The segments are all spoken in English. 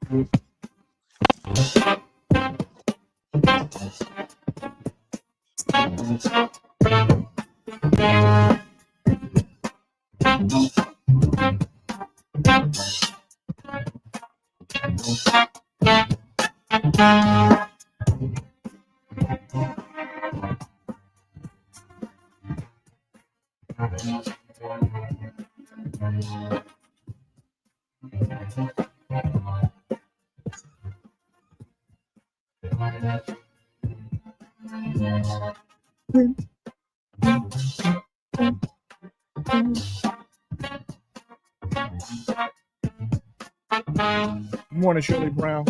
Good morning, Shirley Brown.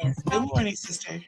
Yes. Good morning, sister.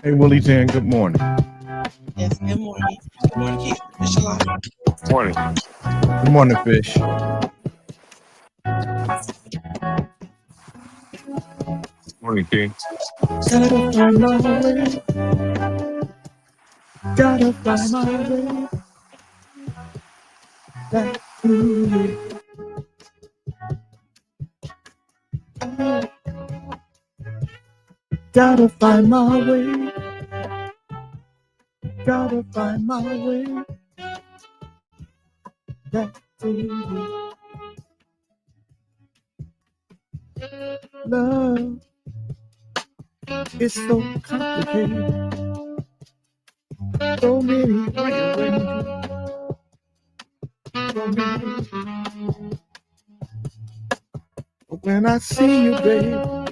Hey, Willie Tan, good morning. Yes. Good morning. Good morning, Keith. Fish alive. Morning. Good morning, Fish. Morning, King. Gotta find my way. Gotta find my way back to you. Gotta find my way. Gotta find my way back to you. Love is so complicated. So many rearrangements. So many. But when I see you, babe,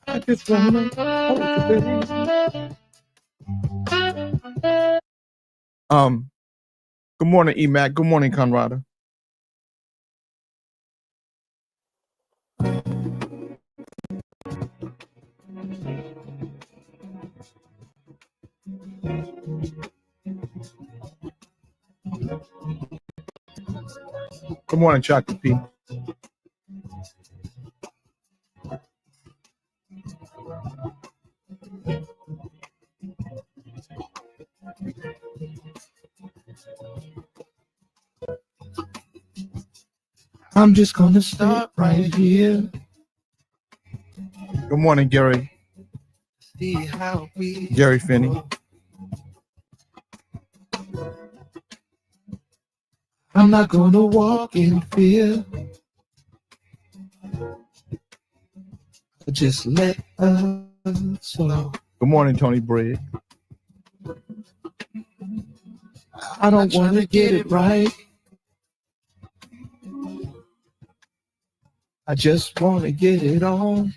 I just wanna hold you, babe. Good morning, Emac. Good morning, Conrada. Good morning, Chocolate P. I'm just gonna start right here. Good morning, Gary. See how we Gary Finney. I'm not gonna walk in fear. just let us flow. Good morning, Tony Brigg. I don't want to get it right. I just want to get it on.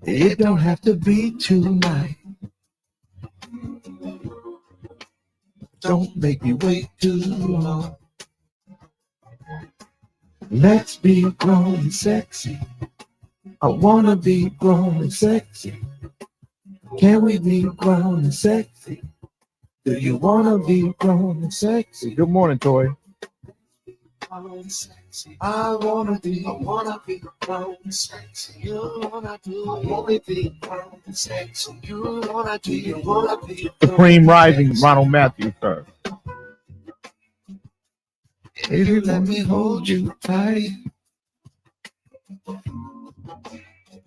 It don't have to be tonight. Don't make me wait too long. Let's be grown and sexy. I wanna be grown and sexy. Can we be grown and sexy? Do you wanna be grown and sexy? Good morning, Toy. I wanna be grown and sexy. You wanna be grown and sexy. You wanna be Supreme Rising, Ronald Matthews, sir. If you let me hold you tight,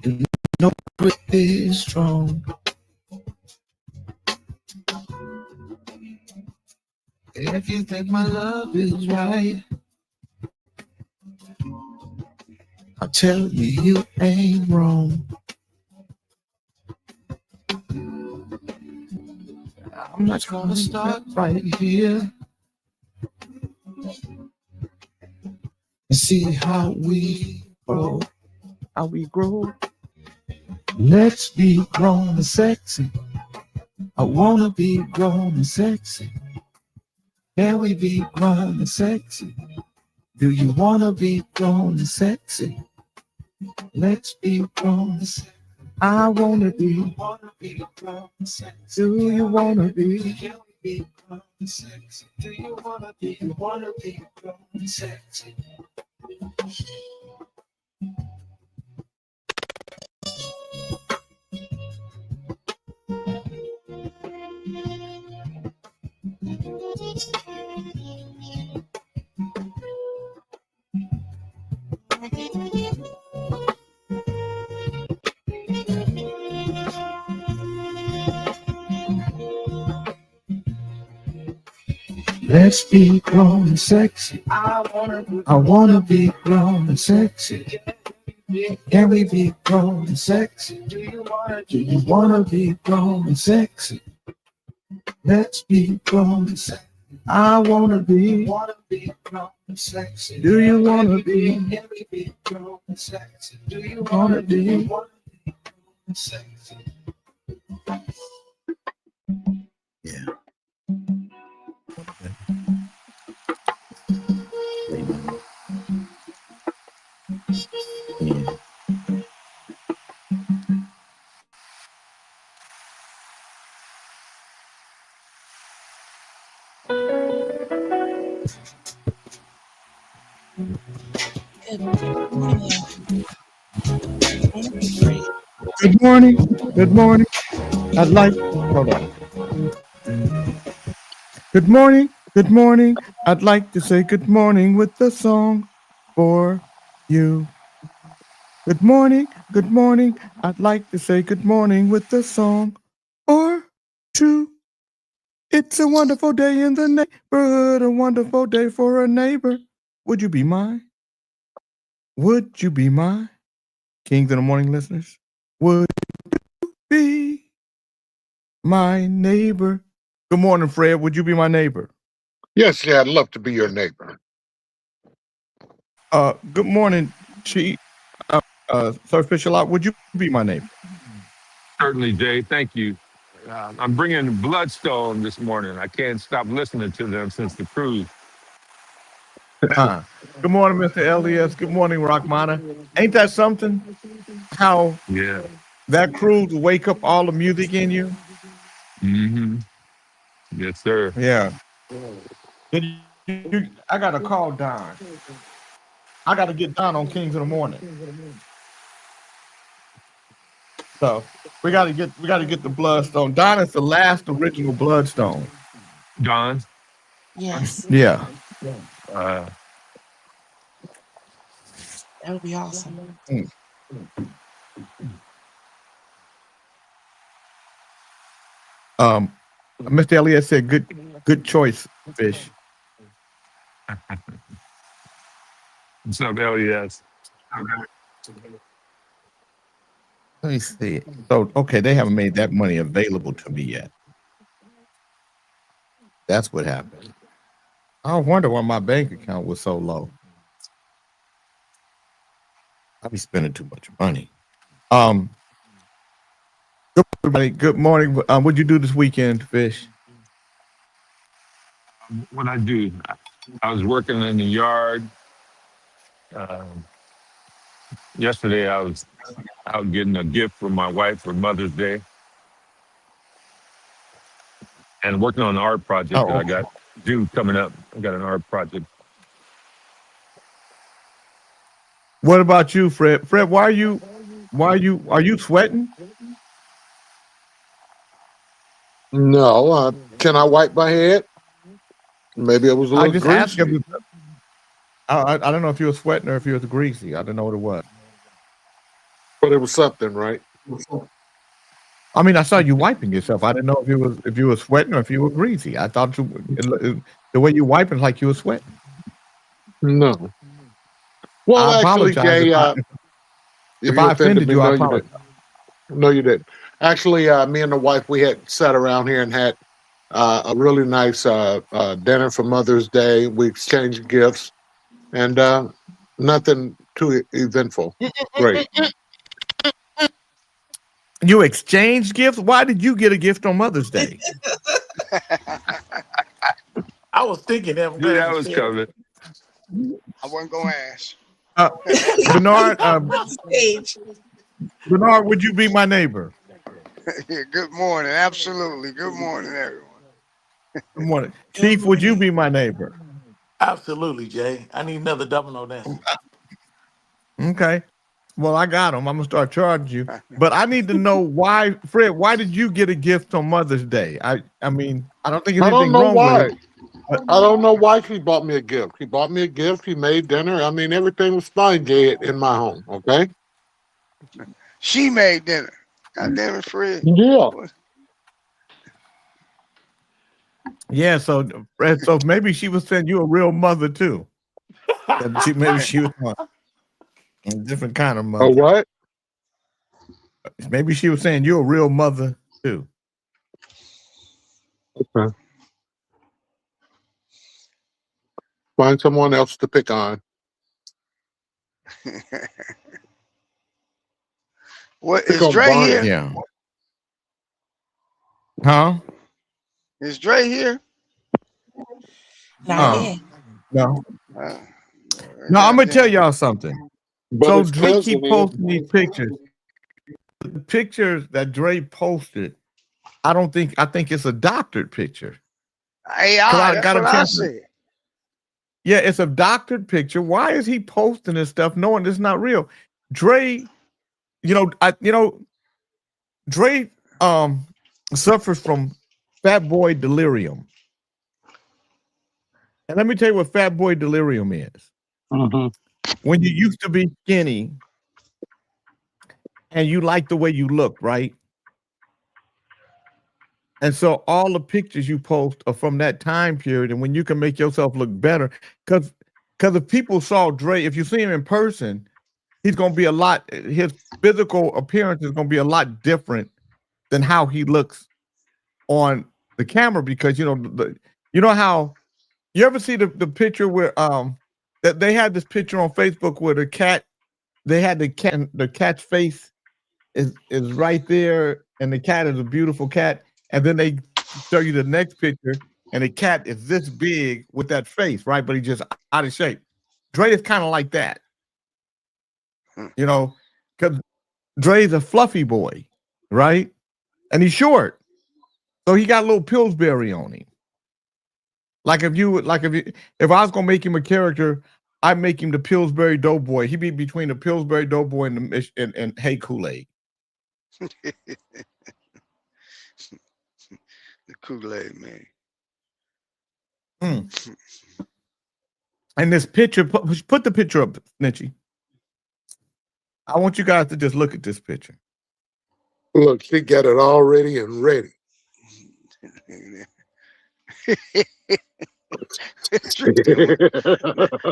and no grip is strong. If you think my love is right, I'll tell you ain't wrong. I'm not gonna start right here and see how we grow. How we grow. Let's be grown and sexy. I wanna be grown and sexy. Can we be grown and sexy? Do you wanna be grown and sexy? Let's be grown and sexy. I wanna be grown and sexy. Do you wanna be? Can we be grown and sexy? Do you wanna be grown and sexy? Let's be grown and sexy. I wanna be grown and sexy. Can we be grown and sexy? Do you wanna be grown and sexy? Let's be grown and sexy. I wanna be grown and sexy. Do you wanna be? Can we be grown and sexy? Do you wanna be grown and sexy? Yeah. Yeah. Good morning. Morning, Free. Good morning. Good morning. I'd like. Hold on. Good morning. Good morning. I'd like to say good morning with a song for you. Good morning. Good morning. I'd like to say good morning with a song or two. It's a wonderful day in the neighborhood, a wonderful day for a neighbor. Would you be mine? Would you be mine? Kings in the Morning listeners, would you be my neighbor? Good morning, Fred. Would you be my neighbor? Yes, yeah, I'd love to be your neighbor. Good morning, Chief. Sir Fisher-Lot, would you be my neighbor? Certainly, Jay. Thank you. I'm bringing Bloodstone this morning. I can't stop listening to them since the cruise. Good morning, Mr. Elias. Good morning, Rockmana. Ain't that something? How Yeah. that cruise will wake up all the music in you? Mm-hmm. Yes, sir. Yeah. I got to call Don. I got to get Don on Kings in the Morning. So we got to get the Bloodstone. Don is the last original Bloodstone. Don. Yes, Yeah. Uh, that would be awesome. Mr. Elliott said, "Good choice, Fish." What's up, LES? Let me see. So, okay, they haven't made that money available to me yet. That's what happened. I wonder why my bank account was so low. I be spending too much money. Good everybody. Good morning. What'd you do this weekend, Fish? What I do? I was working in the yard. Um, Yesterday, I was out getting a gift for my wife for Mother's Day, and working on an art project that Oh, I okay. got due coming up. I got an art project. What about you, Fred? Fred, are you sweating? No, can I wipe my head? Maybe it was a I little just asked greasy, him. I don't know if you were sweating or if you was greasy. I don't know what it was. but it was something, right? I mean, I saw you wiping yourself. I didn't know if you were sweating or if you were greasy. I thought the way you wiping is like you were sweating. No. Well, I actually, apologize Jay, if you I offended offended me. you. I No, you apologize. didn't. No, you didn't. Actually, me and the wife, we had sat around here and had a really nice dinner for Mother's Day. We exchanged gifts and nothing too eventful. Great. You exchanged gifts. Why did you get a gift on Mother's Day? I was thinking that. I'm Dude, glad that you was said it. coming. I wasn't gonna ask. Bernard, Stage. Bernard, would you be my neighbor? Yeah, good morning. Absolutely. Good morning, everyone. Good morning. Chief, would you be my neighbor? Absolutely, Jay. I need another double on that. Okay. Well, I got them. I'm gonna start charging you, but I need to know why, Fred. Why did you get a gift on Mother's Day? I mean, I don't think there's I don't anything know wrong with why. it. But I don't know why he bought me a gift. He bought me a gift. He made dinner. I mean, everything was fine, Jay, in my home. Okay. She made dinner. God damn it, Fred. Yeah. yeah, so Fred, so maybe she was saying you a real mother too. Maybe she was a different kind of Oh, mother. what? Maybe she was saying you're a real mother too. Okay. Find someone else to pick on. What Pick is on Dre Barney. here? Yeah. Huh? Is Dre here? Not Uh, yet. no. Uh, No, I'm gonna tell goddamn. y'all something. But So his Dre cousin keep is. posting these pictures. The pictures that Dre posted, I think it's a doctored picture. AI, I that's got a what I chance. said. Yeah, it's a doctored picture. Why is he posting this stuff knowing it's not real? Dre, Dre suffers from fat boy delirium. And let me tell you what fat boy delirium is. Mm-hmm. When you used to be skinny and you like the way you look, right? And so all the pictures you post are from that time period, and when you can make yourself look better, because if people saw Dre, if you see him in person, he's gonna be his physical appearance is gonna be a lot different than how he looks on the camera, because you know how you ever see the picture where that they had this picture on Facebook where the cat, they had the cat's face is right there, and the cat is a beautiful cat, and then they show you the next picture, and the cat is this big with that face, right? But he's just out of shape. Dre is kind of like that, because Dre's a fluffy boy, right? And he's short, so he got a little Pillsbury on him. If I was gonna make him a character, I'd make him the Pillsbury Doughboy. He'd be between the Pillsbury Doughboy and Hey Kool-Aid. The Kool-Aid man. Mm. And this picture, put the picture up, Snitchy. I want you guys to just look at this picture. Look, she got it all ready and ready.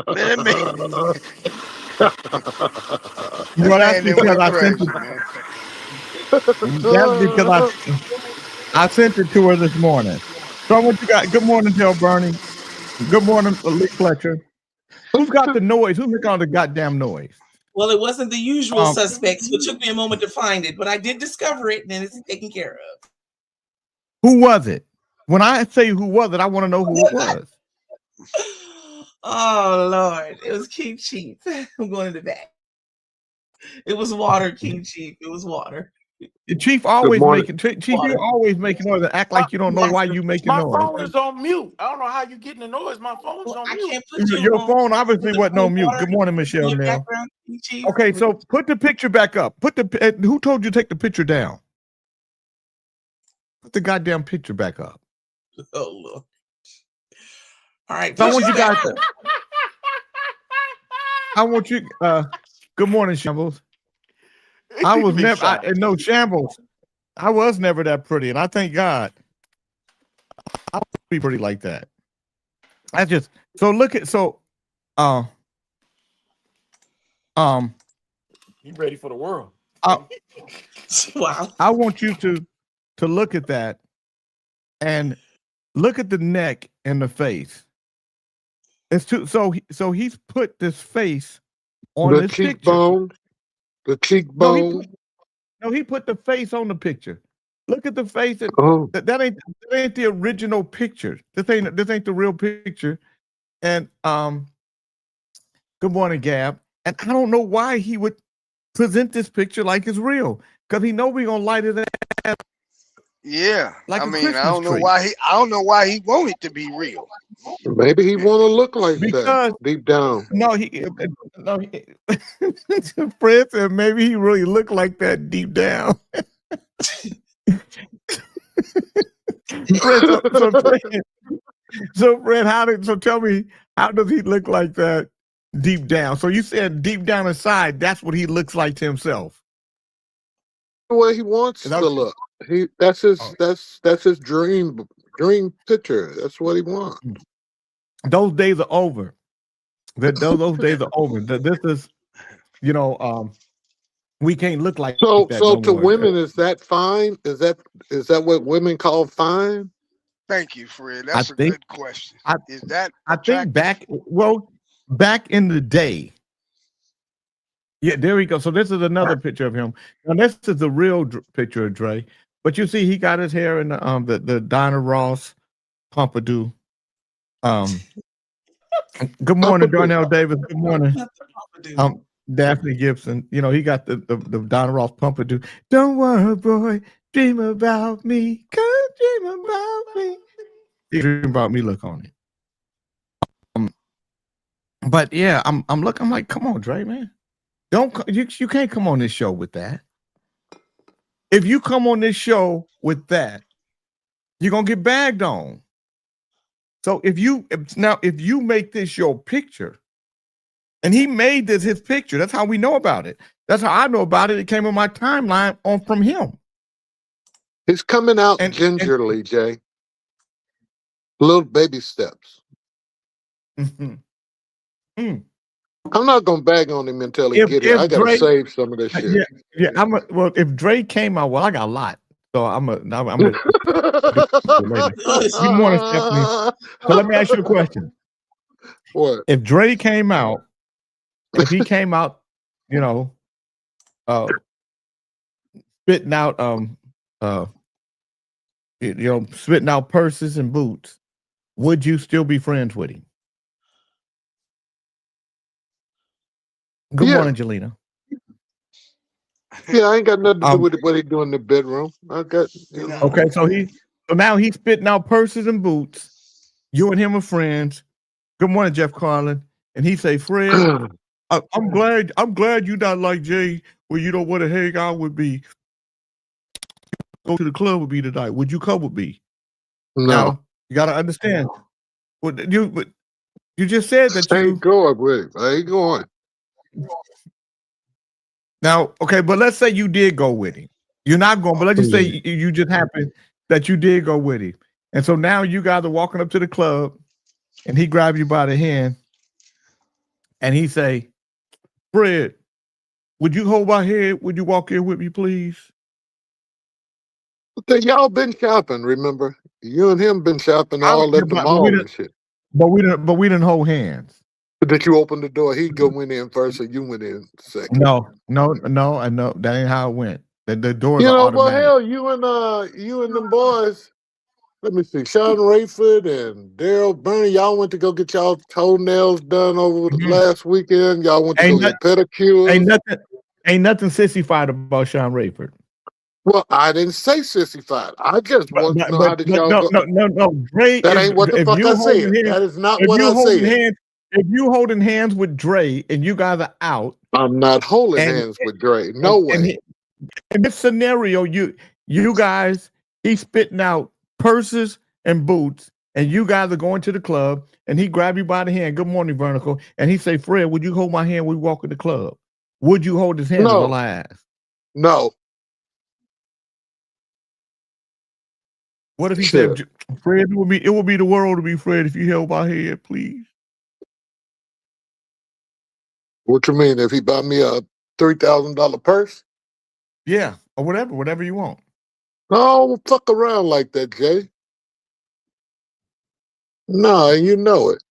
Let me. You know, that's Man, they because went I sent crazy, it. man. That's because I sent it to her this morning. So what you got? Good morning, Joe Bernie. Good morning, Lee Fletcher. Who's got the noise? Who's making all the goddamn noise? Well, it wasn't the usual Um, suspects, so it took me a moment to find it, but I did discover it, and it's taken care of. Who was it? When I say who was it, I want to know who it was. Oh Lord, it was King Chief. I'm going in the back. It was water, King Chief. It was water. The Chief always morning. making. Chief, you always making noise and act like you don't know why you making My noise. phone is on mute. I don't know how you getting the noise. My phone's Well, on I mute. can't put you Your on phone obviously the wasn't on mute. water Good morning, in Michelle your Nell. background, King Chief. Okay, so put the picture back up. Who told you to take the picture down? Put the goddamn picture back up. Oh Lord. All right. So I push want it you back guys. up. I want you. Good morning, Shambles. I was never. No Shambles. I was never that pretty, and I thank God. I was be pretty like that. I just look at You ready for the world? Wow. I want you to look at that and look at the neck and the face. It's too so he's put this face on The this picture. cheekbone. The cheekbone. He put the face on the picture. Look at the face. Oh. That ain't the original picture. This ain't the real picture. And good morning, Gab. And I don't know why he would present this picture like it's real, because he know we gonna light it up. Yeah, Like I a mean, Christmas I don't know tree. why he want it to be real. Maybe he want to look like Because that deep down. no, Fred said maybe he really looked like that deep down. Fred, tell me, how does he look like that deep down? So you said deep down inside, that's what he looks like to himself. The way he wants to look. That's his dream picture. That's what he wants. Those days are over. Those days are over. This is, we can't look like So that so no to more. women, is that fine? Is that what women call fine? Thank you, Fred. That's a good question. Is that I think back in the day. Yeah, there we go. So this is another picture of him. Now this is the real picture of Dre. But you see, he got his hair in the Diana Ross pompadour. Good morning, Darnell Davis. Good morning, Daphne Gibson. He got the Diana Ross pompadour. Don't worry, boy, dream about me. Come dream about me. Dream about me. Look on it. But yeah, I'm like, come on, Dre, man. You can't come on this show with that. If you come on this show with that, you're gonna get bagged on. So if you make this your picture, and he made this his picture, that's how we know about it. That's how I know about it. It came on my timeline from him. He's coming out gingerly, Jay. Little baby steps. I'm not gonna bag on him until he get it. I gotta save some of this shit. Yeah. If Dre came out, well, I got a lot, so I'm a. Good morning, Stephanie. So let me ask you a question. What? If Dre came out, spitting out, spitting out purses and boots, would you still be friends with him? Good morning, Jelena. Yeah, I ain't got nothing to do with what he do in the bedroom. I got Okay, so now he's spitting out purses and boots. You and him are friends. Good morning, Jeff Carlin. And he say, Fred, I'm glad you not like Jay, where you don't want to hang out with me. Go to the club with me tonight. Would you come with me? No. Now, you gotta understand. You just said that I ain't going with him. I ain't going. Now, okay, but let's say you did go with him. You're not going, but let's just say you just happened that you did go with him. And so now you guys are walking up to the club and he grab you by the hand, and he say, "Fred, would you hold my hand? Would you walk here with me, please?" Okay, y'all been shopping, remember? You and him been shopping all at the mall and shit. But we didn't hold hands. Did you open the door? He went in first, or you went in second? No. I know that ain't how it went. The doors You are know, well, automatic. hell, you and them boys. Let me see, Sean Rayford and Daryl Burney. Y'all went to go get y'all toenails done over the last weekend. Y'all went to go get pedicures. Ain't nothing sissified about Sean Rayford. Well, I didn't say sissified. I just want to know how did y'all go. No. Dre, that ain't what the fuck I said. That is not what I said. If you holding hands with Dre and you guys are out, I'm not holding hands with Dre. No way. In this scenario, you guys, he's spitting out purses and boots, and you guys are going to the club, and he grab you by the hand. Good morning, Vertical, and he say, "Fred, would you hold my hand when we walk in the club?" Would you hold his hand? No. Is all I ask. No. What if he said, "Fred, it would be the world to be Fred if you held my hand, please"? What you mean? If he buy me a $3,000 purse? Yeah, or whatever you want. No, fuck around like that, Jay. No, and you know it.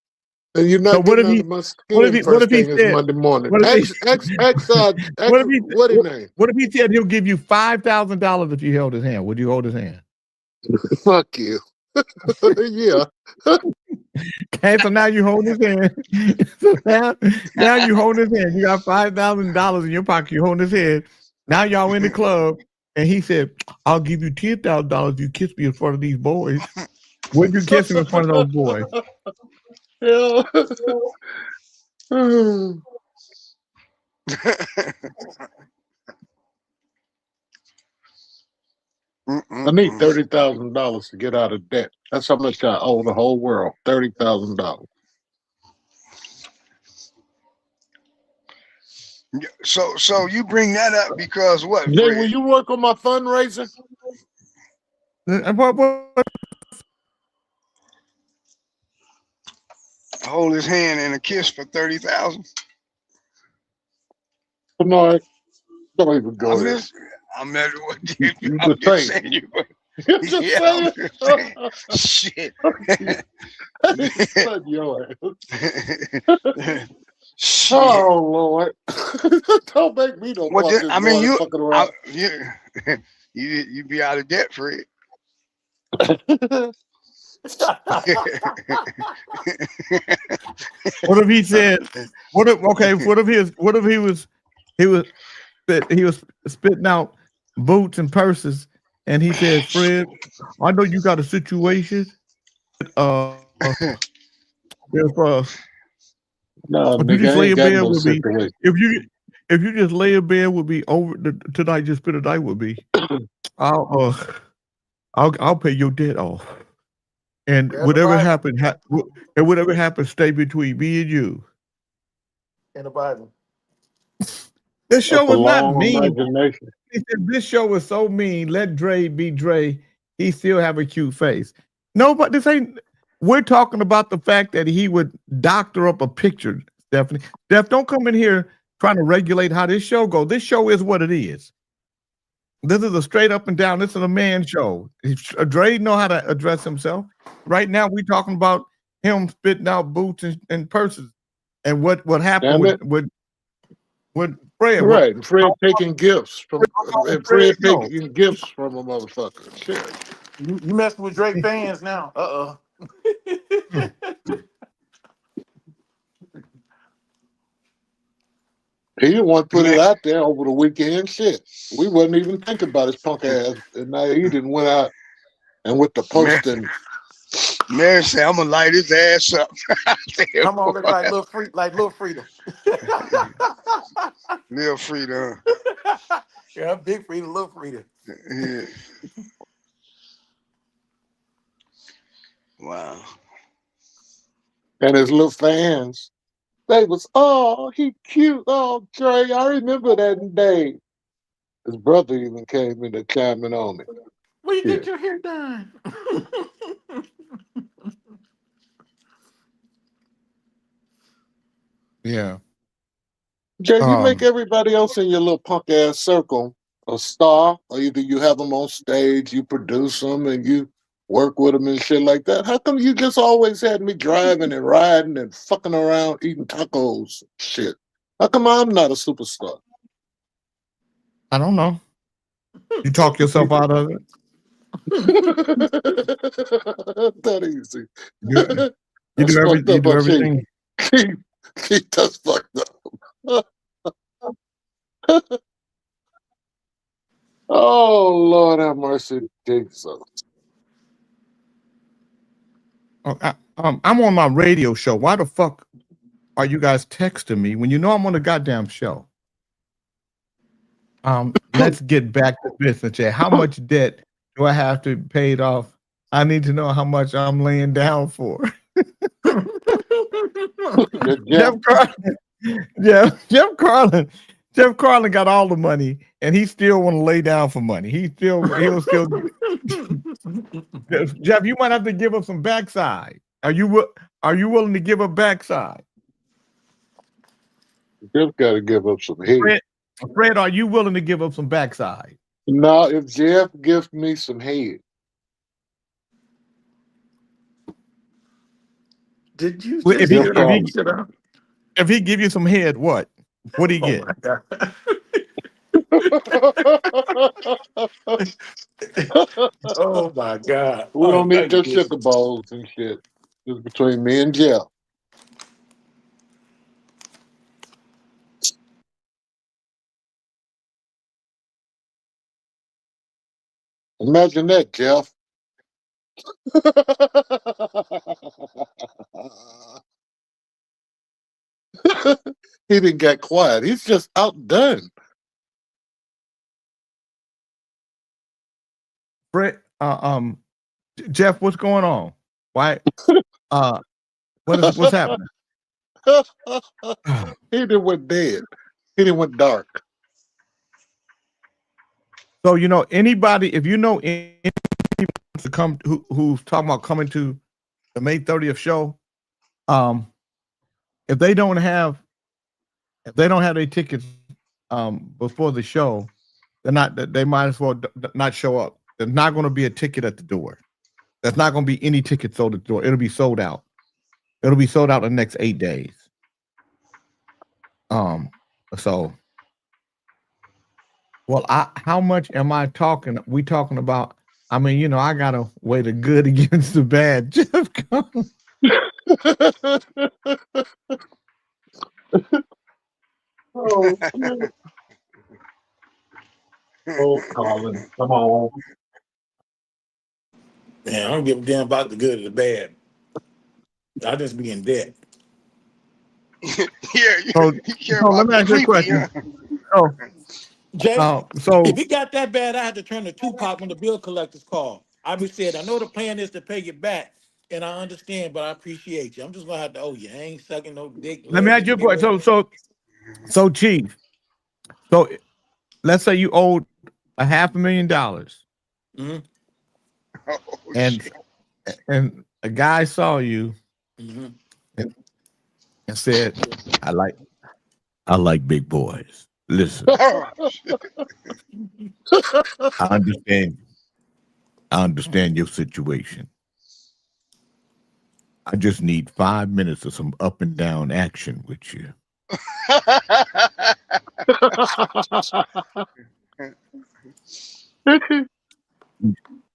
And you're not getting under my skin first thing is Monday morning. What if he said he'll give you $5,000 if you held his hand? Would you hold his hand? Fuck you. Yeah. Okay, so now you hold his hand. So now you hold his hand. You got $5,000 in your pocket. You hold his hand. Now y'all in the club, and he said, "I'll give you $10,000 if you kiss me in front of these boys." Would you kiss him in front of those boys? Yeah. I need $30,000 to get out of debt. That's how much I owe the whole world. $30,000. So you bring that up because what? Jay, will you work on my fundraiser? Hold his hand and a kiss for 30,000. No, don't even go there. I'm just saying you. Yeah, shit. Oh Lord! Don't make me no fucking. I mean, you be out of debt for it. What if he said? What if he was spitting out boots and purses, and he said, "Fred, I know you got a situation. No, if you just lay in bed with me, if you just lay in bed with me over tonight, just spend a night with me, I'll pay your debt off, and whatever happens, stay between me and you." In the Bible. This show was not mean. Imagination. He said, "This show was so mean. Let Dre be Dre. He still have a cute face." No, but this ain't. We're talking about the fact that he would doctor up a picture, Stephanie. Steph, don't come in here trying to regulate how this show goes. This show is what it is. This is a straight up and down. This is a man show. Dre know how to address himself. Right now, we're talking about him spitting out boots and purses, and what happened with Fred. Right, Fred taking gifts from Fred taking gifts from a motherfucker. Shit. You messing with Drake fans now. He didn't want to put it out there over the weekend. Shit. We wasn't even thinking about his punk ass. And now he didn't went out and with the posting. Mary said, "I'm gonna light his ass up." Come on, look like Lil Freedom. Lil Freedom. Yeah, Big Freedom, Lil Freedom. Yeah. Wow. And his little fans, they was, "Oh, he cute. Oh, Dre, I remember that day." His brother even came in to chiming on it. Where you get your hair done? Yeah. Jay, you make Um, everybody else in your little punk ass circle a star, or either you have them on stage, you produce them, and you work with them and shit like that. How come you just always had me driving and riding and fucking around eating tacos? Shit. How come I'm not a superstar? I don't know. You talk yourself out of it. That easy. You, That's fucked you up do on Chief. everything. Chief, that's fucked up. Oh, Lord have mercy, Jesus. Oh, I'm on my radio show. Why the fuck are you guys texting me when you know I'm on the goddamn show? Let's get back to business here. How much debt do I have to pay it off? I need to know how much I'm laying down for. Jeff, Jeff Carlin got all the money, and he still want to lay down for money. He'll still. Jeff, you might have to give up some backside. Are you willing to give up backside? Jeff got to give up some head. Fred, are you willing to give up some backside? No, if Jeff gives me some head. Did you Well, just hear that? if he give you some head, what do he get? My God. Oh my God. We don't need thank your you. sugar bowls and shit. It's between me and Jeff. Imagine that, Jeff. He didn't get quiet. He's just outdone. Fred, Jeff, what's going on? Why? What's happening? He didn't went dead. He didn't went dark. So anybody, if you know anybody to come who's talking about coming to the May 30th show, if they don't have their tickets before the show, they might as well not show up. There's not going to be a ticket at the door. There's not going to be any tickets sold at the door. It'll be sold out. It'll be sold out in the next 8 days. So, well, how much am I talking? We talking about? I mean, I gotta weigh the good against the bad. Jeff, Oh, Colin, come on. Man, I don't give a damn about the good or the bad. I just be in debt. Yeah, So, you care let about me ask you a creepy, question. huh? Jay, So if it got that bad, I had to turn to Tupac when the bill collectors called. I be said, I know the plan is to pay you back, and I understand, but I appreciate you. I'm just gonna have to owe you. I ain't sucking no dick. let me ask you a question. So Chief. So let's say you owed $500,000, Mm-hmm. Oh, and shit. and a guy saw you Mm-hmm. and said, I like big boys. Listen, Oh, shit. I understand your situation. I just need 5 minutes of some up and down action with you.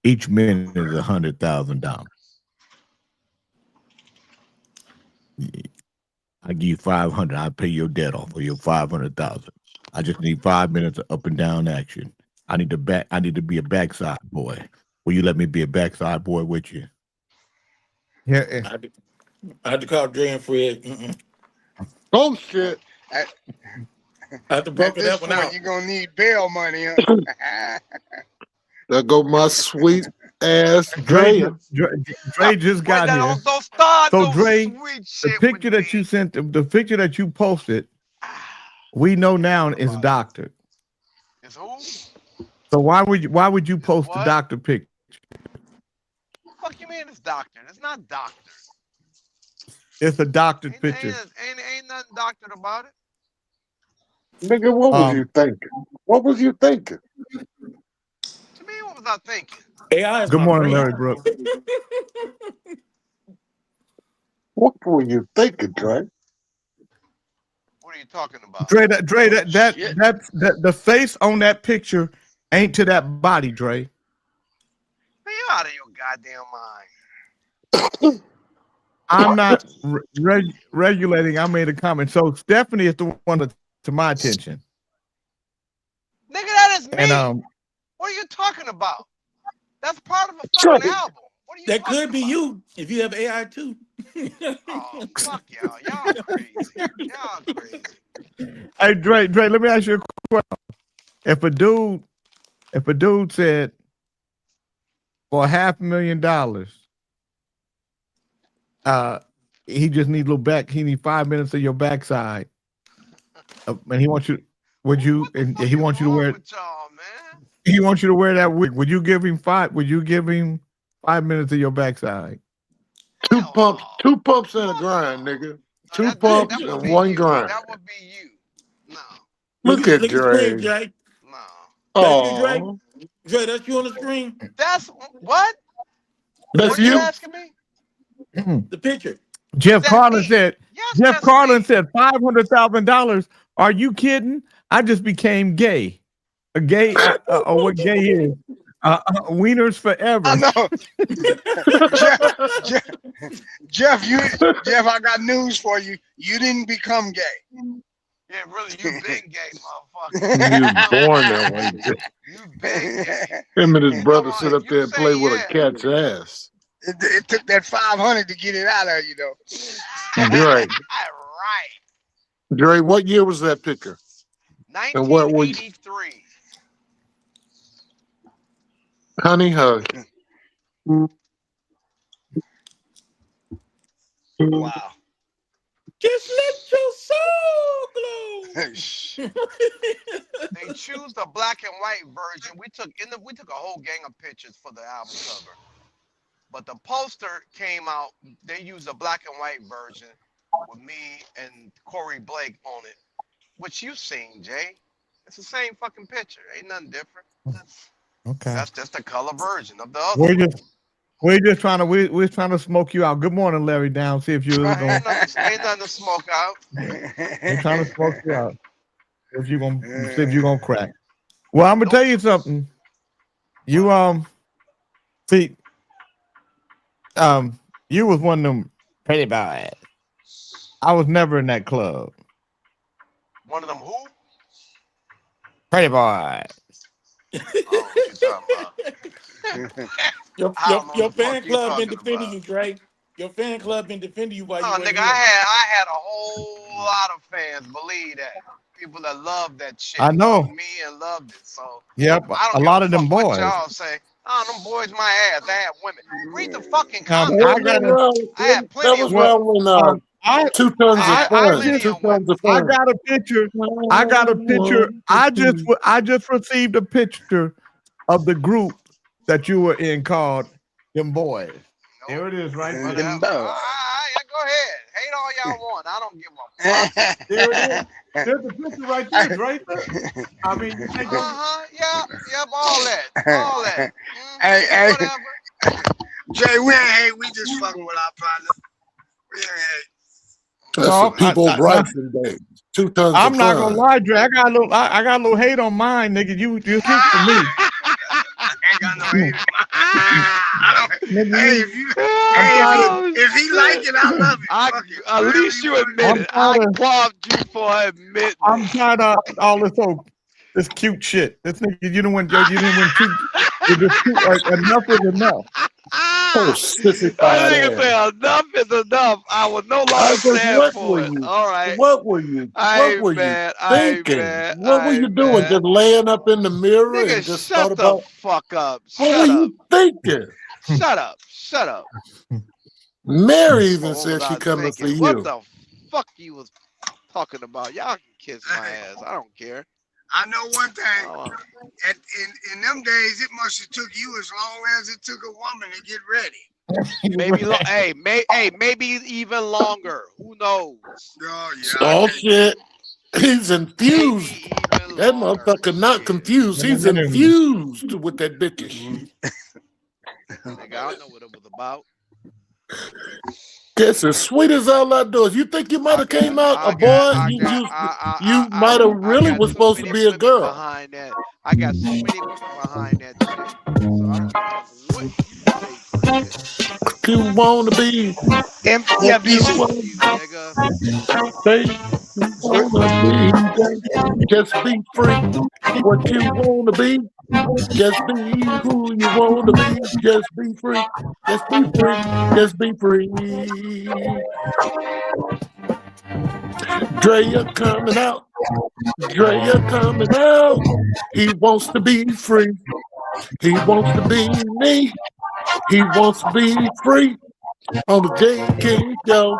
Each minute is $100,000. I give you 500. I pay your debt off for your 500,000. I just need 5 minutes of up and down action. I need to be a backside boy. Will you let me be a backside boy with you? Yeah. I had to call Dre and Fred. Mm-mm. Oh, shit. At, I had to at broker this that one point, out. you're gonna need bail money, huh? There go my sweet ass Dre, Drea. Dre just got here. Don't start So no Dre, sweet the shit picture with that you sent, the picture that you posted, we know now is doctored. It's who? So why would you post the what? doctor picture? What the fuck you mean it's doctor? It's not doctor. It's a doctored Ain't, picture. ain't nothing doctored about it. Nigga, what was Um, you thinking? What was you thinking? To me, what was I thinking? AI is Good my morning, friend. Larry Brooks. What were you thinking, Dre? What are you talking about? Dre, Oh, shit. that the face on that picture ain't to that body, Dre. Man, you out of your goddamn mind. I'm not regulating. I made a comment. So Stephanie is the one to my attention. Nigga, that is me. And What are you talking about? That's part of a Dre, fucking album. What are you That talking could be about? you if you have AI too. Oh, fuck y'all. Y'all crazy. Y'all crazy. hey, Dre, let me ask you a question. If a dude said for $500,000, he just needs a little back. He need 5 minutes of your backside, and he wants you. Would you? What the And fuck he is wants you to wrong wear. with y'all, man? He wants you to wear that wig. Would you give him 5? Would you give him 5 minutes of your backside? two Hell pumps, no. 2 pumps and a Fuck grind, no. nigga. No, 2 pumps that would and be 1 you. grind. That would be you. No. Look at Look at the screen, Dre. Jay. No. That you, Dre? Oh, Dre, that's you on the screen? That's what? that's What are you you. asking me? The picture. Jeff That's Carlin me. said. Yes, Jeff that's Carlin me. said $500,000. Are you kidding? I just became gay. A gay, or what gay is? Wieners forever. I know. Jeff, Jeff, I got news for you. You didn't become gay. Yeah, really, you been gay, motherfucker. You was born that way. You been gay. Him and his Come brother on, sit if up there you and play say with a yeah. cat's ass. It took that 500 to get it out of you, though. Dre, Right. Dre, what year was that picture? And what were you, 1983. honey? Wow. Just let your soul glow. They choose the black and white version. We took a whole gang of pictures for the album cover. But the poster came out, they used a black and white version with me and Corey Blake on it, which you've seen, Jay. It's the same fucking picture. Ain't nothing different. Okay. That's just the color version of the other We're one. just we're trying to smoke you out. Good morning, Larry Down. See if you're going. Ain't nothing to smoke out. We're trying to smoke you out. If you're gonna crack. Well, I'm gonna tell you something. You see, you was one of them pretty boys. I was never in that club. One of them who? Pretty boy. Oh, what you talking about? Your I don't know your what the fuck fan you club been talking defending about. you, Dre. Your fan club been defending you while you Oh, wasn't nigga, here. I had a whole lot of fans. Believe that. People that love that shit. I know. Loved me and loved it. So Yep, I don't a give lot a of them fuck what boys. y'all say. Oh, them boys my ass. I had women. Read the fucking I comments. gotta. I had plenty That was of women. around when I 2 tons I of had fun. plenty just of women. 2 tons of I fun. got a picture. I got a picture. I just received a picture of the group that you were in called Them Boys. There it is, right there. Whatever. boys. Go ahead. Hate all y'all want. I don't give a fuck. There it is. There's the picture right there. It's right there. I mean, you think Yep, all that. All that. Hey, Whatever. Jay, we ain't hate. We just fucking with our partner. We ain't hate. That's No, the people Bryson days. 2 tons I'm of not fun. gonna lie, Dre. I got a little hate on mine, nigga. You cute for me. Ain't got no hate. Nigga, Hey, if he like it, I love it. Fuck it. At least you admit I'm it. I tired of- applaud you for admitting I'm it. tired of all this cute shit. This nigga, you didn't win too. Enough is enough. Oh, sissified That nigga ass. say enough is enough. I will no I longer said, stand what for were it. you? All right. What were you? I What ain't were you mad. I ain't thinking? mad. What were I you ain't doing? mad. Just laying up in the mirror Nigga, and just thought shut the about fuck up. what Shut were up. you thinking? Shut up. Shut up. Mary even What said was she I coming for thinking? What you. the fuck you was talking about? Y'all can kiss my ass. I don't care. I know one thing. Oh, In them days, it must have took you as long as it took a woman to get ready. Maybe maybe even longer. Who knows? Oh yeah. Oh shit. He's infused. Maybe even That longer. motherfucker not Shit. confused. He's infused with that bitch. Nigga, I don't know what it was about. That's as sweet as all outdoors. You think you might have came out a boy? You might have really was supposed to be a girl. Behind that. I got so many women behind that shit. So I don't give a fuck what you say, Chris. You wanna be MTFBC. Nigga. Just be free. What you wanna be? Just be who you wanna be. Just be free. Just be free. Just be free. Drea coming out. Drea coming out. He wants to be free. He wants to be me. He wants to be free on the J. King Show.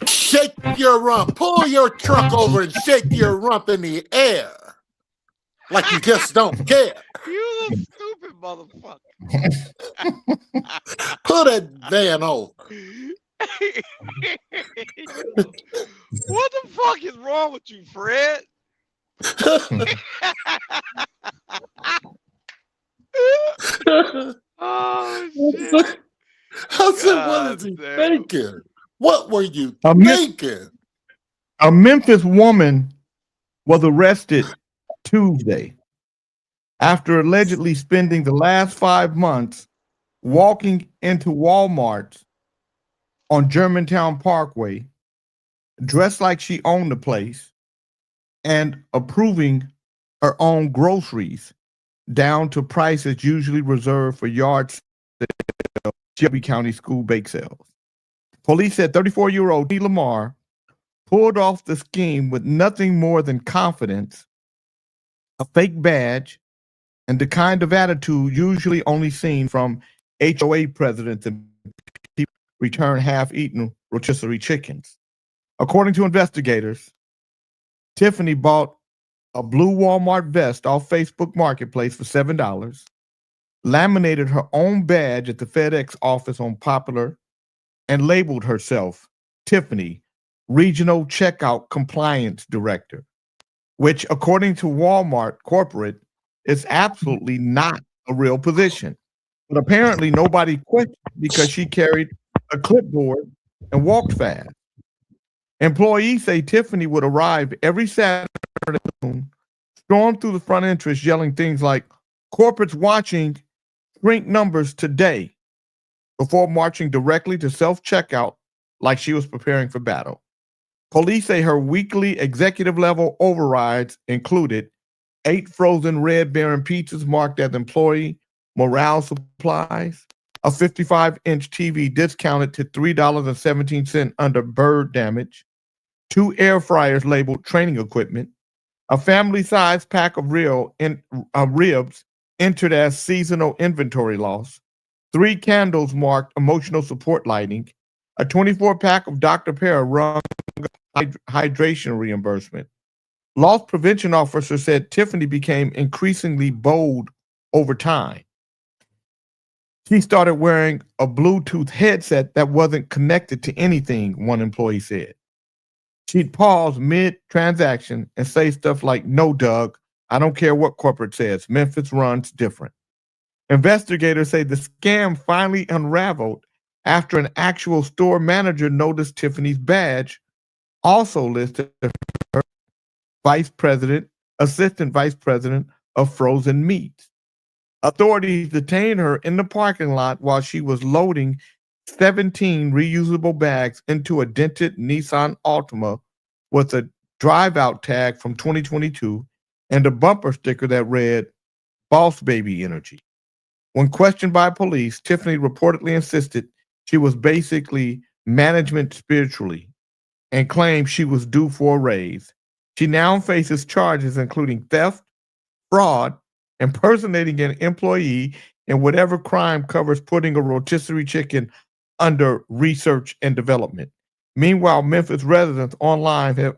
Shake your rump. Pull your truck over and shake your rump in the air. Like you just don't care. You little stupid motherfucker. Pull that van over. What the fuck is wrong with you, Fred? Oh shit. I said, what is he thinking? What were you thinking? A Memphis woman was arrested Tuesday after allegedly spending the last 5 months walking into Walmart on Germantown Parkway, dressed like she owned the place, and approving her own groceries down to prices usually reserved for yard sales, Shelby County school bake sales. Police said 34-year-old D. Lamar pulled off the scheme with nothing more than confidence, a fake badge, and the kind of attitude usually only seen from HOA presidents and people who return half-eaten rotisserie chickens. According to investigators, Tiffany bought a blue Walmart vest off Facebook Marketplace for $7, laminated her own badge at the FedEx office on Poplar, and labeled herself Tiffany, Regional Checkout Compliance Director, which, according to Walmart Corporate, is absolutely not a real position. But apparently nobody questioned because she carried a clipboard and walked fast. Employees say Tiffany would arrive every Saturday afternoon, storm through the front entrance yelling things like, "Corporate's watching, shrink numbers today," before marching directly to self-checkout like she was preparing for battle. Police say her weekly executive-level overrides included 8 frozen Red Baron pizzas marked as employee morale supplies, a 55-inch TV discounted to $3.17 under bird damage, 2 air fryers labeled training equipment, a family-sized pack of ribs entered as seasonal inventory loss, 3 candles marked emotional support lighting, a 24-pack of Dr. Pear rung hydration reimbursement. Loss prevention officer said Tiffany became increasingly bold over time. She started wearing a Bluetooth headset that wasn't connected to anything, one employee said. She'd pause mid-transaction and say stuff like, "No, Doug, I don't care what corporate says. Memphis runs different." Investigators say the scam finally unraveled after an actual store manager noticed Tiffany's badge also listed her assistant vice president of frozen meats. Authorities detained her in the parking lot while she was loading 17 reusable bags into a dented Nissan Altima with a drive-out tag from 2022 and a bumper sticker that read, "Boss Baby Energy." When questioned by police, Tiffany reportedly insisted she was basically management spiritually and claimed she was due for a raise. She now faces charges including theft, fraud, impersonating an employee, and whatever crime covers putting a rotisserie chicken under research and development. Meanwhile, Memphis residents online have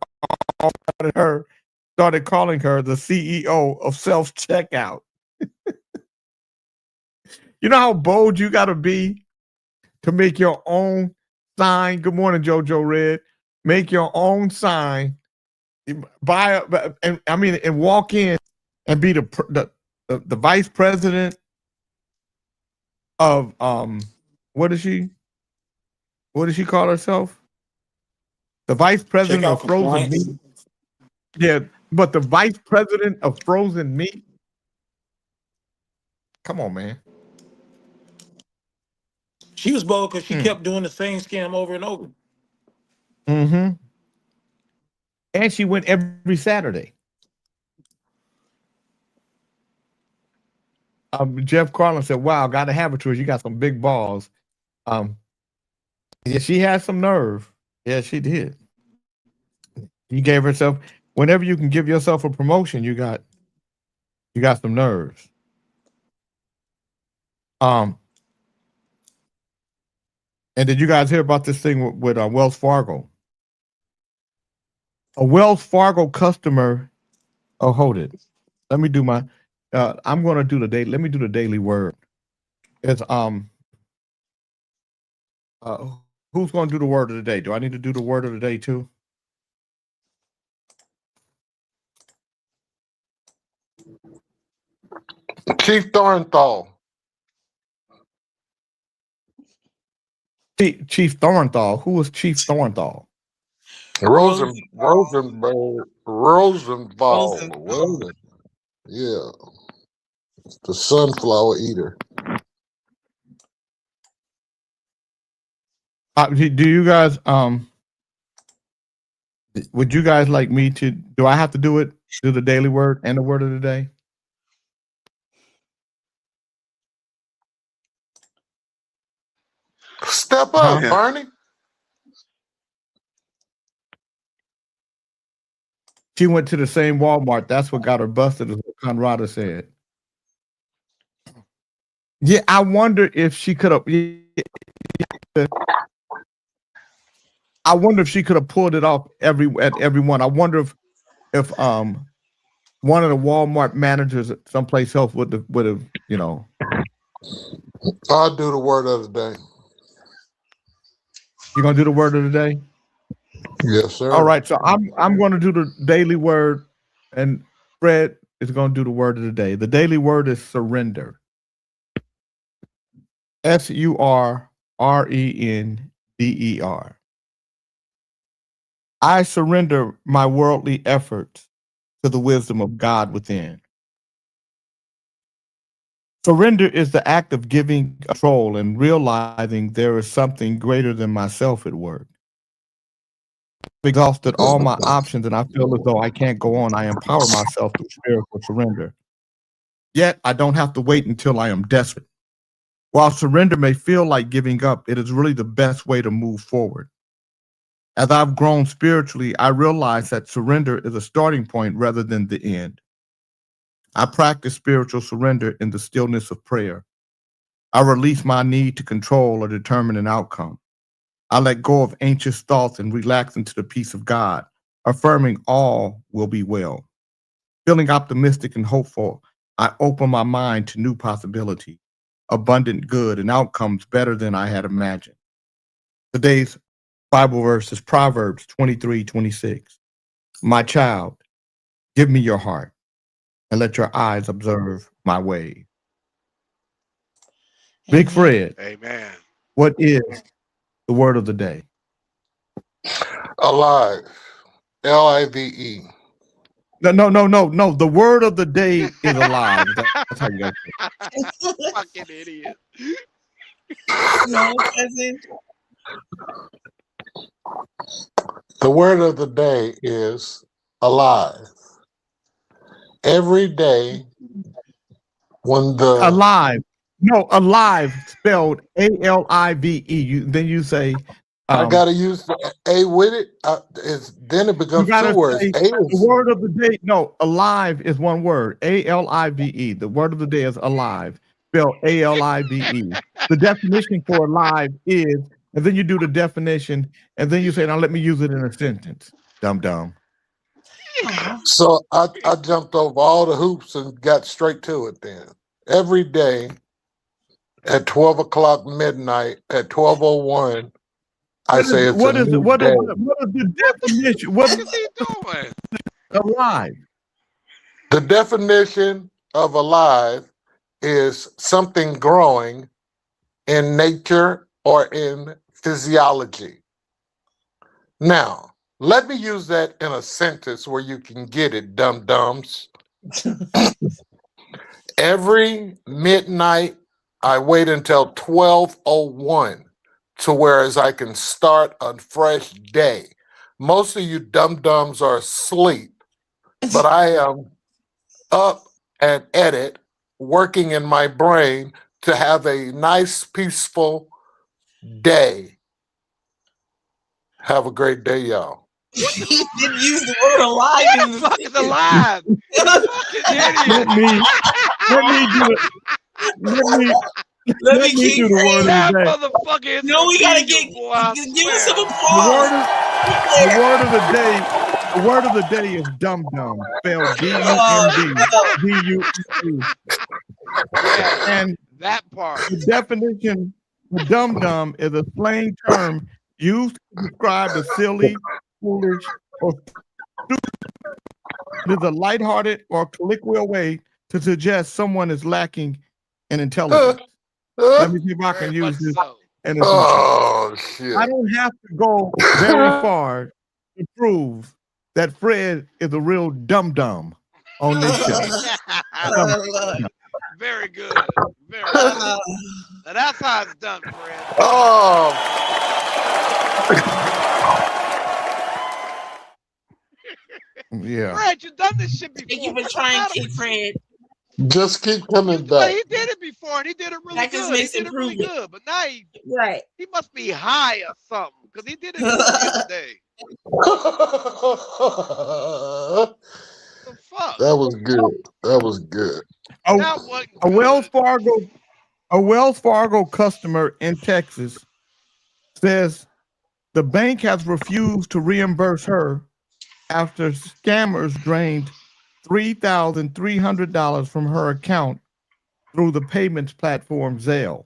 started calling her the CEO of self-checkout. You know how bold you got to be to make your own sign? Good morning, JoJo Red. Make your own sign, and walk in and be the vice president of what does she call herself? The vice president Checkout of frozen compliance. meat. Yeah, but the vice president of frozen meat. Come on, man. She was bold because she kept doing the same scam over and over. Mm-hmm. And she went every Saturday. Jeff Carlin said, "Wow, got to have it to her. You got some big balls." Yeah, she had some nerve. Yeah, she did. She gave herself. Whenever you can give yourself a promotion, you got some nerves. And did you guys hear about this thing with Wells Fargo? A Wells Fargo customer. Oh, hold it. Let me do my. I'm going to do the day. Let me do the daily word. It's who's going to do the word of the day? Do I need to do the word of the day too? Chief Thornthal. Chief Thornthal. Who was Chief Thornthal? Rosenthal. Yeah. The sunflower eater. Do you guys would you guys like me to? Do I have to do it? Do the daily word and the word of the day? Step up, Barney. She went to the same Walmart. That's what got her busted, is what Conrada said. Yeah, I wonder if she could have. I wonder if she could have pulled it off at everyone. I wonder if one of the Walmart managers at someplace else would have I'll do the word of the day. You gonna do the word of the day? Yes, sir. All right, so I'm going to do the daily word, and Fred is going to do the word of the day. The daily word is surrender. SURRENDER. I surrender my worldly efforts to the wisdom of God within. Surrender is the act of giving control and realizing there is something greater than myself at work. I've exhausted all my options and I feel as though I can't go on. I empower myself through spiritual surrender. Yet I don't have to wait until I am desperate. While surrender may feel like giving up, it is really the best way to move forward. As I've grown spiritually, I realize that surrender is a starting point rather than the end. I practice spiritual surrender in the stillness of prayer. I release my need to control or determine an outcome. I let go of anxious thoughts and relax into the peace of God, affirming all will be well. Feeling optimistic and hopeful, I open my mind to new possibilities, abundant good, and outcomes better than I had imagined. Today's Bible verse is Proverbs 23:26. My child, give me your heart and let your eyes observe my way. Big Fred. Amen. What is the word of the day? Alive. Live. No. The word of the day is alive. That's how you got it. Fucking idiot. No, cousin. The word of the day is alive. Every day when the alive. No, alive spelled ALIVE. Then you say I gotta use the A with it. Then it becomes two words. The word of the day. No, alive is one word. ALIVE. The word of the day is alive. Spelled ALIVE. The definition for alive is, and then you do the definition, and then you say, now let me use it in a sentence. Dumb. So I jumped over all the hoops and got straight to it then. Every day at 12 o'clock midnight, at 12:01, I say it's a new day. What is the definition? What What is is he doing? alive? The definition of alive is something growing in nature or in physiology. Now, let me use that in a sentence where you can get it, dum-dums. Every midnight, I wait until 12:01 to whereas I can start a fresh day. Most of you dum-dums are asleep, but I am up and at it, working in my brain to have a nice, peaceful day. Have a great day, y'all. He didn't use the word alive Who in the the fuck is sentence. alive? You fucking Let idiot. me let me do it. Let Let me me keep do the word of That the day. motherfucker is No, we gotta remedial, boy. I give us swear. some The applause. word of the day. The word of the day is dum dum, spelled D-U-M-D. D-U-M-D. Yes, And that part. the definition of dum dum is a slang term used to describe a silly, foolish, or stupid. It is a lighthearted or colloquial way to suggest someone is lacking in intelligence. Let me see if I can Very use much this so. in a sentence. Oh, shit. I don't have to go very far to prove that Fred is a real dum dum on this show. Very good. Very good. Now that's how it's done, Fred. Oh, Yeah. Fred, you done this shit before. Thank you for What's the trying, matter Kid with you? Fred. just keep coming But back. he did it before, and he did it really That just good. He makes did it really improvement. good. But now he Right. must be high or something, because he did it good the other day. The fuck? That was good. That was good. That wasn't A good. Wells Fargo customer in Texas says the bank has refused to reimburse her after scammers drained $3,300 from her account through the payments platform Zelle.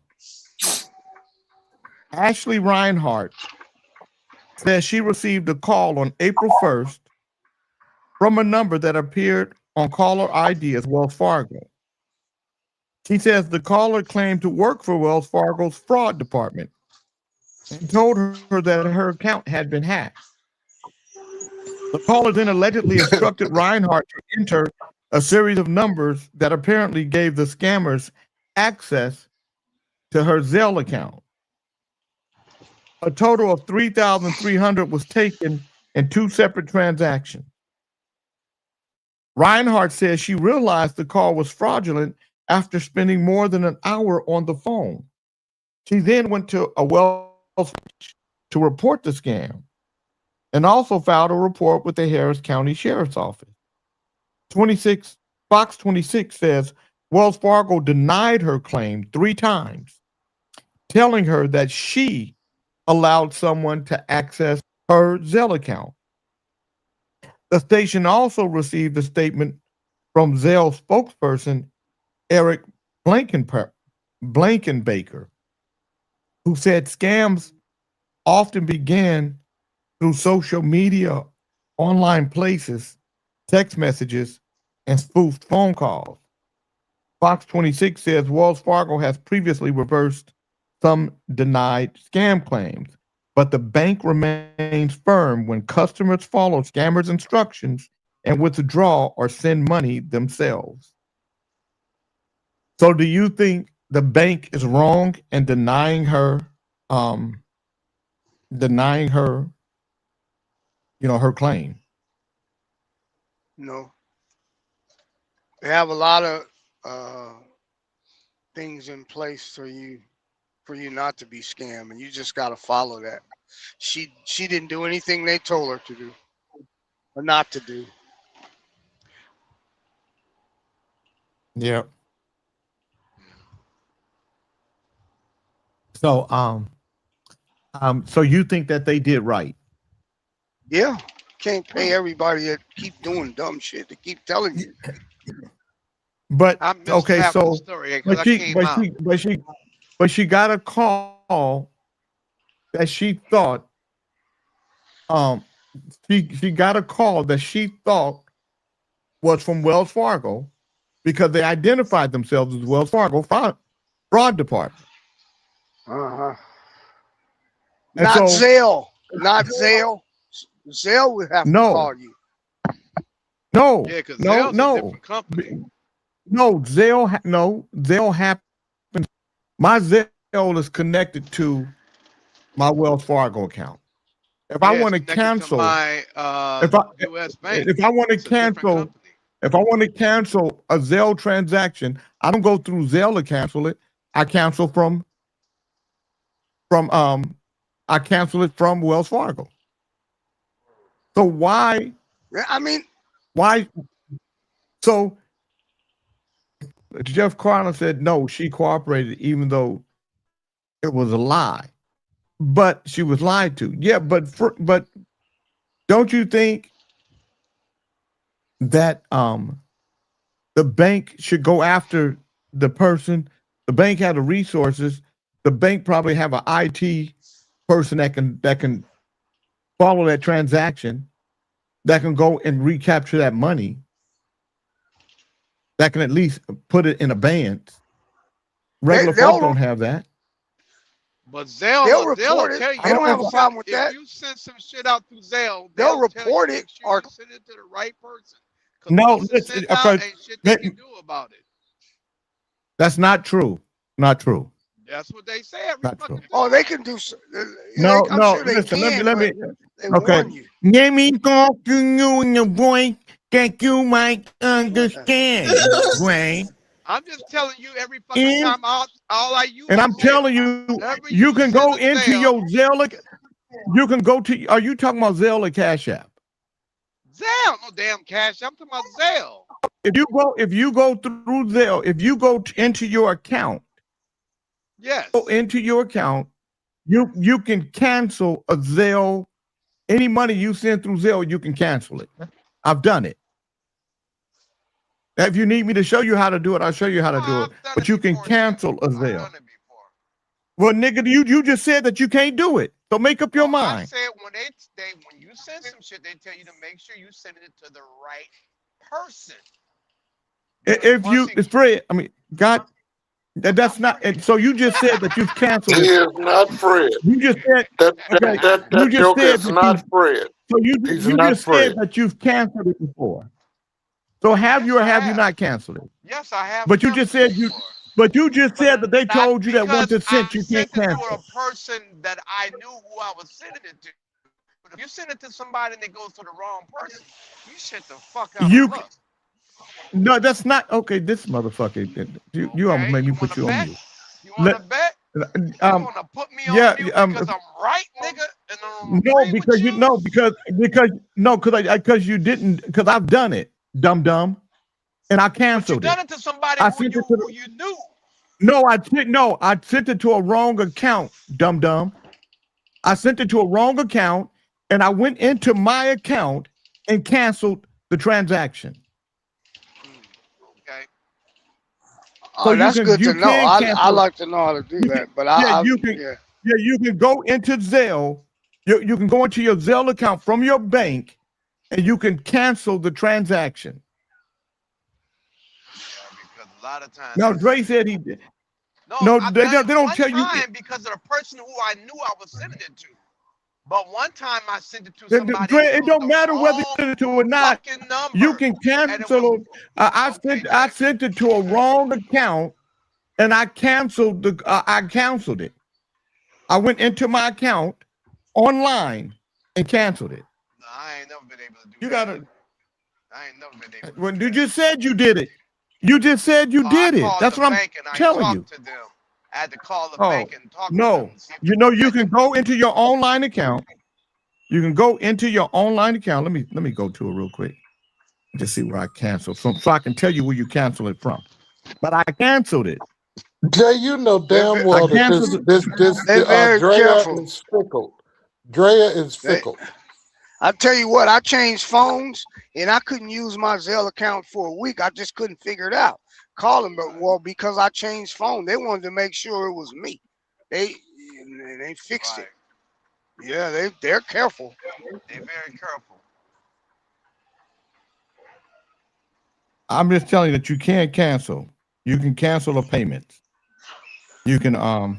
Ashley Reinhardt says she received a call on April 1st from a number that appeared on caller ID as Wells Fargo. She says the caller claimed to work for Wells Fargo's fraud department and told her that her account had been hacked. The caller then allegedly instructed Reinhardt to enter a series of numbers that apparently gave the scammers access to her Zelle account. A total of $3,300 was taken in two separate transactions. Reinhardt says she realized the call was fraudulent after spending more than an hour on the phone. She then went to a Wells to report the scam and also filed a report with the Harris County Sheriff's Office. Fox 26 says Wells Fargo denied her claim 3 times, telling her that she allowed someone to access her Zelle account. The station also received a statement from Zelle spokesperson Eric Blankenbaker, who said scams often began through social media, online places, text messages, and spoofed phone calls. Fox 26 says Wells Fargo has previously reversed some denied scam claims, but the bank remains firm when customers follow scammers' instructions and withdraw or send money themselves. So do you think the bank is wrong in denying her, her claim? No, they have a lot of things in place for you not to be scammed, and you just got to follow that. She didn't do anything they told her to do or not to do. Yeah. So, so you think that they did right? Yeah, can't pay everybody that keep doing dumb shit. They keep telling you. But I missed okay, half of the so story because I she came but out. she got a call that she thought she got a call that she thought was from Wells Fargo because they identified themselves as Wells Fargo fraud department. Uh-huh. And Not so Zelle. Not Zelle. Zelle would have to No. call you. no, Yeah, because no, Zell's a no, different company. no, Zelle happens. My Zelle is connected to my Wells Fargo account. If I Yeah, it's want to connected cancel, my if I U.S. bank. if I want to It's a different cancel, company. if I want to cancel a Zelle transaction, I don't go through Zelle to cancel it. I cancel from I cancel it from Wells Fargo. So why? I mean, So Jeff Carlin said no, she cooperated even though it was a lie, but she was lied to. Yeah, but don't you think that the bank should go after the person? The bank had the resources. The bank probably have an IT person that can follow that transaction, that can go and recapture that money, that can at least put it in abeyance. Regular they'll- folks don't have that. But Zelle, They'll they'll report it. tell you. They don't have a if problem with if that. you send some shit out through Zelle, They'll they'll tell report you, it make sure or- you send it to the right person. 'Cause No, once it's listen, sent out, okay, ain't shit they that- can do about it. That's not true. Not true. That's what they say every Not fucking true. time. Oh, they can do. No, I'm no. sure they Listen, can, let me. but they Okay. warn you. Let me talk to you in a voice that you might understand, Dwayne. I'm just telling you every fucking And- time. All I use. And I'm is Zelle. telling you, Whenever you can send go a into Zelle- your Zelle. You can go to. Are you talking about Zelle or Cash App? Zelle, no damn cash. I'm talking about Zelle. If you go through Zelle, if you go into your account, Yes. you can cancel a Zelle. Any money you send through Zelle, you can cancel it. I've done it. If you need me to show you how to do it, I'll show you how to do it. I've done But it you can before, cancel a I've Zelle. done it before. Well, nigga, you just said that you can't do it. So make up your No, I mind. said when you send some shit, they tell you to make sure you send it to the right person. If you, it's Fred, I mean, God, that's not. And so you just said that you've canceled He it. is not Fred. You just said That Okay, that you that just joke said is that not Fred. so. You He's you not just Fred. said that you've canceled it before. So have you or Yes, I have you have. not canceled it? Yes, I have. But you just canceled said it you. before. But you just said that they Not told you that once because it's sent, I you can't sent it cancel. to a person that I knew who I was sending it to. But if you send it to somebody and it goes to the wrong person, you shut the fuck out You of luck. No, that's not okay. This motherfucker, you almost made me You put wanna you on bet? mute. You want to Let- bet? You want to put me on yeah, mute um, because I'm right, nigga? And I'm No, agree because with you no, because you didn't, because I've done it, dumb, and I But you canceled done it. it to somebody I who sent you, it to the- who you knew. I sent it to a wrong account, dumb. I sent it to a wrong account, and I went into my account and canceled the transaction. Okay. Oh, you that's can- good you to know. can I cancel it. like to know how to do that. But you can. yeah. Yeah, you can go into Zelle. You can go into your Zelle account from your bank, and you can cancel the transaction. Yeah, because a lot of times. Now, Dre said he did. No, No, I've they done don't- it they don't one tell you- time because of the person who I knew I was sending it to. But one time I sent it to Dre, somebody. it who don't was matter the whether you wrong send it to or not. fucking number. You can And it cancel. was- I Okay, sent it to a wrong account, and I canceled it. I went into my account online and canceled it. No, I ain't never been able to do You that. gotta. I ain't never been able to When do you that. just said you did it. You just said you So did I it. called That's the what I'm bank and I telling you. talked to them. I had to call the Oh, bank and talk to No, them. and see if you they know could you catch can it. go into your online account. You can go into your online account. Let me go to it real quick. Just see where I canceled from, so I can tell you where you cancel it from. But I canceled it. Jay, you know damn well that canceled this They're very Drea careful. is fickle. Drea is They- fickle. I tell you what, I changed phones and I couldn't use my Zelle account for a week. I just couldn't figure it out. Call them, but well, because I changed phone, they wanted to make sure it was me. They fixed it. Right. Yeah, they're careful. They're very careful. I'm just telling you that you can't cancel. You can cancel a payment. You can Let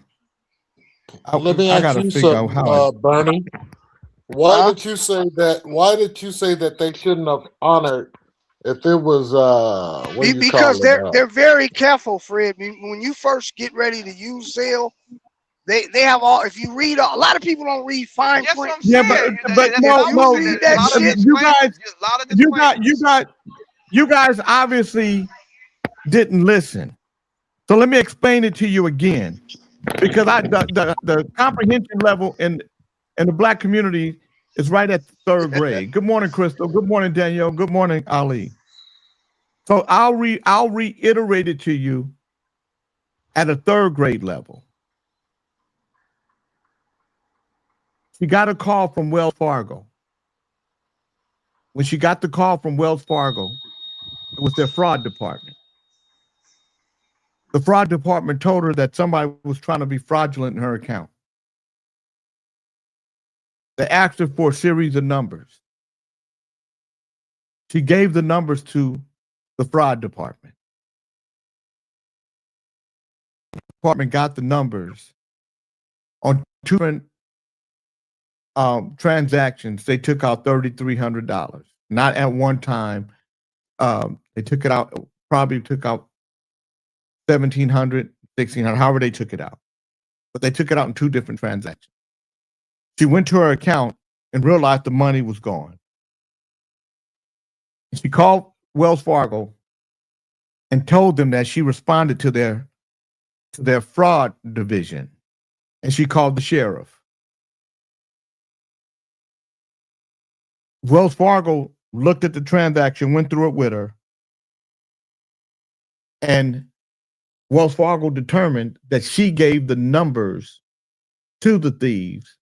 me I ask gotta you figure out something, how I Bernie. Why Huh? did you say that? Why did you say that they shouldn't have honored if it was what do you Because call it? they're very careful, Fred. When you first get ready to use Zelle, they have all. If you read, a lot of people don't read fine Yes, print. I'm yeah, saying. but That's If what no, I you was no, saying. read There's a that lot of shit, you guys, disclaimers. A lot of you got, you disclaimers. got, you guys obviously didn't listen. So let me explain it to you again, because the comprehension level in the black community is right at third grade. Good morning, Crystal. Good morning, Danielle. Good morning, Ali. So I'll reiterate it to you at a third grade level. She got a call from Wells Fargo. When she got the call from Wells Fargo, it was their fraud department. The fraud department told her that somebody was trying to be fraudulent in her account. They asked her for a series of numbers. She gave the numbers to the fraud department. The department got the numbers on two different transactions. They took out $3,300. Not at one time. They took it out. Probably took out 1,700, 1,600. However they took it out, but they took it out in two different transactions. She went to her account and realized the money was gone. She called Wells Fargo and told them that she responded to their fraud division, and she called the sheriff. Wells Fargo looked at the transaction, went through it with her, and Wells Fargo determined that she gave the numbers to the thieves,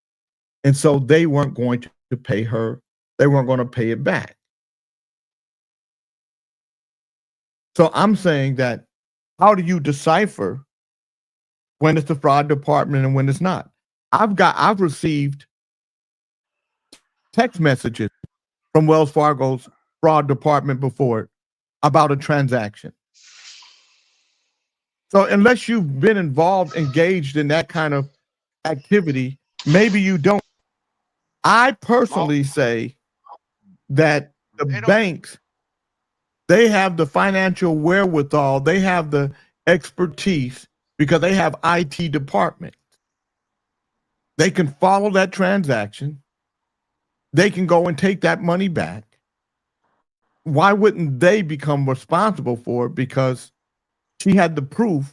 and so they weren't going to pay her. They weren't going to pay it back. So I'm saying that how do you decipher when it's the fraud department and when it's not? I've received text messages from Wells Fargo's fraud department before about a transaction. So unless you've been involved, engaged in that kind of activity, maybe you don't. I personally say that the They don't. banks, they have the financial wherewithal, they have the expertise because they have IT department. They can follow that transaction. They can go and take that money back. Why wouldn't they become responsible for it? Because she had the proof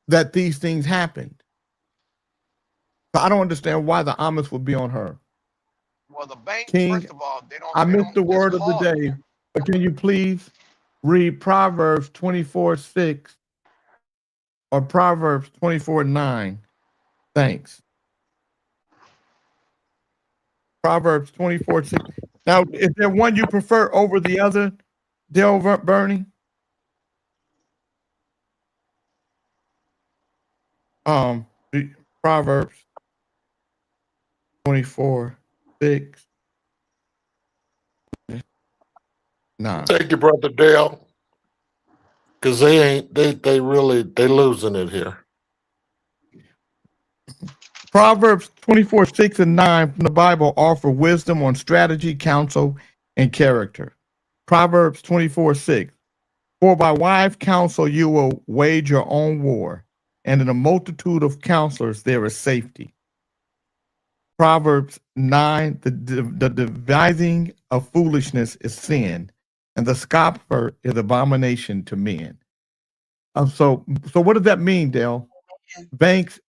that these things happened. So I don't understand why the onus would be on her. Well, the bank, King, first of all, they I don't. They missed don't the just word of the call you. day, but can you please read Proverbs 24:6 or Proverbs 24:9? Thanks. Proverbs 24:6. Now, is there one you prefer over the other, Dale Bernie? Proverbs 24:6, 9. Thank you, brother Dale, because they really they losing it here. Proverbs 24:6 and 9 from the Bible offer wisdom on strategy, counsel, and character. Proverbs 24:6. For by wise counsel you will wage your own war, and in a multitude of counselors there is safety. Proverbs 9, the devising of foolishness is sin, and the scoffer is abomination to men. So what does that mean, Dale? Banks,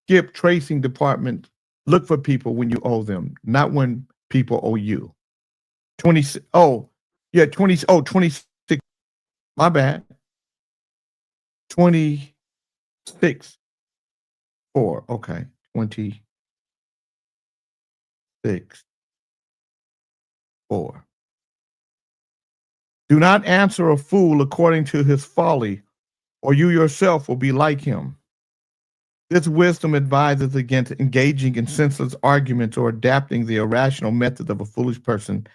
skip tracing departments, look for people when you owe them, not when people owe you. 20, oh, yeah, 20, oh, 26, my bad. 26, 4, okay, 26, 4. Do not answer a fool according to his folly, or you yourself will be like him. This wisdom advises against engaging in senseless arguments or adapting the irrational methods of a foolish person,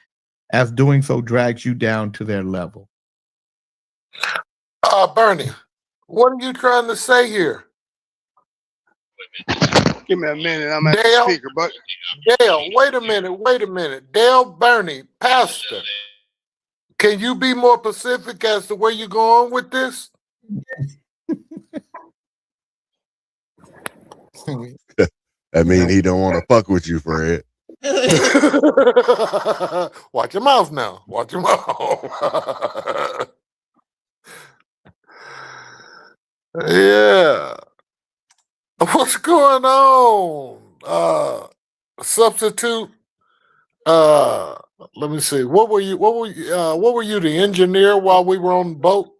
as doing so drags you down to their level. Bernie, what are you trying to say here? Give me a minute. I'm at the Dale, speaker, but Dale, wait a minute. Dale, Bernie, Pastor, can you be more specific as to where you're going with this? I mean, he don't want to fuck with you, Fred. Watch your mouth now. Watch your mouth. Yeah. What's going on? Substitute. Let me see. What were you, the engineer while we were on the boat?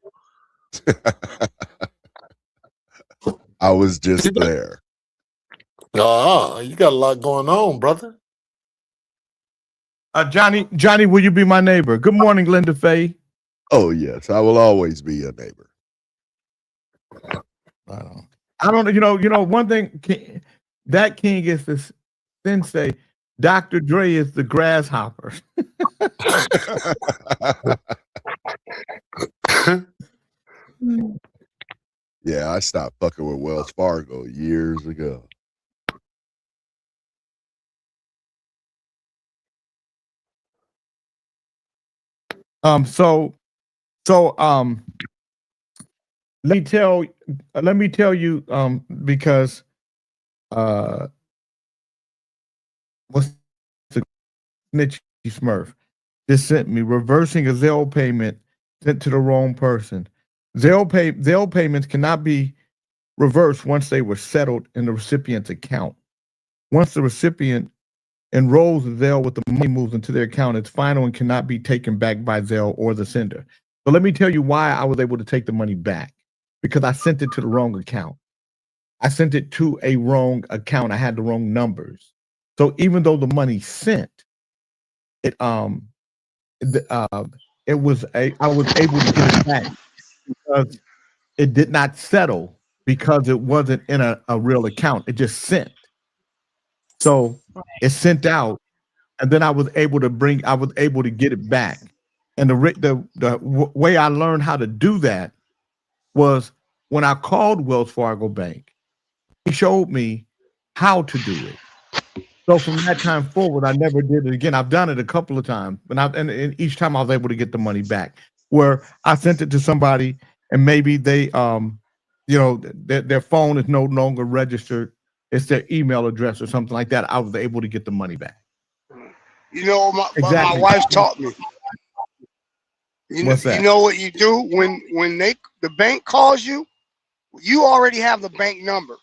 I was just there. You got a lot going on, brother. Johnny, will you be my neighbor? Good morning, Linda Faye. Oh, yes. I will always be your neighbor. I don't know, one thing, that king is the sensei. Dr. Dre is the grasshopper. Yeah, I stopped fucking with Wells Fargo years ago. So let me tell you, because what's the Snitchy Smurf just sent me reversing a Zelle payment sent to the wrong person. Zelle payments cannot be reversed once they were settled in the recipient's account. Once the recipient enrolls the Zelle with the money moves into their account, it's final and cannot be taken back by Zelle or the sender. So let me tell you why I was able to take the money back. Because I sent it to the wrong account. I sent it to a wrong account. I had the wrong numbers. So even though the money sent, I was able to get it back because it did not settle because it wasn't in a real account. It just sent. So it sent out, and then I was able to get it back. And the way I learned how to do that was when I called Wells Fargo Bank, he showed me how to do it. So from that time forward, I never did it again. I've done it a couple of times, and each time I was able to get the money back. Where I sent it to somebody, and maybe they, their phone is no longer registered. It's their email address or something like that. I was able to get the money back. you know, my Exactly. wife taught me. What's that? You know what you do when the bank calls you? You already have the bank number.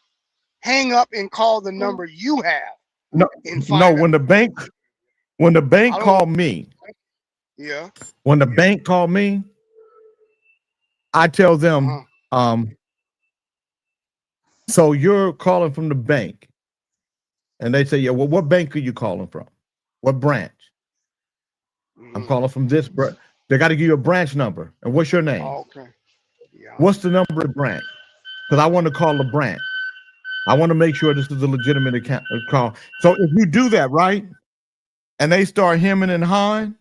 Hang up and call the number you have. When the bank called me, Yeah. when the bank called me, I tell them, so you're calling from the bank, and they say, yeah. Well, what bank are you calling from? What branch? I'm calling from this branch. They got to give you a branch number. And what's your name? Oh, okay. Yeah. What's the number of branch? Because I want to call the branch. I want to make sure this is a legitimate account call. So if you do that, right, and they start hemming and hawing,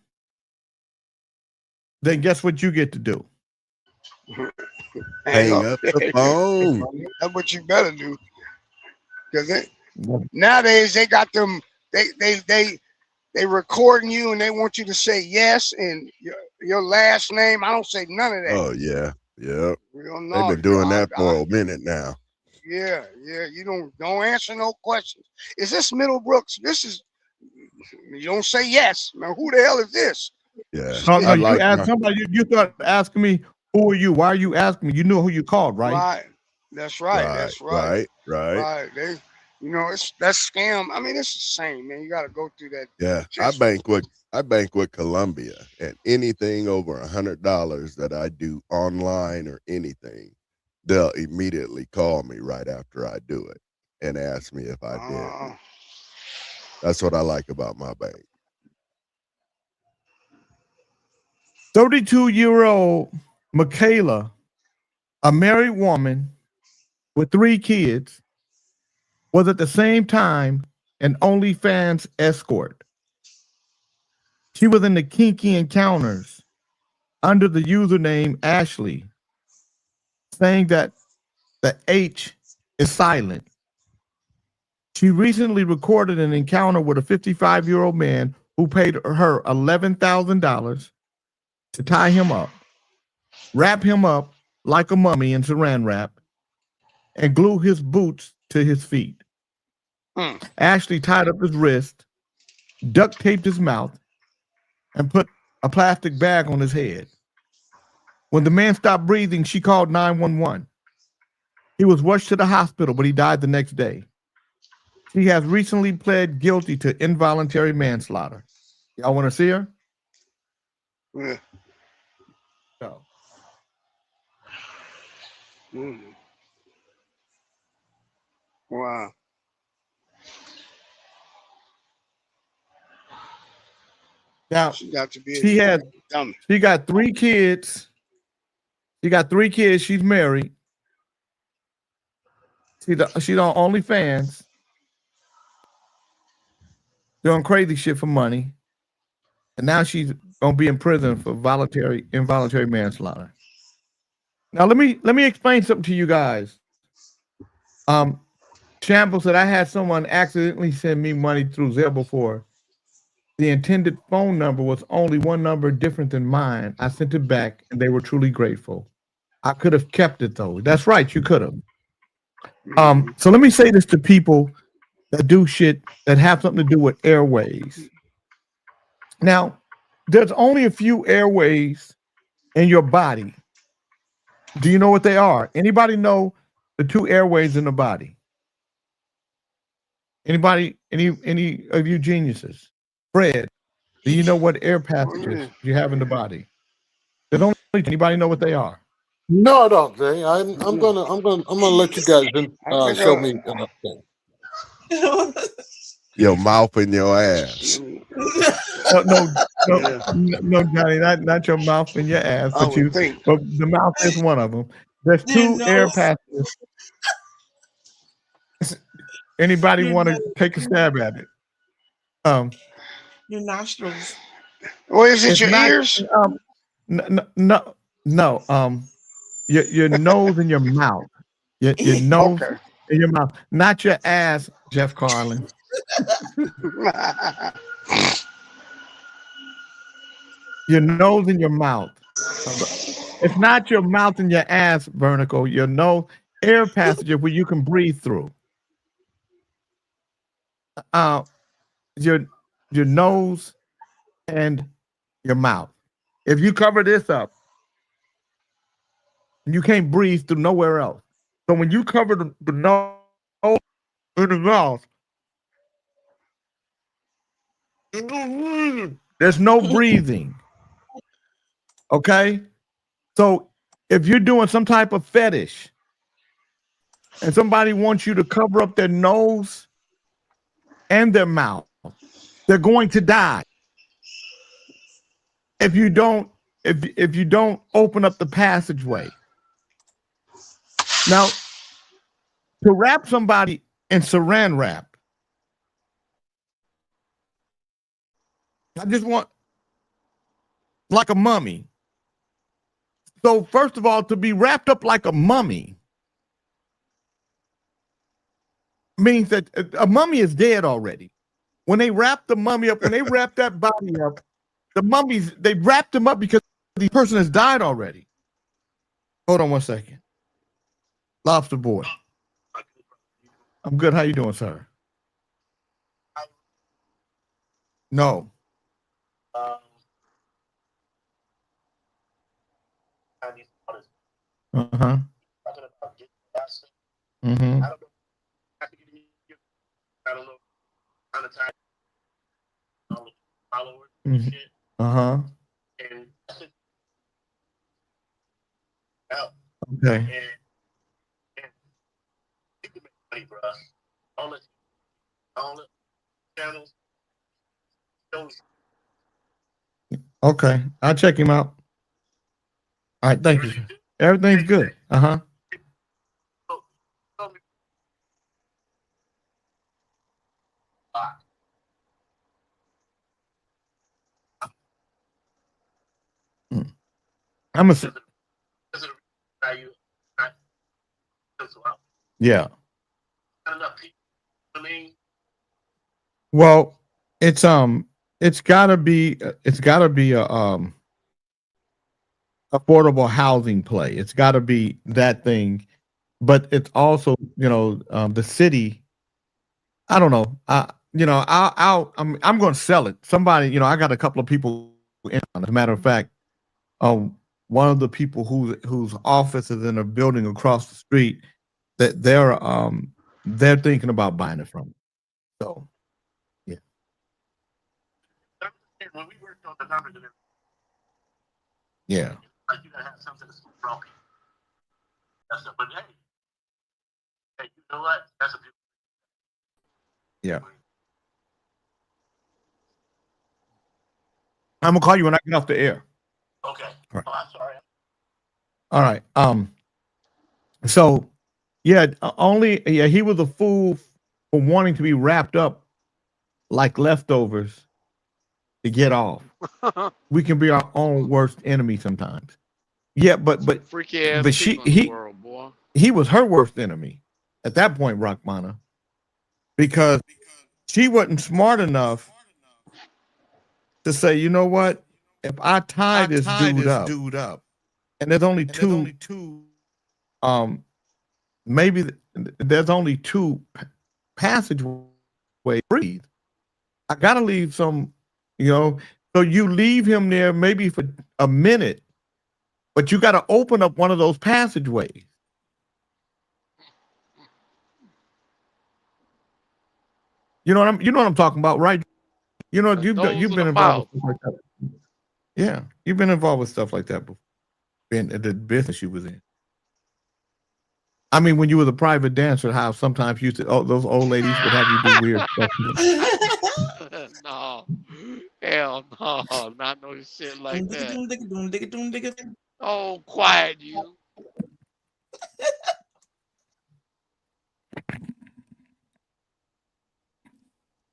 then guess what you get to do? Hang up the phone. That's what you better do. Because nowadays they got them. They recording you and they want you to say yes and your last name. I don't say none of that. Oh yeah, yeah. They've been doing that for a minute now. Yeah. You don't answer no questions. Is this Middlebrooks? You don't say yes. Now who the hell is this? Yeah. No, you ask somebody. You start asking me, who are you? Why are you asking me? You know who you called, right? Right. That's right. That's right. Right. They, that's scam. I mean, it's the same, man. You got to go through that. Yeah. I bank with Columbia, and anything over $100 that I do online or anything, they'll immediately call me right after I do it and ask me if I did. That's what I like about my bank. 32-year-old Michaela, a married woman with 3 kids, was at the same time an OnlyFans escort. She was in the Kinky Encounters under the username Ashley, saying that the H is silent. She recently recorded an encounter with a 55-year-old man who paid her $11,000 to tie him up, wrap him up like a mummy in saran wrap, and glue his boots to his feet. Ashley tied up his wrist, duct taped his mouth, and put a plastic bag on his head. When the man stopped breathing, she called 911. He was rushed to the hospital, but he died the next day. She has recently pled guilty to involuntary manslaughter. Y'all want to see her? Yeah. No. Wow. Now She got to be. she got 3 kids. She got 3 kids. She's married. She's on OnlyFans, doing crazy shit for money, and now she's gonna be in prison for involuntary manslaughter. Now let me explain something to you guys. Shamble said I had someone accidentally send me money through Zelle before. The intended phone number was only one number different than mine. I sent it back, and they were truly grateful. I could have kept it though. That's right, you could have. So let me say this to people that do shit that have something to do with airways. Now, there's only a few airways in your body. Do you know what they are? Anybody know the 2 airways in the body? Anybody? Any of you geniuses? Fred, do you know what air passages you have in the body? There's only anybody know what they are? No, I don't, Jay. I'm gonna let you guys show me. Your mouth and your ass. No, Johnny, not your mouth and your ass, but the mouth is one of them. There's 2 air passages. Anybody want to take a stab at it? Your nostrils. Or is it your ears? No. Your nose and your mouth. Your nose and your mouth, not your ass, Jeff Carlin. Your nose and your mouth. It's not your mouth and your ass, Vertical. Your nose, air passage where you can breathe through. Your nose and your mouth. If you cover this up, you can't breathe through nowhere else. So when you cover the nose and the mouth, there's no breathing. Okay? So if you're doing some type of fetish and somebody wants you to cover up their nose and their mouth, they're going to die. If you don't open up the passageway. Now, to wrap somebody in saran wrap, I just want like a mummy. So first of all, to be wrapped up like a mummy means that a mummy is dead already. When they wrap the mummy up, when they wrap that body up, the mummies, they wrapped them up because the person has died already. Hold on one second. Lobster Boy. I'm good. How you doing, sir? No. Uh-huh. Mm-hmm. Mm-hmm. Uh-huh. Okay. Okay, I'll check him out. All right, thank you. Everything's good. Uh-huh. Mm. I'm a yeah. Well, it's gotta be a affordable housing play. It's gotta be that thing, but it's also, the city. I don't know. I'm going to sell it. Somebody, I got a couple of people in on it. As a matter of fact, one of the people whose office is in a building across the street, that they're thinking about buying it from me. So, yeah. When we worked on the numbers and everything, Yeah. like you gotta have something that's broken. That's it. But hey, you know what? That's a beautiful. Yeah. I'm gonna call you when I get off the air. Okay. All right. Oh, I'm sorry. All right. So he was a fool for wanting to be wrapped up like leftovers to get off. We can be our own worst enemy sometimes. Yeah, but Freaky ass but people in the world, boy. he was her worst enemy at that point, Rockmana, because she wasn't smart enough to say, you know what? If I tie this dude up, and there's only two, maybe there's only two passageways to breathe. I gotta leave some, so you leave him there maybe for a minute, but you gotta open up one of those passageways. You know what I'm talking about, right? You've been involved with stuff like that. Yeah, you've been involved with stuff like that before. In the business you was in. I mean, when you were a private dancer, how sometimes those old ladies would have you do weird stuff. No, hell no, not no shit like that. Oh, quiet you.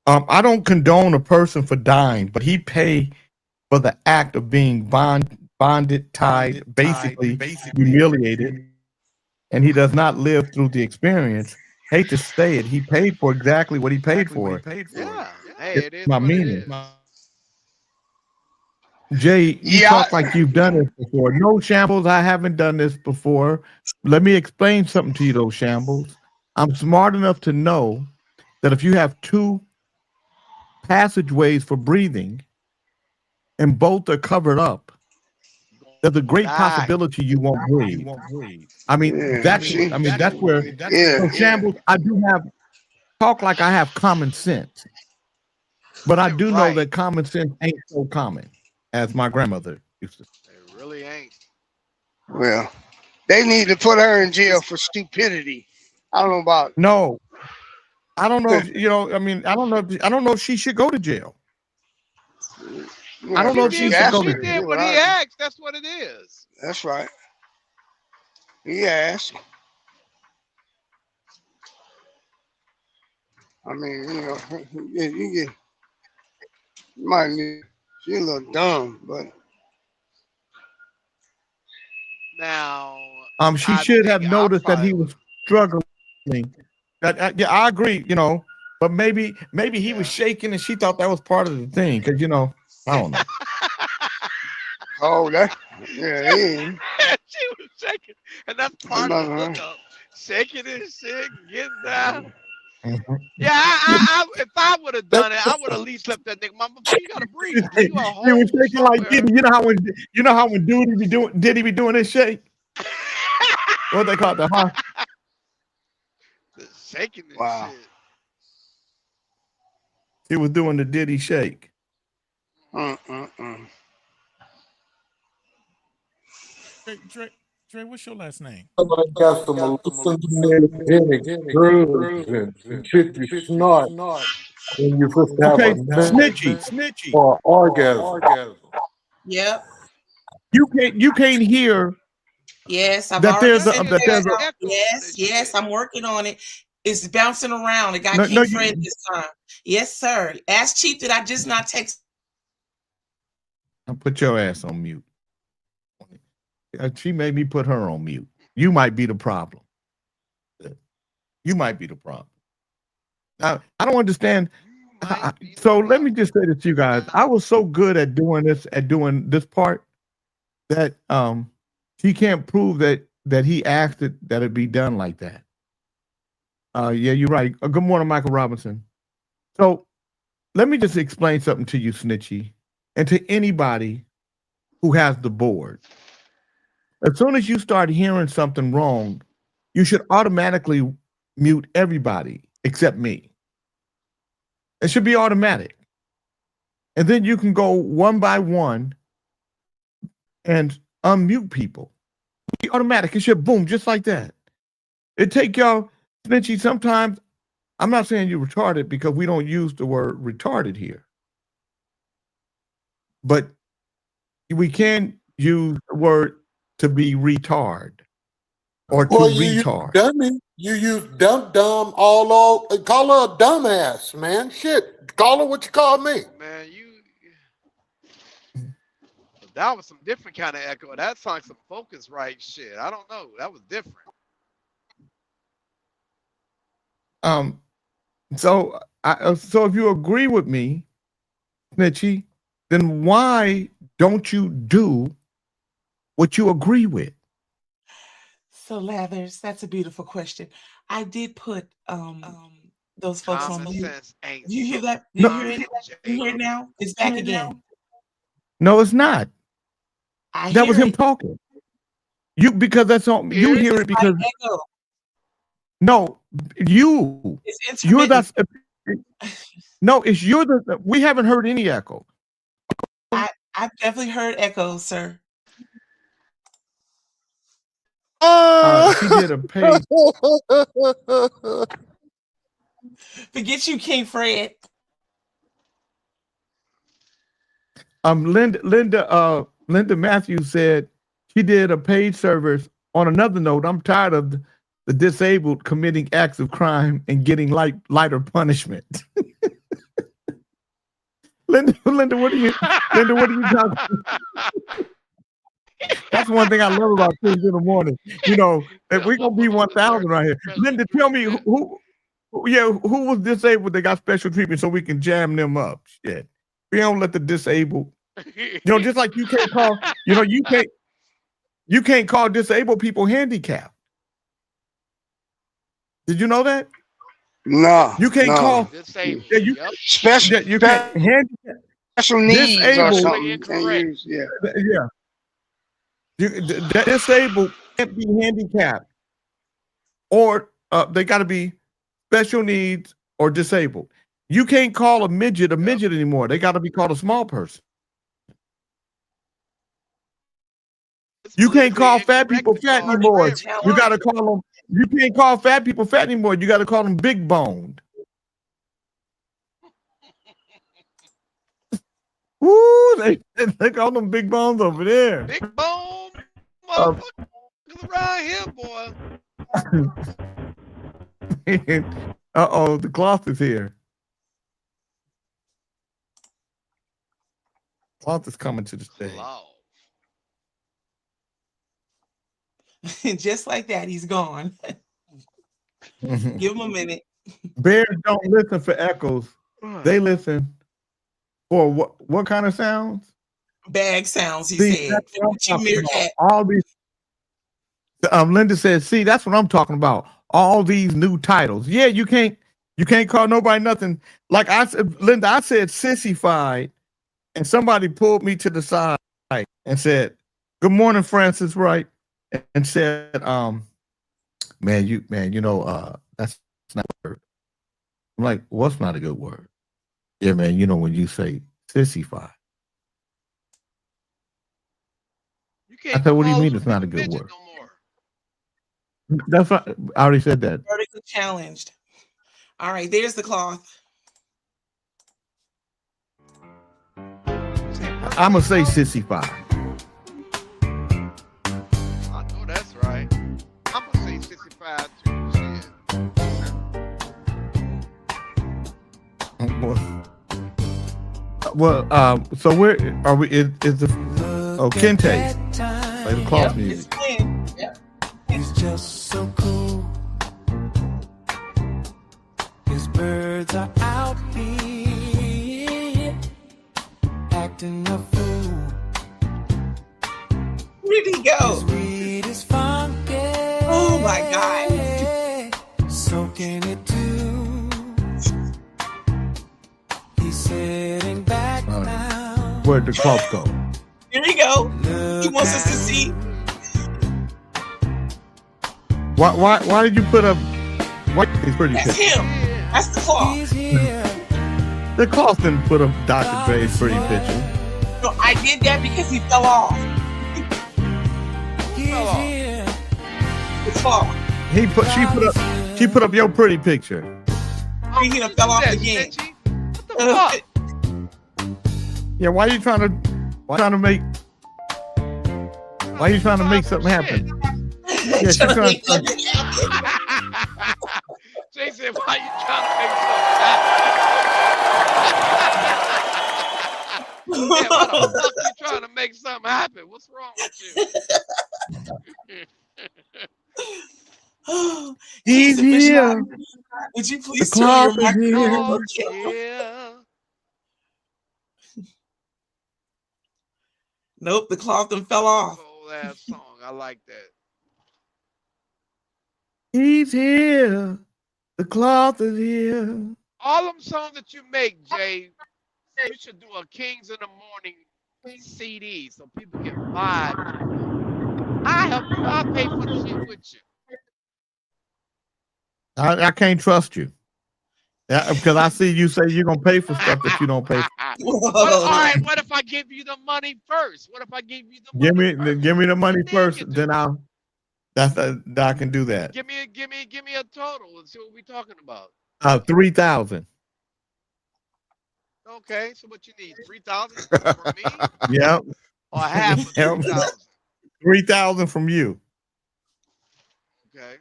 I don't condone a person for dying, but he paid for the act of being bonded, tied, basically humiliated, and he does not live through the experience. Hate to say it, he paid for exactly what he paid for. Yeah, hey, it is My what meaning. it is. Jay, you talk like you've done this before. No, Shambles, I haven't done this before. Let me explain something to you, though, Shambles. I'm smart enough to know that if you have two passageways for breathing and both are covered up, there's a great possibility you won't breathe. I mean, that's where so Shambles, I do talk like I have common sense. But I do know that common sense ain't so common, as my grandmother used to say. It really ain't. Well, they need to put her in jail for stupidity. I don't know about. No, I don't know. I don't know if she should go to jail. I don't know if she should go to jail. She did what he asked. That's what it is. That's right. He asked. I mean, you might be, she's a little dumb, but now she should have noticed that he was struggling. I agree, but maybe he was shaking and she thought that was part of the thing, because I don't know. Oh, that she was shaking, and that's part of the hookup. Shaking and shit, getting down. Mm-hmm. Yeah, I if I would have done it, I would have at least left that nigga. Mama, you gotta breathe. He was shaking like Diddy. You know how when Diddy be doing this shake? What they call it, the shaking and shit. He was doing the Diddy shake. Dre, what's your last name? Somebody got some hallucinogenic drugs and shit you snort when you're supposed to have Snitchy. or orgasm. Yep. you can't hear Yes, I've that already there's a sent that it there's back a out. Yes, I'm working on it. It's bouncing around. It got no King you Fred this time. Yes, sir. Ask Chief that I just not text. put your ass on mute. She made me put her on mute. You might be the problem. You might be the problem. I don't understand. So let me just say this to you guys. I was so good at doing this part that he can't prove that he asked it that it be done like that. Yeah, you're right. Good morning, Michael Robinson. So let me just explain something to you, Snitchy, and to anybody who has the board. As soon as you start hearing something wrong, you should automatically mute everybody except me. It should be automatic. And then you can go one by one and unmute people. Be automatic. It should boom, just like that. It take y'all, Snitchy, sometimes, I'm not saying you're retarded because we don't use the word retarded here. But we can use the word to be retard or to retard. Dummy. You use dumb all over. Call her a dumbass, man. Shit. Call her what you call me. Man, that was some different kind of echo. That sounds like some Focusrite shit. I don't know. That was different. So if you agree with me, Snitchy, then why don't you do what you agree with? So Lathers, that's a beautiful question. I did put those folks on mute. Do you hear that? Do you hear it? You hear it now? It's back again. No, it's not. That was him it. talking. Because that's all you hear it because echo. No, you're that. No, it's we haven't heard any echo. I've definitely heard echoes, sir. She did a page. Forget you, King Fred. Linda Matthews said she did a paid service. On another note, I'm tired of the disabled committing acts of crime and getting lighter punishment. Linda, what are you talking about? That's one thing I love about Tuesday in the morning. You know, if we're gonna be 1,000 right here. Linda, tell me who was disabled that got special treatment so we can jam them up. Shit. We don't let the disabled, just like you can't call, you can't call disabled people handicapped. Did you know that? No. You can't call special needs or something. Disabled can't be handicapped, or they got to be special needs or disabled. You can't call a midget anymore. They got to be called a small person. You can't call fat people fat anymore. You got to call them. You can't call fat people fat anymore. You got to call them big boned. Woo! They call them big bones over there. Big bone, motherfucker, around here, boy. Uh-oh, the cloth is here. Cloth is coming to the stage. Just like that, he's gone. Give him a minute. Bears don't listen for echoes. They listen for what kind of sounds? Bag sounds, he said. All these. Linda says, "See, that's what I'm talking about. All these new titles. Yeah, you can't call nobody nothing. Like I said, Linda, I said sissified, and somebody pulled me to the side and said, "Good morning, Francis Wright," and said, man, that's not a word." I'm like, what's not a good word? Yeah, man, when you say sissified. I said, what do you mean it's not a good word? That's what I already said that. Vertically challenged. All right, there's the cloth. I'm gonna say sissified. Well, so where are we? Is the Kente play the cloth music? Yep. He's just so cool. His birds are out here acting a fool. Where'd he go? His weed is funky. Oh my God. Soaking it too. He's sitting back now. Where'd the cloth go? Here we go. He wants us to see. Why did you put up? He's pretty. That's him. That's the cloth. The cloth didn't put up Dr. Dre's pretty picture. No, I did that because he fell off. The cloth. She put up your pretty picture. He done fell off again. What the fuck? Yeah, why are you trying to make something happen? Yeah, she's trying to. Jay said, why you trying to make something happen? Yeah, why the fuck you trying to make something happen? What's wrong with you? He's here. Would you please The turn your cloth is here. microphone? Yeah. Nope, the cloth done fell off. Old ass song. I like that. He's here. The cloth is here. All them songs that you make, Jay, we should do a Kings in the Morning CD so people can vibe. I help you. I'll pay for the shit with you. I can't trust you. Yeah, because I see you say you're gonna pay for stuff that you don't pay for. All right, what if I give you the money first? What if I give you the money first? Give me the money first, then I can do that. Give me a total. Let's see what we're talking about. 3,000. Okay, so what you need? 3,000 from me? Yep. Or half of 3,000? 3,000 from you. Okay.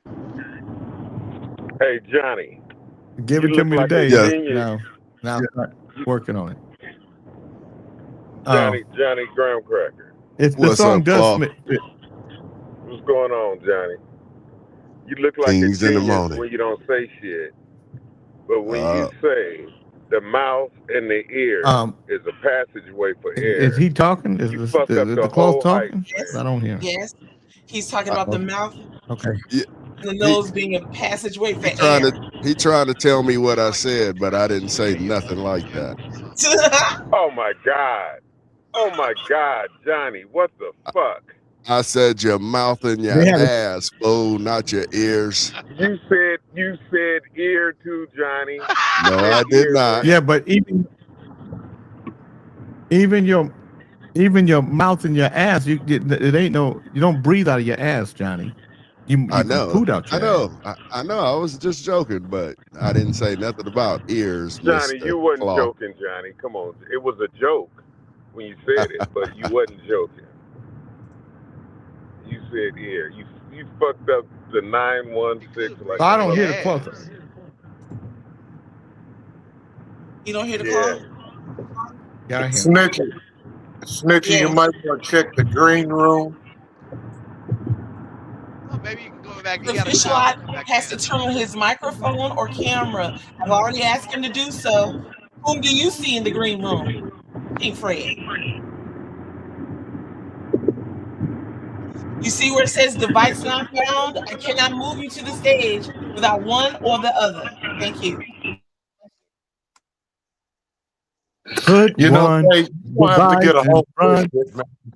Hey, Johnny. Give it to me today. Now start working on it. Johnny Graham Cracker. If the song does fit. What's going on, Johnny? You look like Kings a in the genius morning. when you don't say shit. But when you say the mouth and the ear is a passageway for air. Is he talking? Is the cloth talking? Yes. I don't hear him. Yes. He's talking about the mouth Okay. and the nose being a passageway for He trying to tell me what I said, but I didn't say nothing like that. Oh my God. Oh my God, Johnny, what the fuck? I said your mouth and your ass, fool, not your ears. You said ear too, Johnny. No, I did not. Yeah, but even your mouth and your ass, you don't breathe out of your ass, Johnny. You I know. Poot out your ass. I know. I was just joking, but I didn't say nothing about ears. Johnny, Mr. you wasn't Claw. joking, Johnny. Come on. It was a joke when you said it, but you wasn't joking. You said ear. You fucked up the 916 like I don't hear the cloth. You don't hear the cloth? Yeah, I hear. Snitchy, you might want to check the green room. Oh, maybe you can go back. The fish lot has to turn on his microphone or camera. I've already asked him to do so. Whom do you see in the green room? King Fred. You see where it says device not found? I cannot move you to the stage without one or the other. Thank you. You know, hey, you have to get a whole man.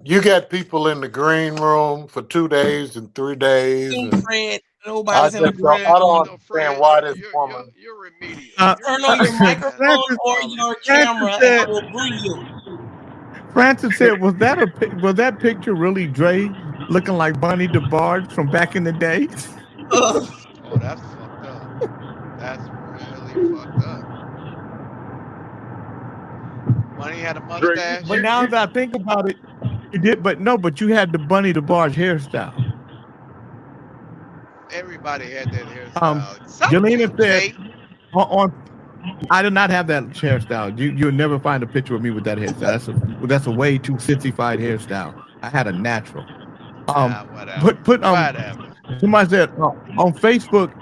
You got people in the green room for 2 days and 3 days. King And Fred, nobody's in the green I don't room. understand why this woman. You're remedial. Turn on your microphone or your camera and I will bring you. Francis said, "Was that picture really Dre looking like Bonnie DeBarge from back in the day?" Oh, that's fucked up. That's really fucked up. When he had a mustache. But now that I think about it, you did. But you had the Bonnie DeBarge hairstyle. Everybody had that hairstyle. Jelena said I did not have that hairstyle. You'll never find a picture of me with that hairstyle. That's a way too sissified hairstyle. I had a natural. Whatever. Put Whatever. somebody said on Facebook.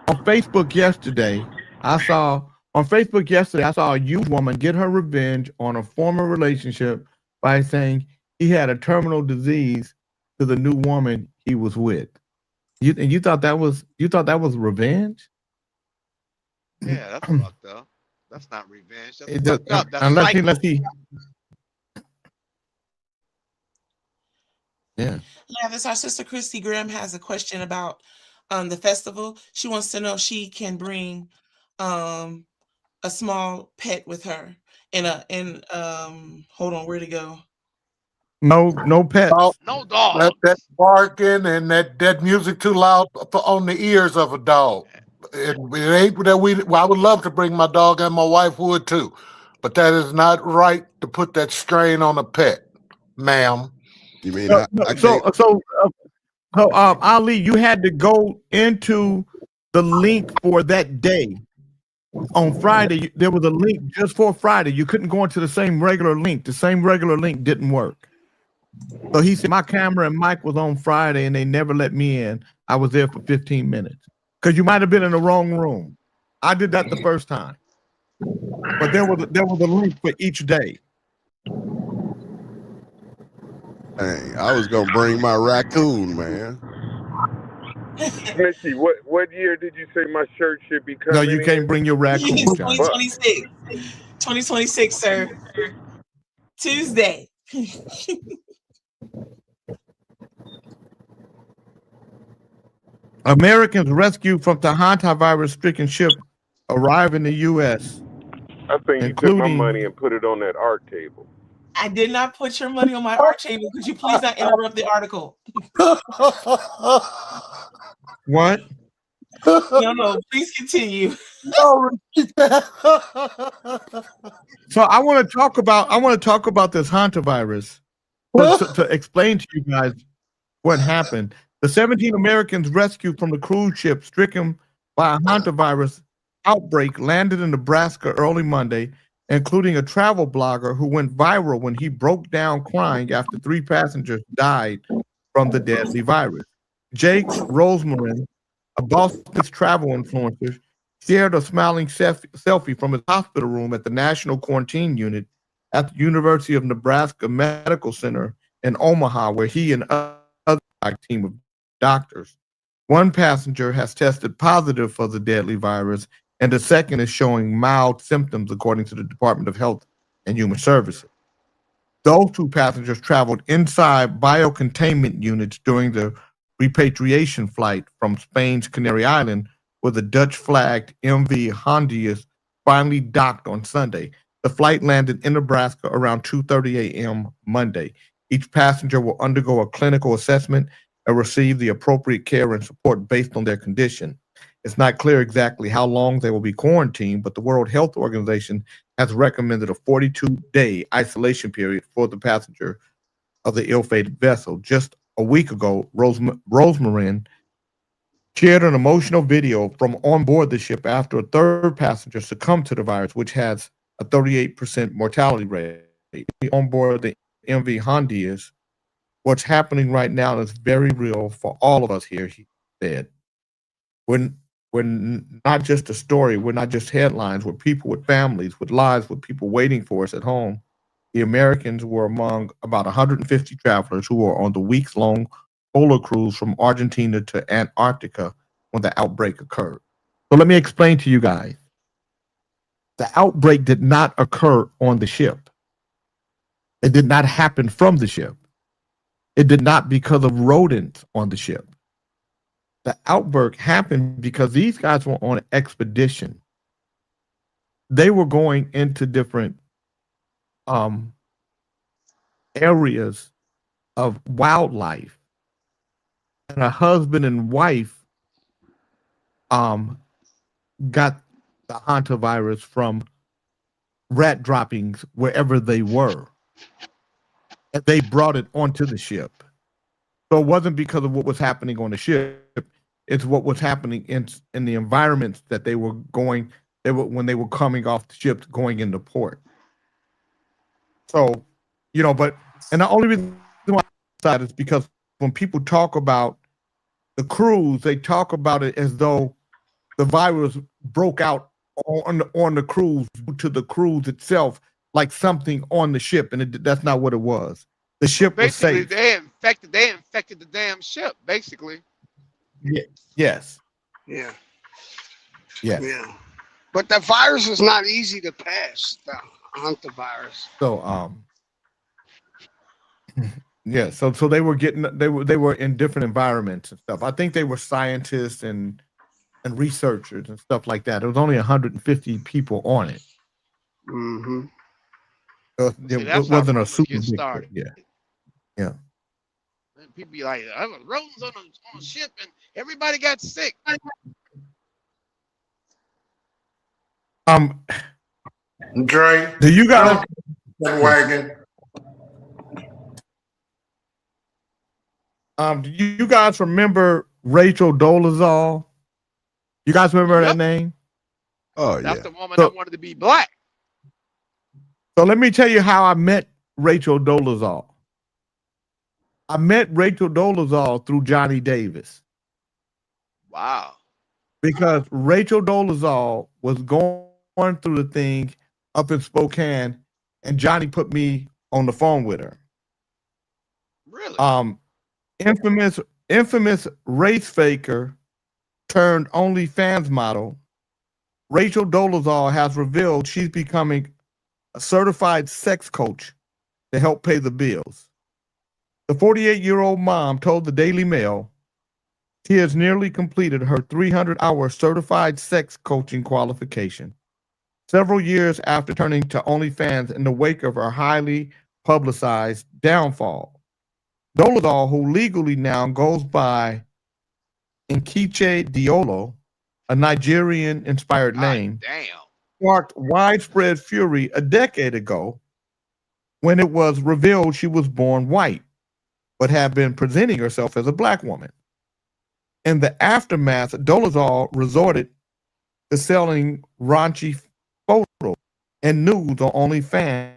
On Facebook yesterday, I saw a youth woman get her revenge on a former relationship by saying he had a terminal disease to the new woman he was with. You thought that was revenge? Yeah, that's fucked up. That's not revenge. That's It fucked does- up. That's unless psycho. he yeah. Lavis, our sister Christy Graham has a question about the festival. She wants to know if she can bring a small pet with her hold on, where'd it go? No pets. Oh, No dog. that barking and that music too loud on the ears of a dog. It ain't that I would love to bring my dog, and my wife would too, but that is not right to put that strain on a pet, ma'am. You mean No, I so can't? Ali, you had to go into the link for that day. On Friday, there was a link just for Friday. You couldn't go into the same regular link. The same regular link didn't work. So he said my camera and mic was on Friday and they never let me in. I was there for 15 minutes. Because you might have been in the wrong room. I did that the first time. But there was a link for each day. Dang, I was gonna bring my raccoon, man. Missy, what year did you say my shirt should be coming? No, you can't bring your raccoon. 2026. 2026, sir. Tuesday. Americans rescued from the hantavirus-stricken ship arrive in the U.S. I think you took my money and put it on that art table. I did not put your money on my art table. Could you please not interrupt the article? What? No, please continue. No, repeat that. So I want to talk about this hantavirus to explain to you guys what happened. The 17 Americans rescued from the cruise ship stricken by a hantavirus outbreak landed in Nebraska early Monday, including a travel blogger who went viral when he broke down crying after 3 passengers died from the deadly virus. Jake Rosemarin, a Boston travel influencer, shared a smiling selfie from his hospital room at the National Quarantine Unit at the University of Nebraska Medical Center in Omaha, where he and other team of doctors. One passenger has tested positive for the deadly virus, and the second is showing mild symptoms, according to the Department of Health and Human Services. Those 2 passengers traveled inside biocontainment units during the repatriation flight from Spain's Canary Island, where the Dutch-flagged MV Hondius finally docked on Sunday. The flight landed in Nebraska around 2:30 a.m. Monday. Each passenger will undergo a clinical assessment and receive the appropriate care and support based on their condition. It's not clear exactly how long they will be quarantined, but the World Health Organization has recommended a 42-day isolation period for the passenger of the ill-fated vessel. Just a week ago, Rosemarin shared an emotional video from on board the ship after a 3rd passenger succumbed to the virus, which has a 38% mortality rate. On board the MV Hondius, what's happening right now is very real for all of us here, he said. We're not just a story, we're not just headlines, we're people with families, with lives, with people waiting for us at home. The Americans were among about 150 travelers who were on the weeks-long polar cruise from Argentina to Antarctica when the outbreak occurred. So let me explain to you guys. The outbreak did not occur on the ship. It did not happen from the ship. It did not because of rodents on the ship. The outbreak happened because these guys were on an expedition. They were going into different areas of wildlife. And a husband and wife got the hantavirus from rat droppings wherever they were. And they brought it onto the ship. So it wasn't because of what was happening on the ship. It's what was happening in the environments that they were going when they were coming off the ships going into port. So, but the only reason why I say is because when people talk about the cruise, they talk about it as though the virus broke out on the cruise to the cruise itself, like something on the ship, and that's not what it was. The ship was safe. They infected the damn ship, basically. Yeah. Yes. Yeah. Yes. Yeah. But the virus is not easy to pass. The hantavirus. So yeah. So they were in different environments and stuff. I think they were scientists and researchers and stuff like that. There was only 150 people on it. Mm-hmm. So it wasn't a super big started. Yeah. And people be like, I was rodents on a ship and everybody got sick. Dre, do you guys wagon? Do you guys remember Rachel Dolezal? You guys remember that name? Oh, That's yeah. the woman that wanted to be black. So let me tell you how I met Rachel Dolezal. I met Rachel Dolezal through Johnny Davis. Wow. Because Rachel Dolezal was going through the thing up in Spokane, and Johnny put me on the phone with her. Really? Infamous race faker turned OnlyFans model, Rachel Dolezal has revealed she's becoming a certified sex coach to help pay the bills. The 48-year-old mom told the Daily Mail she has nearly completed her 300-hour certified sex coaching qualification, several years after turning to OnlyFans in the wake of her highly publicized downfall. Dolezal, who legally now goes by Nkechi Diolo, a Nigerian-inspired name, sparked widespread fury a decade ago when it was revealed she was born white, but had been presenting herself as a black woman. In the aftermath, Dolezal resorted to selling raunchy photos and nudes on OnlyFans.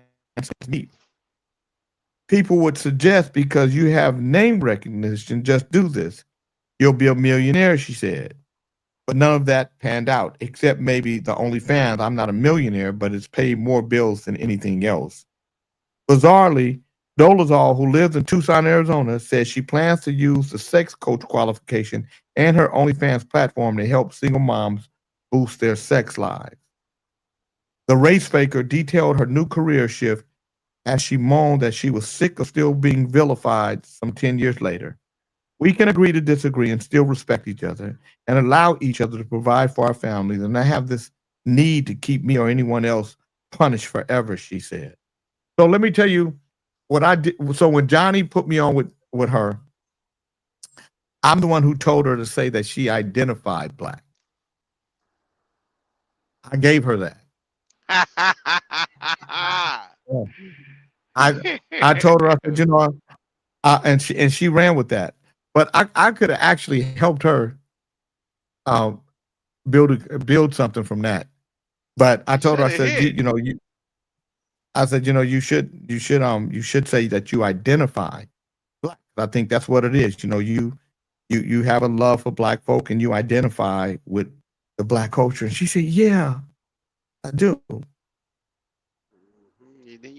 People would suggest because you have name recognition, just do this. You'll be a millionaire, she said. But none of that panned out, except maybe the OnlyFans. I'm not a millionaire, but it's paid more bills than anything else. Bizarrely, Dolezal, who lives in Tucson, Arizona, says she plans to use the sex coach qualification and her OnlyFans platform to help single moms boost their sex lives. The race faker detailed her new career shift as she moaned that she was sick of still being vilified some 10 years later. We can agree to disagree and still respect each other and allow each other to provide for our families and not have this need to keep me or anyone else punished forever, she said. So let me tell you what I did. So when Johnny put me on with her, I'm the one who told her to say that she identified black. I gave her that. I told her, I said, and she ran with that. But I could have actually helped her build something from that. But I told her, I said, you should say that you identify black. I think that's what it is. You have a love for black folk and you identify with the black culture. And she said, yeah, I do.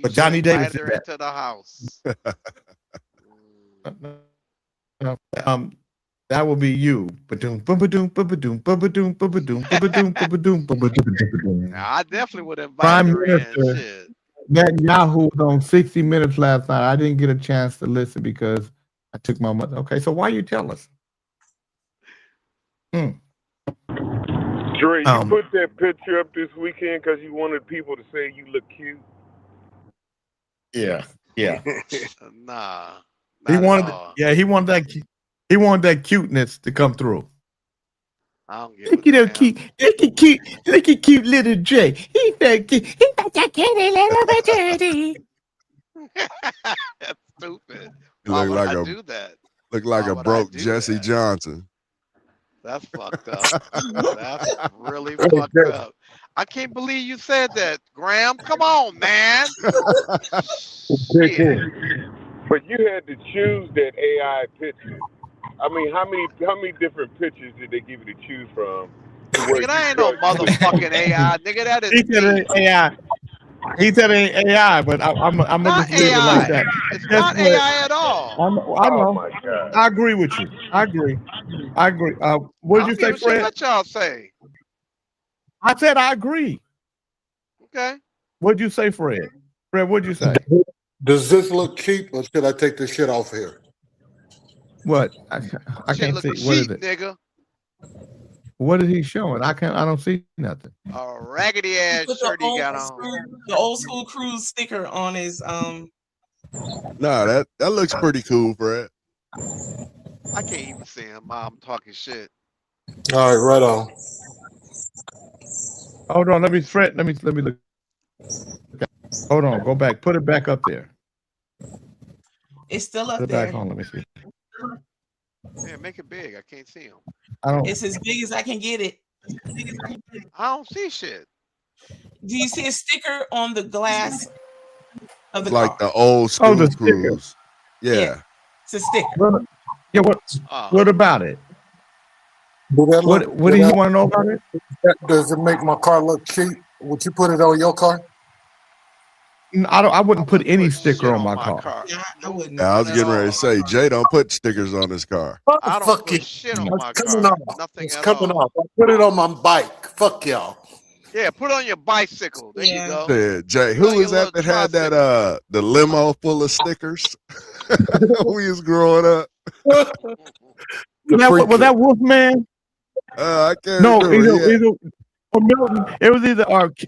But Johnny Davis her into the house. That will be you. I definitely would invite Prime her Minister in. Shit. Netanyahu was on 60 Minutes last night. I didn't get a chance to listen because I took my mother. Okay, so why you tell us? Dre, you put that picture up this weekend because you wanted people to say you look cute. Yeah. Nah. He wanted that cuteness to come through. I don't give Look at cute little Dre. He's that cute. He's that kitty little dirty. That's stupid. Look like I do that? Look like a broke Jesse Johnson. That's fucked up. That's really fucked up. I can't believe you said that, Graham. Come on, man. Shit. But you had to choose that AI picture. I mean, how many different pictures did they give you to choose from? Nigga, that ain't no motherfucking AI. Nigga, that is He said it ain't AI. He said it ain't AI, but I'm gonna not just leave it AI. like that. It's Guess not what? AI at all. I know. Oh my God. I agree with you. I agree. What I did you don't say, give a shit Fred? what y'all say. I said I agree. Okay. What'd you say, Fred? Fred, what'd you say? Does this look cheap, or should I take this shit off here? What? I Shit can't look see. cheap, What is it? nigga. What is he showing? I don't see nothing. A raggedy ass Put shirt he got on. the old school cruise sticker on his Nah, that looks pretty cool, Fred. I can't even see him. I'm talking shit. All right, right on. Hold on, let me look. Hold on, go back. Put it back up there. it's still up Put it there. back on. Let me see. Yeah, make it big. I can't see him. It's as big as I can get it. I don't see shit. Do you see a sticker on the glass of the Like car? the old school the sticker. cruise. Yeah. It's a sticker. Yeah, what about it? What do you want to know about it? Does it make my car look cheap? Would you put it on your car? I wouldn't put any sticker on my car. Yeah, I wouldn't. I was getting ready to say, Jay don't put stickers on his car. I don't put shit on my Coming car. off. Nothing It's at coming all. off. I put it on my bike. Fuck y'all. Yeah, put it on your bicycle. There you go. Said, Jay, Put it on who was your that that little had that the limo full of stickers? We was growing up. Was that Wolfman? I can't No, remember. either or Milton. It was either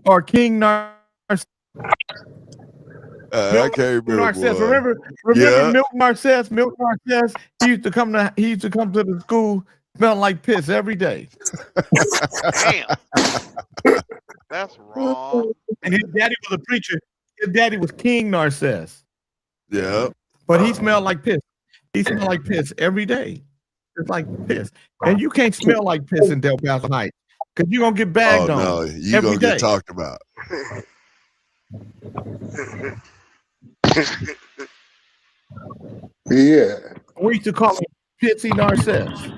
our King Narcisse. I can't remember. Narcisse. Boy. Remember Yeah. Milton Narcisse? Milton Narcisse. He used to come to the school smelling like piss every day. Damn. That's wrong. And his daddy was a preacher. His daddy was King Narcisse. Yeah. But he smelled like piss. He smelled like piss every day. It's like piss. And you can't smell like piss in Del Paso Heights because you're going to get bagged on. No, you're going to get talked about. Yeah. We used to call him Pitsy Narcisse.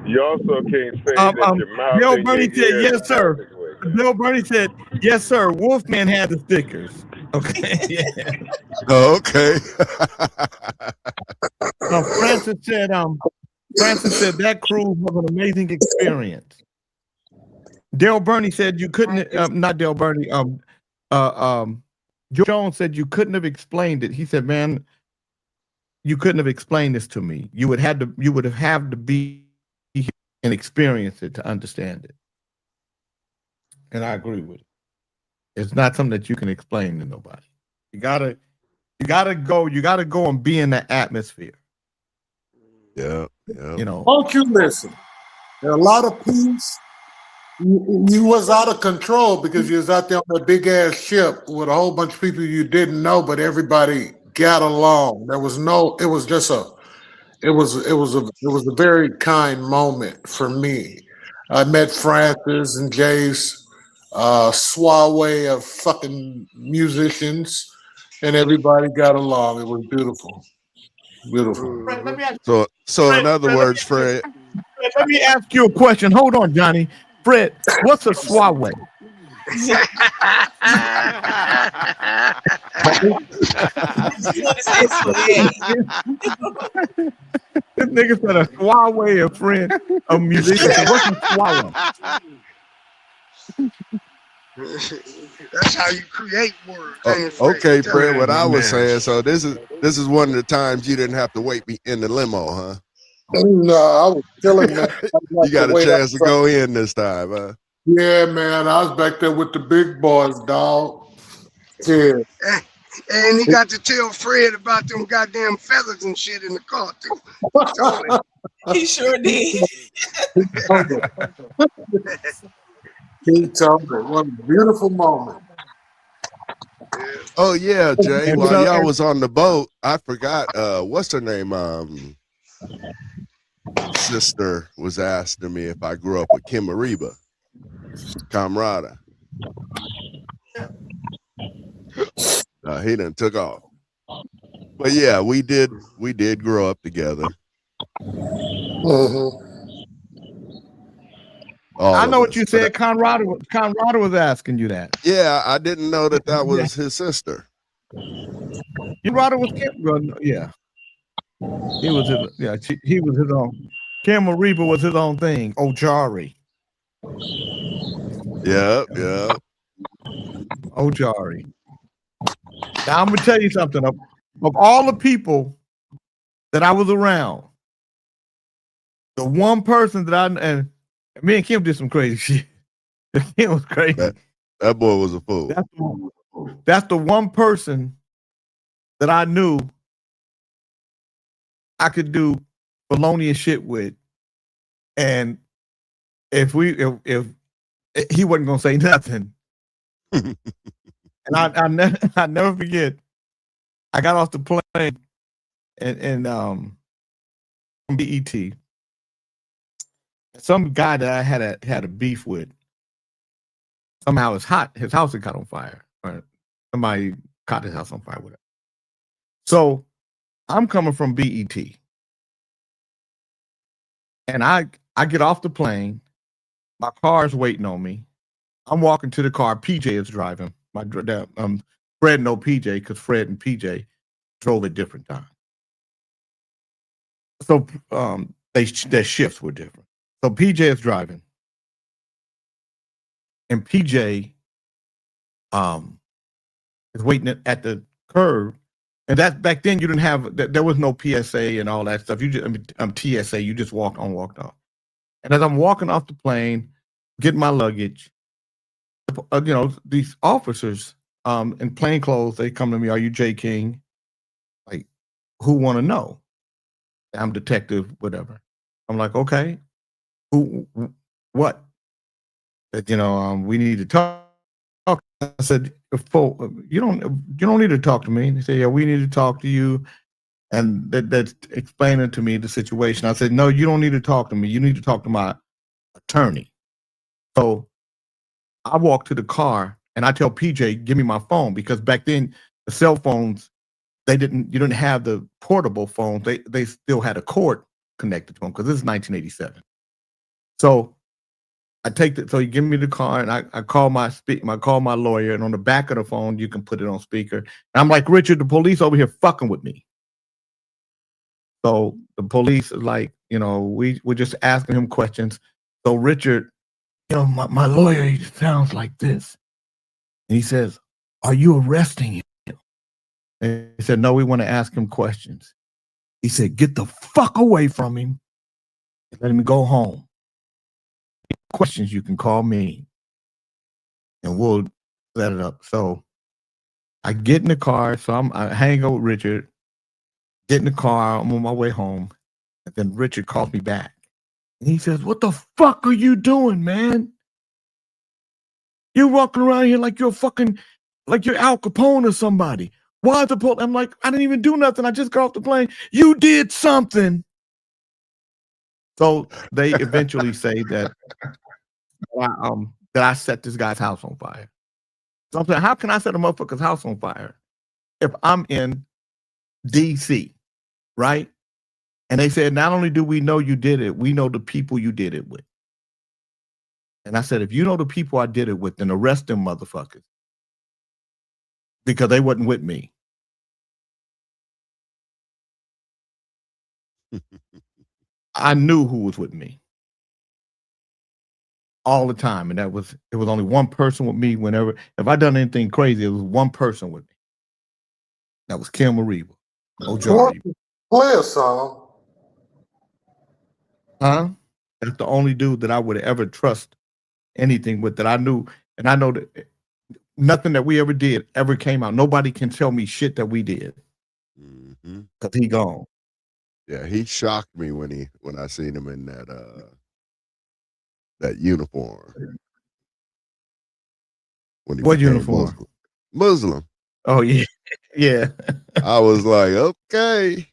You also can't say that your mouth. Bill and Bernie your said, ears yes, sir. Bill Bernie said, yes, sir. Wolfman had the stickers. Okay. Yeah. Oh, okay. Francis said that cruise was an amazing experience. Dale Burney said you couldn't not Dale Burney, Jones said you couldn't have explained it. He said, man, you couldn't have explained this to me. You would have to be here and experience it to understand it. And I agree with it. It's not something that you can explain to nobody. You gotta go and be in the atmosphere. Yeah. You know. Won't you listen? There are a lot of peace. You was out of control because you was out there on a big ass ship with a whole bunch of people you didn't know, but everybody got along. It was a very kind moment for me. I met Francis and Jay's soiree of fucking musicians, and everybody got along. It was beautiful. Beautiful. Fred, let me ask So in other words, Fred. Let me ask you a question. Hold on, Johnny. Fred, what's a soiree? This nigga said a soiree of friend of musicians. What's a soiree? That's how you create words. Okay, Fred. What I was saying. So this is one of the times you didn't have to wait me in the limo, huh? No, I was chilling, man. You got a chance to go in this time, huh? Yeah, man. I was back there with the big boys, dog. Yeah. And he got to tell Fred about them goddamn feathers and shit in the car, too. He sure did. He told me. What a beautiful moment. Oh yeah, Jay. While y'all was on the boat, I forgot what's her name? sister was asking me if I grew up with Kim Ariba, Camrata. He done took off. But yeah, we did grow up together. Mm-hmm. I know what you said. Conrado was asking you that. Yeah, I didn't know that was his sister. Conrado was Kim. Yeah, he was his. Yeah, he was his own. Kim Ariba was his own thing. Ojari. Yeah. Ojari. Now I'm gonna tell you something. Of all the people that I was around, the one person that and me and Kim did some crazy shit. Kim was crazy. That boy was a fool. That's the one person that I knew I could do felonious shit with, and if he wasn't gonna say nothing, and I never forget. I got off the plane and from BET. Some guy that I had a beef with. Somehow his house had caught on fire. Or somebody caught his house on fire with it. So I'm coming from BET. And I get off the plane. My car's waiting on me. I'm walking to the car. PJ is driving. Fred know PJ because Fred and PJ drove at different times. So their shifts were different. So PJ is driving. And PJ is waiting at the curb. And that back then you didn't have there was no PSA and all that stuff. You just TSA, you just walked off. And as I'm walking off the plane, getting my luggage, these officers in plain clothes, they come to me, "Are you Jay King?" Like, who want to know? I'm detective, whatever. I'm like, okay. Who what? That we need to talk. I said, you don't need to talk to me. They said, yeah, we need to talk to you. And that's explaining to me the situation. I said, no, you don't need to talk to me. You need to talk to my attorney. So I walk to the car and I tell PJ, give me my phone, because back then the cell phones, you didn't have the portable phones. They still had a cord connected to them because this is 1987. So I so you give me the car and I call my lawyer, and on the back of the phone you can put it on speaker. And I'm like, Richard, the police over here fucking with me. So the police is like, we're just asking him questions. So Richard, my lawyer, he sounds like this. And he says, are you arresting him? And he said, no, we want to ask him questions. He said, get the fuck away from him and let him go home. Questions, you can call me and we'll set it up. So I get in the car. So I hang out with Richard, get in the car. I'm on my way home. And then Richard calls me back. And he says, what the fuck are you doing, man? You're walking around here like you're like you're Al Capone or somebody. Why the police? I'm like, I didn't even do nothing. I just got off the plane. You did something. So they eventually say that I set this guy's house on fire. So I'm saying, how can I set a motherfucker's house on fire if I'm in DC, right? And they said, not only do we know you did it, we know the people you did it with. And I said, if you know the people I did it with, then arrest them motherfuckers. Because they wasn't with me. I knew who was with me. All the time. And it was only one person with me whenever, if I done anything crazy, it was one person with me. That was Kim Ariba. Play a song. Huh? That's the only dude that I would ever trust anything with, that I knew. And I know that nothing that we ever did ever came out. Nobody can tell me shit that we did. Because he gone. Yeah, he shocked me when I seen him in that uniform. What uniform? Muslim. Oh yeah. Yeah. I was like, okay.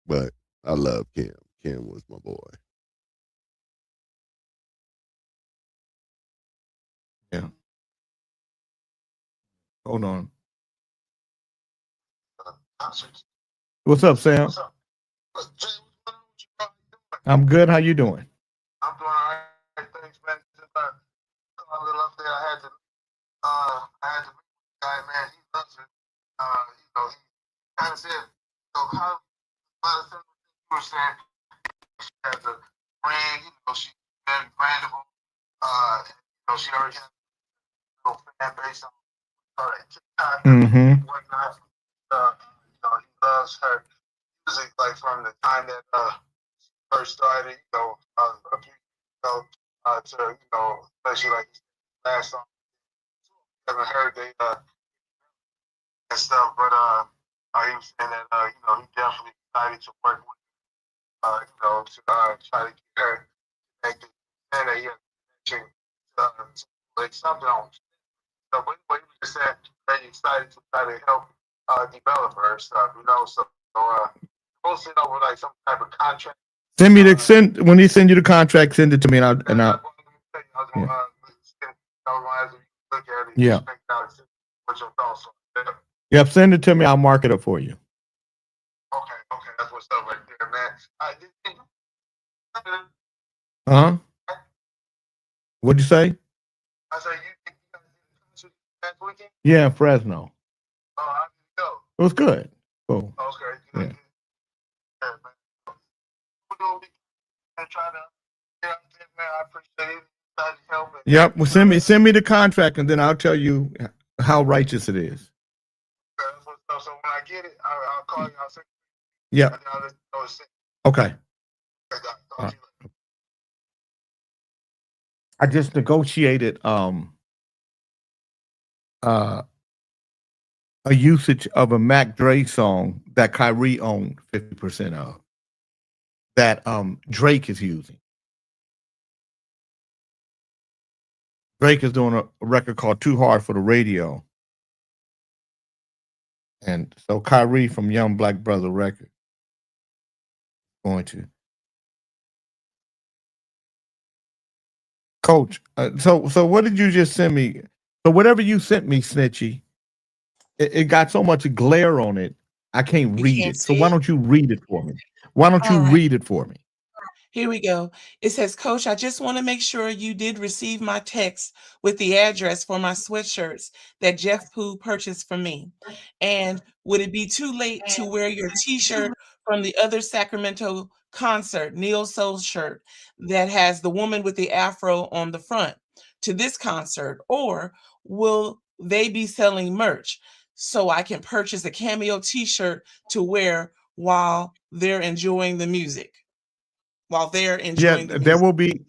But I love Kim. Kim was my boy. Yeah. Hold on. What's up, Sam? What's up? Jay, I'm good. How you doing? I'm doing all right. Thanks, man. Just a little update. I had to meet the guy, man. He loves it. You know, he kind of said, so how, you were saying, she has a brand, you know, she's very brandable. You know, she already has a little fan base on TikTok and whatnot. You know, he loves her music, like from the time that she first started, you know, a few years ago, to, you know, especially like last song. I haven't heard they and stuff, but he was saying that you know, he definitely excited to work with you know, to try to get her connected, and that he had a connection to like something on. So, but anyway, he was just saying very excited to try to help develop her and stuff, you know. So we'll send over like some type of contract. Send me the when he send you the contract, send it to me, and I'll yeah. What's your thoughts on that? Yep, send it to me. I'll mark it up for you. Okay, that's what's up right there, man. What'd you say? I said you think you guys did the concert last weekend? Yeah, Fresno. Oh, how did it go? It was good. Cool. Okay, good. Yeah. Yeah, man. We're gonna be trying to get out there, man. I appreciate it. Yep. Well, send me the contract, and then I'll tell you how righteous it is. So when I get it, I'll call you. I'll send you. Yeah. Okay. I just negotiated a usage of a Mac Dre song that Kyrie owned 50% of, that Drake is using. Drake is doing a record called Too Hard for the Radio. And so Kyrie from Young Black Brother Record going to. Coach, so what did you just send me? So whatever you sent me, Snitchy, it got so much glare on it, I can't read it. So why don't you read it for me? Why don't you read it for me? Here we go. It says, Coach, I just want to make sure you did receive my text with the address for my sweatshirts that Jeff Pooh purchased for me. And would it be too late to wear your t-shirt from the other Sacramento concert, Neo Soul shirt, that has the woman with the afro on the front to this concert? Or will they be selling merch so I can purchase a Cameo t-shirt to wear while they're enjoying the music? While they're enjoying the there will be,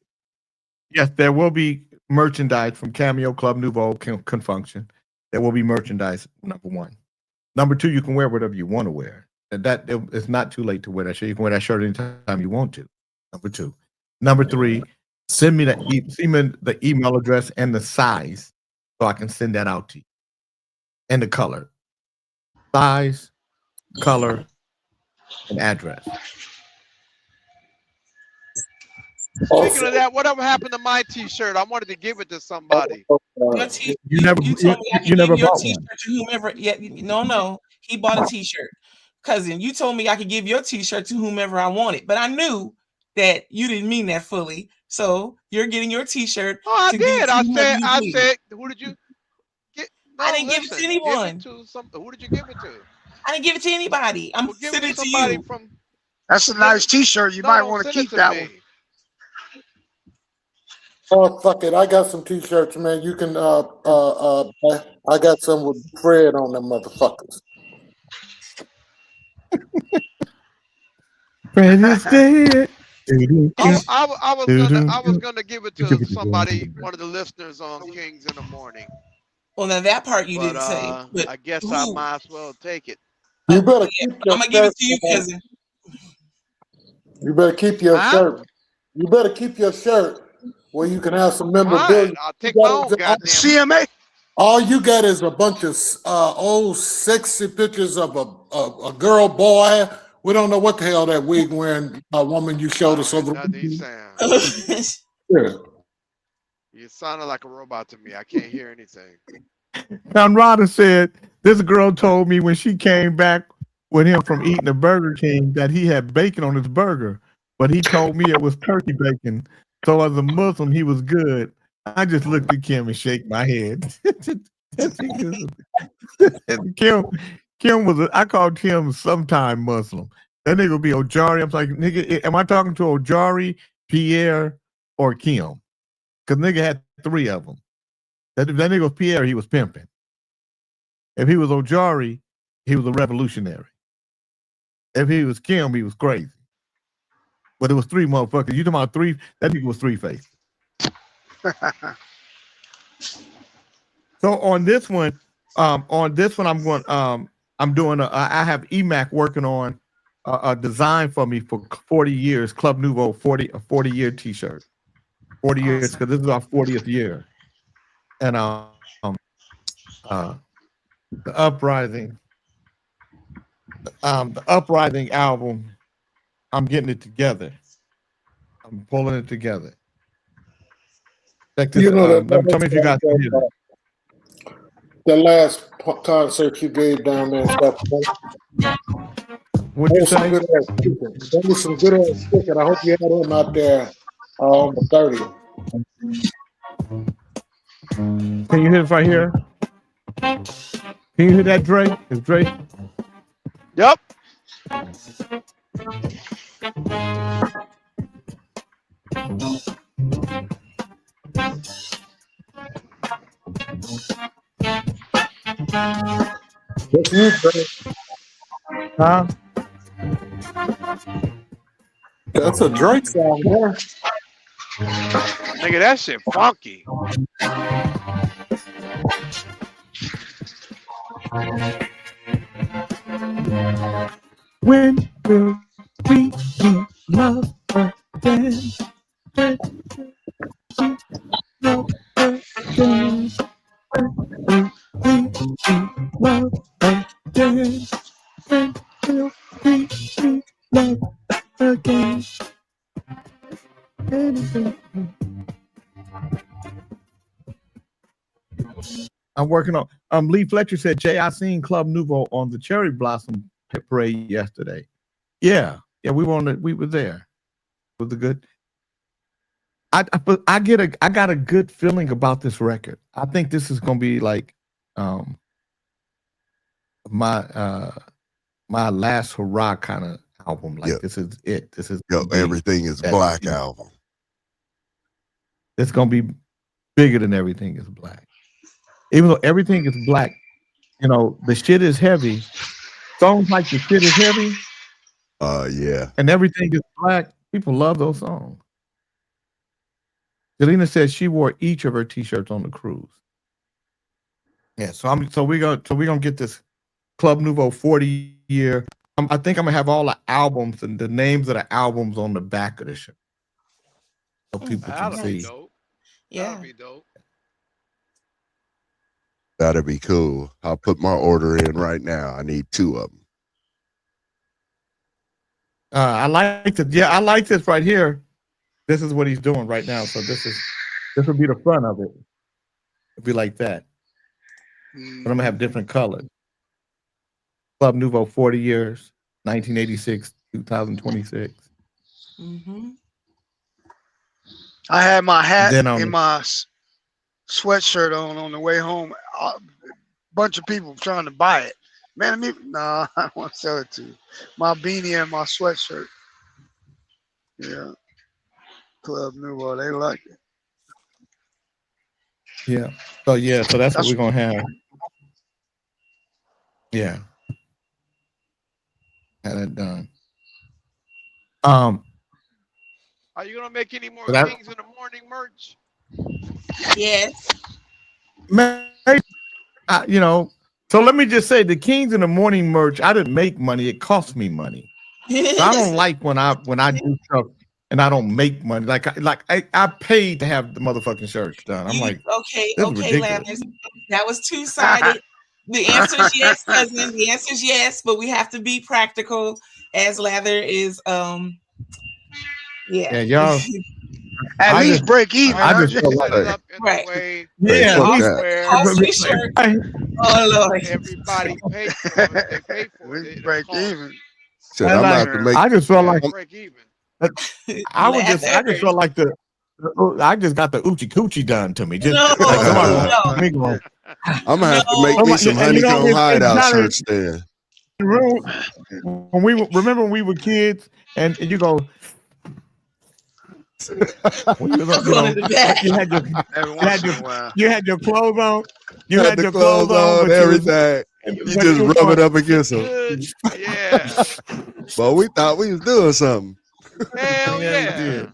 yes, there will be merchandise from Cameo Club Nouveau Confunction. There will be merchandise, number one. Number two, you can wear whatever you want to wear. It's not too late to wear that shirt. You can wear that shirt anytime you want to. Number two. Number three, send me the email address and the size so I can send that out to you. And the color. Size, color, and address. Speaking of that, whatever happened to my T-shirt? I wanted to give it to somebody. You never bought T-shirt to whomever. Yeah, no, he bought a T-shirt. Cousin, you told me I could give your T-shirt to whomever I wanted, but I knew that you didn't mean that fully. So you're getting your T-shirt. Oh, I did. I said, who did you get? No, I didn't give it to anyone. Who did you give it to? I didn't give it to anybody. I'm sending it to you. That's a nice T-shirt. You might want to keep that one. Oh, fuck it. I got some T-shirts, man. You can, I got some with Fred on them motherfuckers. Fred is dead. I was gonna give it to somebody, one of the listeners on Kings in the Morning. Well, now that part you didn't say. But I guess I might as well take it. You better keep your I'm gonna give it to you, cousin. You better keep your shirt. You better keep your shirt where you can have some memorabilia. I'll take my own goddamn CMA. All you got is a bunch of old sexy pictures of a girl, boy, We don't know what the hell that wig wearing woman you showed us over. Nothing he's saying. Yeah. You sounded like a robot to me. I can't hear anything. Conrada said this girl told me when she came back with him from eating the Burger King that he had bacon on his burger, but he told me it was turkey bacon. So as a Muslim, he was good. I just looked at Kim and shake my head. Kim was I called Kim sometime Muslim. That nigga would be Ojari. I'm like, nigga, am I talking to Ojari, Pierre, or Kim? Because nigga had 3 of them. That nigga was Pierre, he was pimping. If he was Ojari, he was a revolutionary. If he was Kim, he was crazy. But it was 3 motherfuckers. You talking about 3? That nigga was 3-faced. So on this one, I'm going. I'm doing. I have EMAC working on a design for me for 40 years. Club Nouveau 40-year T-shirt. 40 years because this is our 40th year, and the Uprising. The Uprising album. I'm getting it together. I'm pulling it together. Check this. Tell me if you got the last concert you gave down there. What'd you say? There was some good ass chicken. I hope you had him out there on the 30th. Can you hear it right here? Can you hear that, Dre? Is Dre? Yep. Huh? That's a Drake song there. Nigga, that shit funky. When will we be love again? When will we love again? When will we be love again? When will we be love again? I'm working on. Lee Fletcher said, "Jay, I seen Club Nouveau on the Cherry Blossom parade yesterday." Yeah, we were on it. We were there. It was a good. I got a good feeling about this record. I think this is gonna be like, my last hurrah kind of album. Like this is it. This is Everything is Black album. It's gonna be bigger than Everything is Black. Even though Everything is Black, the shit is heavy. Songs like The Shit is Heavy. Yeah. And Everything is Black. People love those songs. Jelena says she wore each of her T-shirts on the cruise. Yeah, so we're gonna get this Club Nouveau 40-year. I think I'm gonna have all the albums and the names of the albums on the back of the shirt, so people can That'll see. be dope. Yeah. That'll be dope. That'd be cool. I'll put my order in right now. I need 2 of them. I like this right here. This is what he's doing right now. So this will be the front of it. It'll be like that. But I'm gonna have different colors. Club Nouveau 40 years, 1986, 2026. Mm-hmm. I had my hat Then, and my sweatshirt on the way home. A bunch of people trying to buy it. Man, I don't want to sell it to you. My beanie and my sweatshirt. Yeah. Club Nouveau, they like it. Yeah. So that's what we're gonna have. Yeah. Had it done. Are you gonna make any more That- Kings in the Morning merch? Yes. Man, so let me just say the Kings in the Morning merch, I didn't make money, it cost me money. So I don't like when I do stuff and I don't make money. Like I paid to have the motherfucking shirts done. I'm like, okay, this is ridiculous. Landers. That was two-sided. The answer is yes, cousin. The answer is yes, but we have to be practical. As Lather is Yeah, yeah. y'all. At I least just, break even. I huh, just Jay? feel Set like, it up in Right. a way Hey, yeah, fuck Cost, that. where costly shirt. Oh Lord. everybody pay for it. They pay At for it. least The break cost. even. Shit, and I'm gonna like, have to make. I just felt Yeah, like I'm, break even. I just felt like I just got the oochie coochie done to me. Just No, like somebody I'm walked no, me going. gonna have to no. make me Somebody, some and honeycomb it's hideout not a shirts then. room when remember when we were kids and you go when you I'm going to the back. you had your Every you once had in your a while. you had your clothes on. You Had had the your clothes clothes on, on, but you was everything. You but just you was rub it going, up against them. Good. Yeah. But we thought we was doing something. Hell yeah, you yeah. did.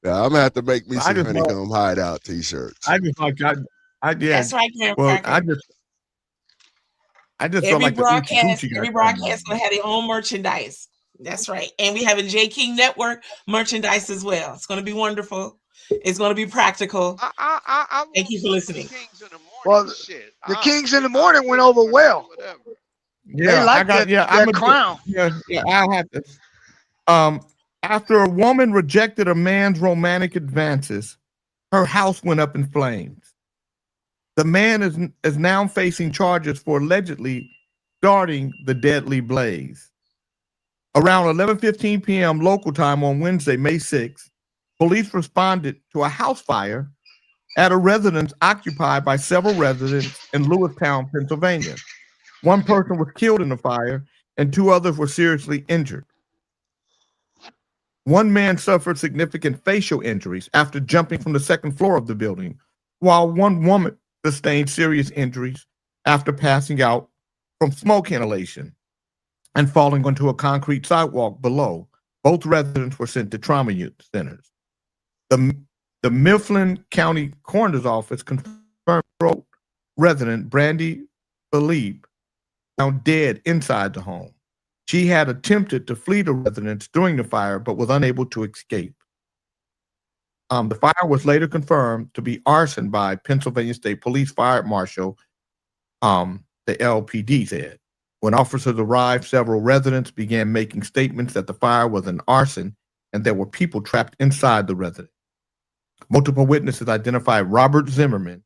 Yeah, I'm gonna have to make me I some just like honeycomb hideout t-shirts. I just like I yeah. That's right, Graham Well, Cracker. I just felt like the oochie coochie Every got broadcast gonna have their own merchandise. That's right. And we have a J King Network merchandise as well. It's gonna be wonderful. It's gonna be practical. I Thank you for want listening. Kings in the morning Well, shit. the I'll Kings in the I'll morning went pay over for it. well. Whatever. They I like got that I'm crown. I had to. After a woman rejected a man's romantic advances, her house went up in flames. The man is now facing charges for allegedly starting the deadly blaze. Around 11:15 p.m. local time on Wednesday, May 6th, police responded to a house fire at a residence occupied by several residents in Lewistown, Pennsylvania. One person was killed in the fire, and two others were seriously injured. One man suffered significant facial injuries after jumping from the second floor of the building, while one woman sustained serious injuries after passing out from smoke inhalation and falling onto a concrete sidewalk below. Both residents were sent to trauma centers. The Mifflin County Coroner's Office confirmed resident Brandy Philippe found dead inside the home. She had attempted to flee the residence during the fire, but was unable to escape. The fire was later confirmed to be arson by Pennsylvania State Police Fire Marshal, the LPD said. When officers arrived, several residents began making statements that the fire was an arson and there were people trapped inside the residence. Multiple witnesses identified Robert Zimmerman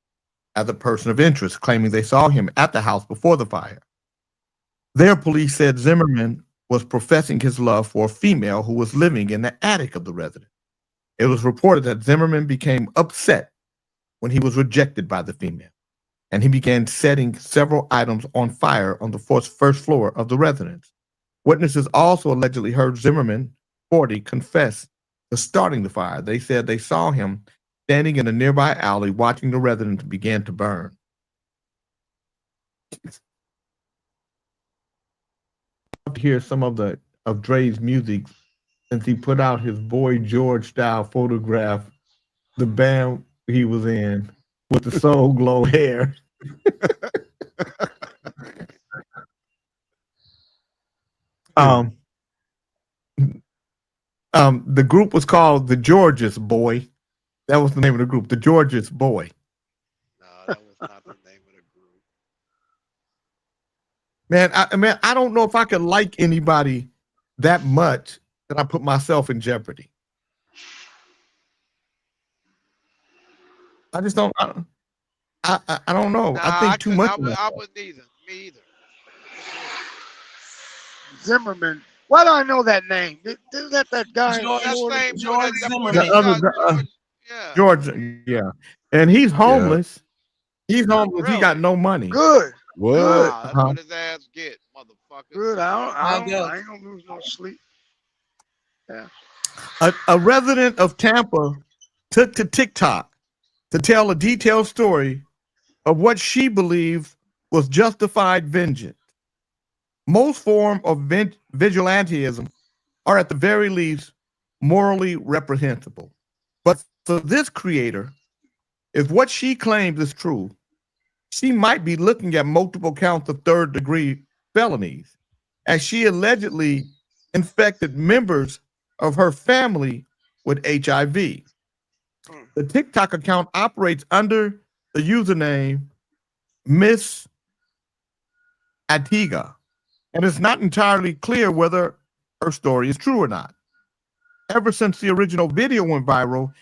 as a person of interest, claiming they saw him at the house before the fire. There, police said Zimmerman was professing his love for a female who was living in the attic of the residence. It was reported that Zimmerman became upset when he was rejected by the female, and he began setting several items on fire on the first floor of the residence. Witnesses also allegedly heard Zimmerman, 40, confess to starting the fire. They said they saw him standing in a nearby alley watching the residence begin to burn. To hear some of Dre's music since he put out his Boy George style photograph, the band he was in with the Soul Glow hair. The group was called the Georges Boy. That was the name of the group, the Georges Boy. No, that was not the name of the group. Man, I don't know if I could like anybody that much that I put myself in jeopardy. I just don't. I don't know. Nah, I think too much. I wouldn't either. Me either. Zimmerman. Why do I know that name? Isn't that guy? George Zimmerman. The other George, yeah, and he's homeless. Yeah. He's homeless. Really? He got no money. Good. What? Good. That's what his ass get, motherfucker. Good. I ain't gonna lose no sleep. Yeah. A resident of Tampa took to TikTok to tell a detailed story of what she believed was justified vengeance. Most forms of vigilantism are at the very least morally reprehensible. But for this creator, if what she claims is true, she might be looking at multiple counts of third-degree felonies, as she allegedly infected members of her family with HIV. The TikTok account operates under the username Miss Atiga and it's not entirely clear whether her story is true or not. Ever since the original video went viral,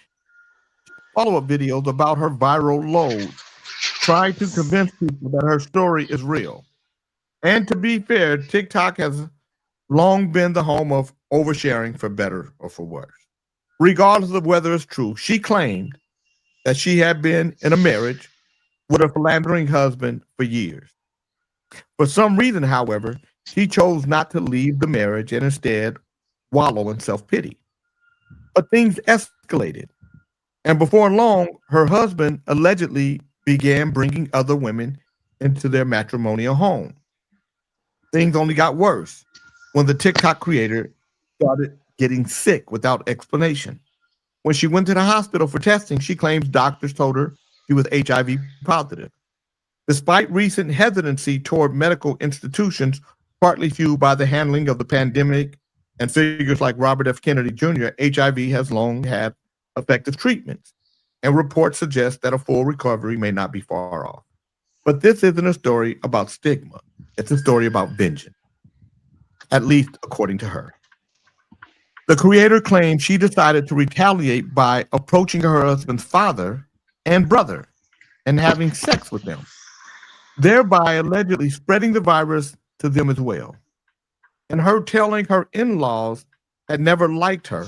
follow-up videos about her viral load try to convince people that her story is real. And to be fair, TikTok has long been the home of oversharing for better or for worse. Regardless of whether it's true, she claimed that she had been in a marriage with a philandering husband for years. For some reason, however, she chose not to leave the marriage and instead wallow in self-pity. But things escalated. And before long, her husband allegedly began bringing other women into their matrimonial home. Things only got worse when the TikTok creator started getting sick without explanation. When she went to the hospital for testing, she claims doctors told her she was HIV positive. Despite recent hesitancy toward medical institutions, partly fueled by the handling of the pandemic and figures like Robert F. Kennedy Jr., HIV has long had effective treatments, and reports suggest that a full recovery may not be far off. But this isn't a story about stigma. It's a story about vengeance, at least according to her. The creator claims she decided to retaliate by approaching her husband's father and brother and having sex with them, thereby allegedly spreading the virus to them as well. And her telling her in-laws had never liked her.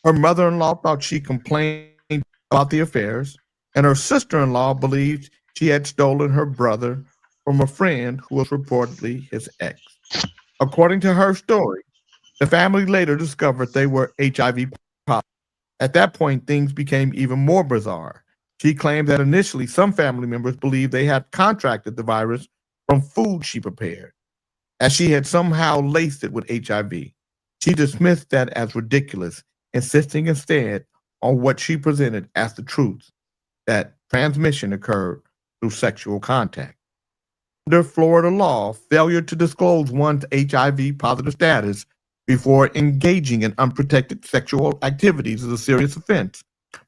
Her mother-in-law thought she complained about the affairs, and her sister-in-law believed she had stolen her brother from a friend who was reportedly his ex. According to her story, the family later discovered they were HIV positive. At that point, things became even more bizarre. She claimed that initially some family members believed they had contracted the virus from food she prepared, as she had somehow laced it with HIV. She dismissed that as ridiculous, insisting instead on what she presented as the truth, that transmission occurred through sexual contact. Under Florida law, failure to disclose one's HIV positive status before engaging in unprotected sexual activities is a serious offense,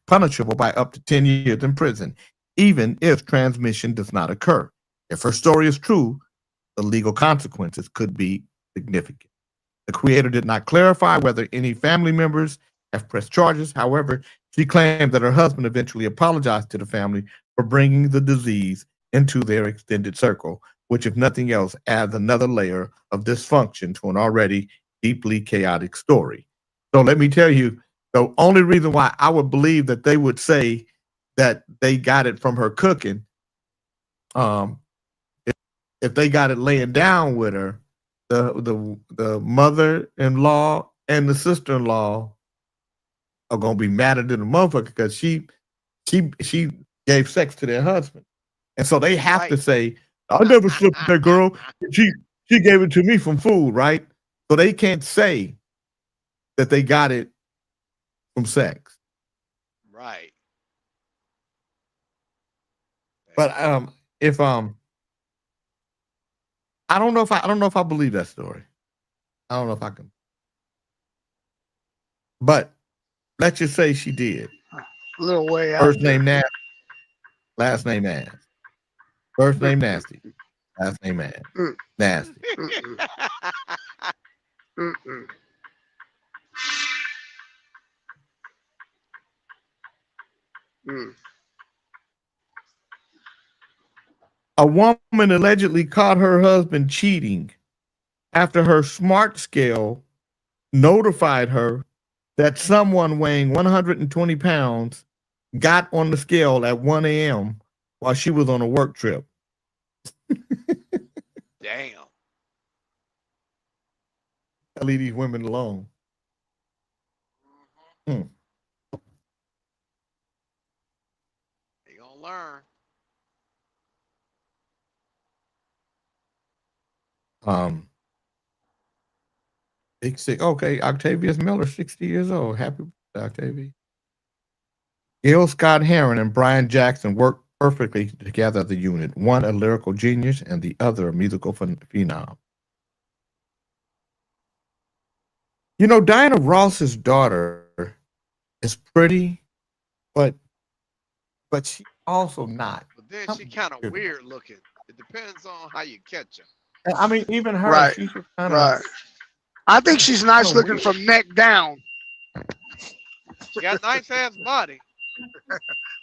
punishable by up to 10 years in prison, even if transmission does not occur. If her story is true, the legal consequences could be significant. The creator did not clarify whether any family members have pressed charges. However, she claimed that her husband eventually apologized to the family for bringing the disease into their extended circle, which, if nothing else, adds another layer of dysfunction to an already deeply chaotic story. So let me tell you, the only reason why I would believe that they would say that they got it from her cooking, if they got it laying down with her, the mother-in-law and the sister-in-law are gonna be madder than a motherfucker because she gave sex to their husband, and so they have to say, "I never slept with that girl. She gave it to me from food," right? So they can't say that they got it from sex. Right. But if I don't know if I believe that story. I don't know if I can. But let's just say she did. A little way out. First name Nasty, last name Ass. First name Nasty, last name Ass. Nasty. A woman allegedly caught her husband cheating after her smart scale notified her that someone weighing 120 pounds got on the scale at 1 a.m. while she was on a work trip. Damn. I leave these women alone. They gonna learn. Big sick. Okay, Octavius Miller, 60 years old. Happy birthday, Octavia. Gil Scott Heron and Brian Jackson worked perfectly together as a unit. One a lyrical genius and the other a musical phenom. You know, Diana Ross's daughter is pretty, but she's also not. But then she kind of weird looking. It depends on how you catch her. I mean, even her, Right, she's just kind of right. I think she's nice looking weird. from neck down. She got a nice ass body.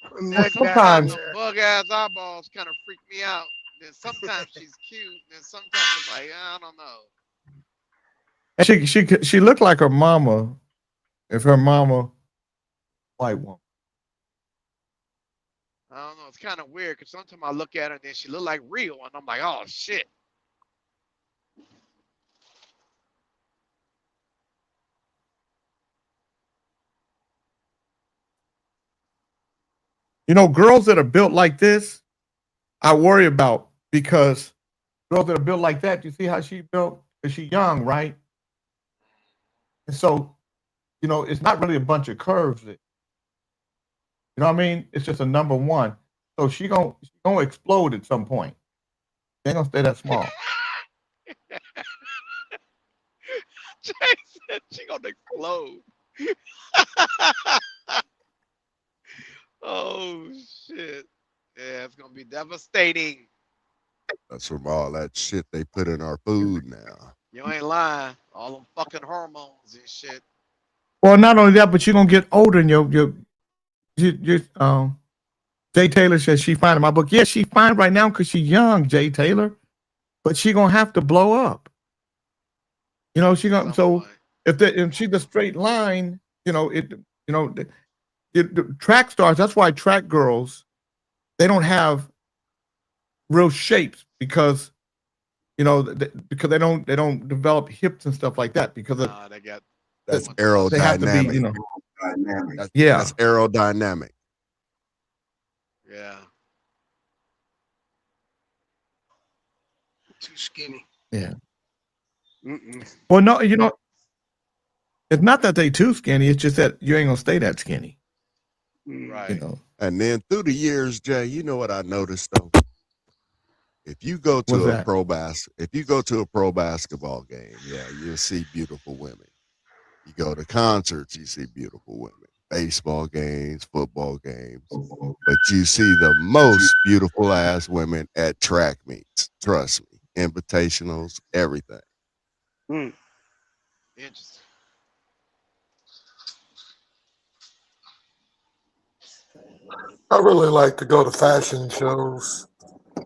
From Then neck down. Sometimes, sometimes them bug ass eyeballs kind of freak me out. Then sometimes she's cute. Then sometimes it's like I don't know. and she looked like her mama. If her mama white woman. I don't know. It's kind of weird because sometimes I look at her and then she look like real, and I'm like, oh shit. You know, girls that are built like this, I worry about because girls that are built like that, you see how she built? Is she young, right? And so, you know, it's not really a bunch of curves. You know what I mean? It's just a number one. So she gonna explode at some point. They ain't gonna stay that small. Jason, she gonna explode. Oh shit. Yeah, it's gonna be devastating. That's from all that shit they put in our food now. You ain't lying. All them fucking hormones and shit. Well, not only that, but you're gonna get older and Jay Taylor says she fine in my book. Yeah, she's fine right now because she's young, Jay Taylor, but she gonna have to blow up. You know, she gonna so if she's a straight line, the track stars. That's why track girls, they don't have real shapes because because they don't develop hips and stuff like that because they got That's they have to be, aerodynamic. yeah. That's aerodynamic. Yeah. Too skinny. Yeah. Mm-mm. Well, no, it's not that they too skinny. It's just that you ain't gonna stay that skinny. Right. You know. And then through the years, Jay, you know what I noticed though? If you go What's to that? if you go to a pro basketball game, yeah, you'll see beautiful women. You go to concerts, you see beautiful women. Baseball games, football games. But you see the most beautiful ass women at track meets. Trust me. Invitationals, everything. Interesting. I really like to go to fashion shows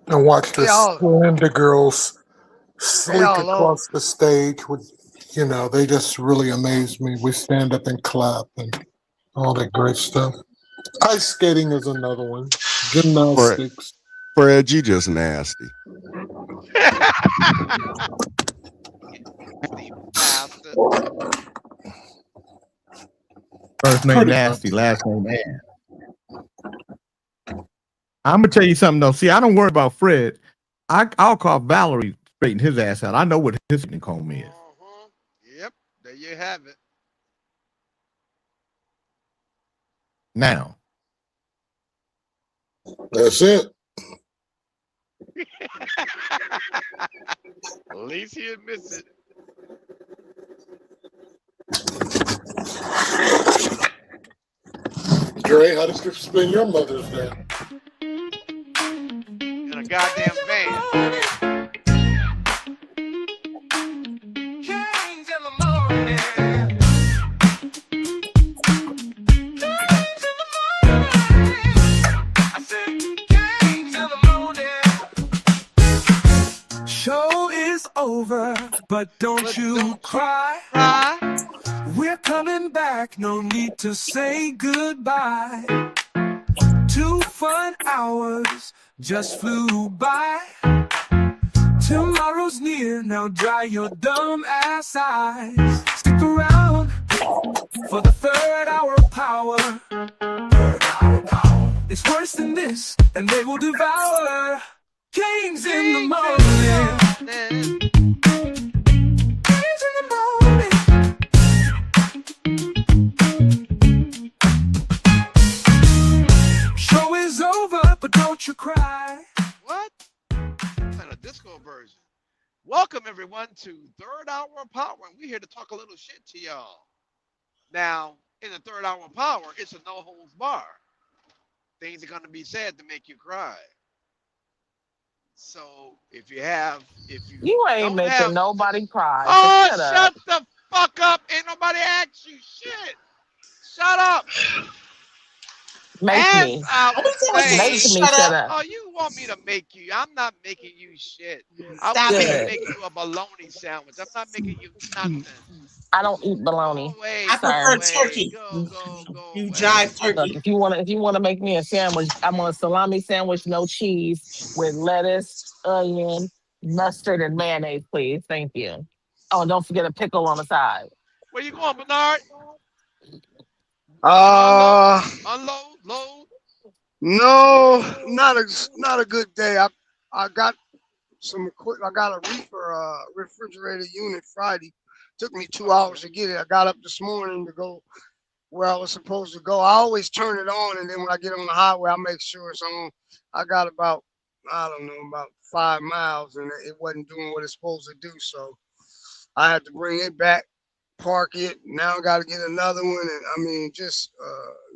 and watch the They all slender girls they sleek all over. across the stage with, they just really amaze me. We stand up and clap and all that great stuff. Ice skating is another one. Gymnastics. Fred, you just nasty. Bastard. First name nasty, last name man. I'm gonna tell you something though. See, I don't worry about Fred. I'll call Valerie, straighten his ass out. I know what his comb is. Yep. There you have it. Now. That's it. At least he admits it. Dre, how did you spend your Mother's Day? In a goddamn van. Show is over, but don't you cry. We're coming back, no need to say goodbye. 2 fun hours just flew by. Tomorrow's near, now dry your dumb ass eyes. Stick around for the third hour power. It's worse than this, and they will devour. Kings in the morning. Kings in the morning. Show is over, but don't you cry. What? And a disco version. Welcome everyone to Third Hour Power. We're here to talk a little shit to y'all. Now, in the Third Hour Power, it's a no holds bar. Things are gonna be said to make you cry. So if you You ain't don't making have, nobody cry. So oh, shut up. shut the fuck up! Ain't nobody asked you shit. Shut up. Make As me. I Only was thing was just to Make saying, me shut shut up. up. oh, you want me to make you? I'm not making you shit. I Stop wish I could it. Good. make you a bologna sandwich. I'm not making you nothing. I don't eat Go bologna, away, I go prefer sir. away, turkey. go You away. jive Look, turkey. if you wanna make me a sandwich, I want a salami sandwich, no cheese, with lettuce, onion, mustard, and mayonnaise, please. Thank you. Oh, and don't forget a pickle on the side. Where you going, Bernard? You gonna Uh, unload, load? no, not a good day. I got some equipment. I got a refrigerator unit Friday. Took me 2 hours to get it. I got up this morning to go where I was supposed to go. I always turn it on, and then when I get on the highway, I make sure it's on. I got about, I don't know, about 5 miles, and it wasn't doing what it's supposed to do. So I had to bring it back, park it. Now I got to get another one, and I mean, just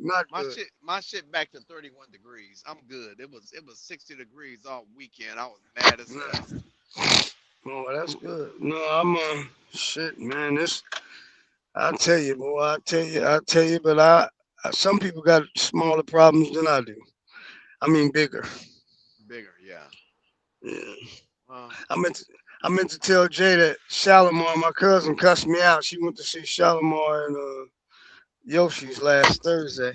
not good. My shit back to 31 degrees. I'm good. It was 60 degrees all weekend. I was mad as hell. Oh, that's good. No, I'm shit, man. This I tell you, boy. I tell you. But some people got smaller problems than I do. I mean, bigger. Bigger, yeah. Yeah. Well, I meant to, I meant to tell Jay that Shalimar, my cousin, cussed me out. She went to see Shalimar and Yoshi's last Thursday,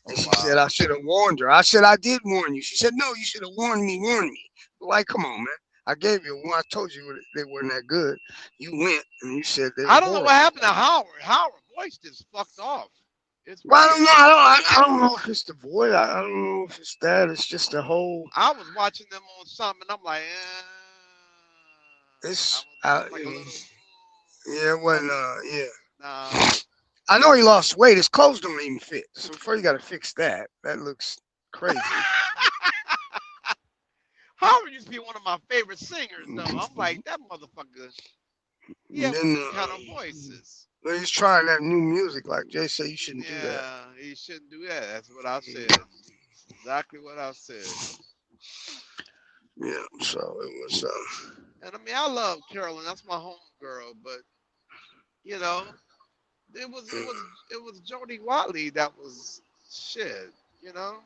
and she said I should have warned her. I said I did warn you. She said no, you should have warned me. Warn me. Like, come on, man. I gave you one. I told you they weren't that good. You went and you said they were I don't know horrible. what happened to Howard. Howard voice just fucked off. It's Well, I weird. don't know. I don't know if it's the voice. I don't know if it's that. It's just the whole. I was watching them on something, and I'm like, It's I was like a little, yeah. It wasn't. Yeah. nah. I know he lost weight. His clothes don't even fit. So first you got to fix that. That looks crazy. Howard used to be one of my favorite singers, though. I'm like, that motherfucker. He And had one then of them kind of voices. he's trying that new music. Like Jay said, you shouldn't do that. Yeah, he shouldn't do that. That's what I said. Exactly what I said. Yeah. So it was. And I mean, I love Carolyn. That's my home girl. But you know, it was Jody Watley that was shit. You know.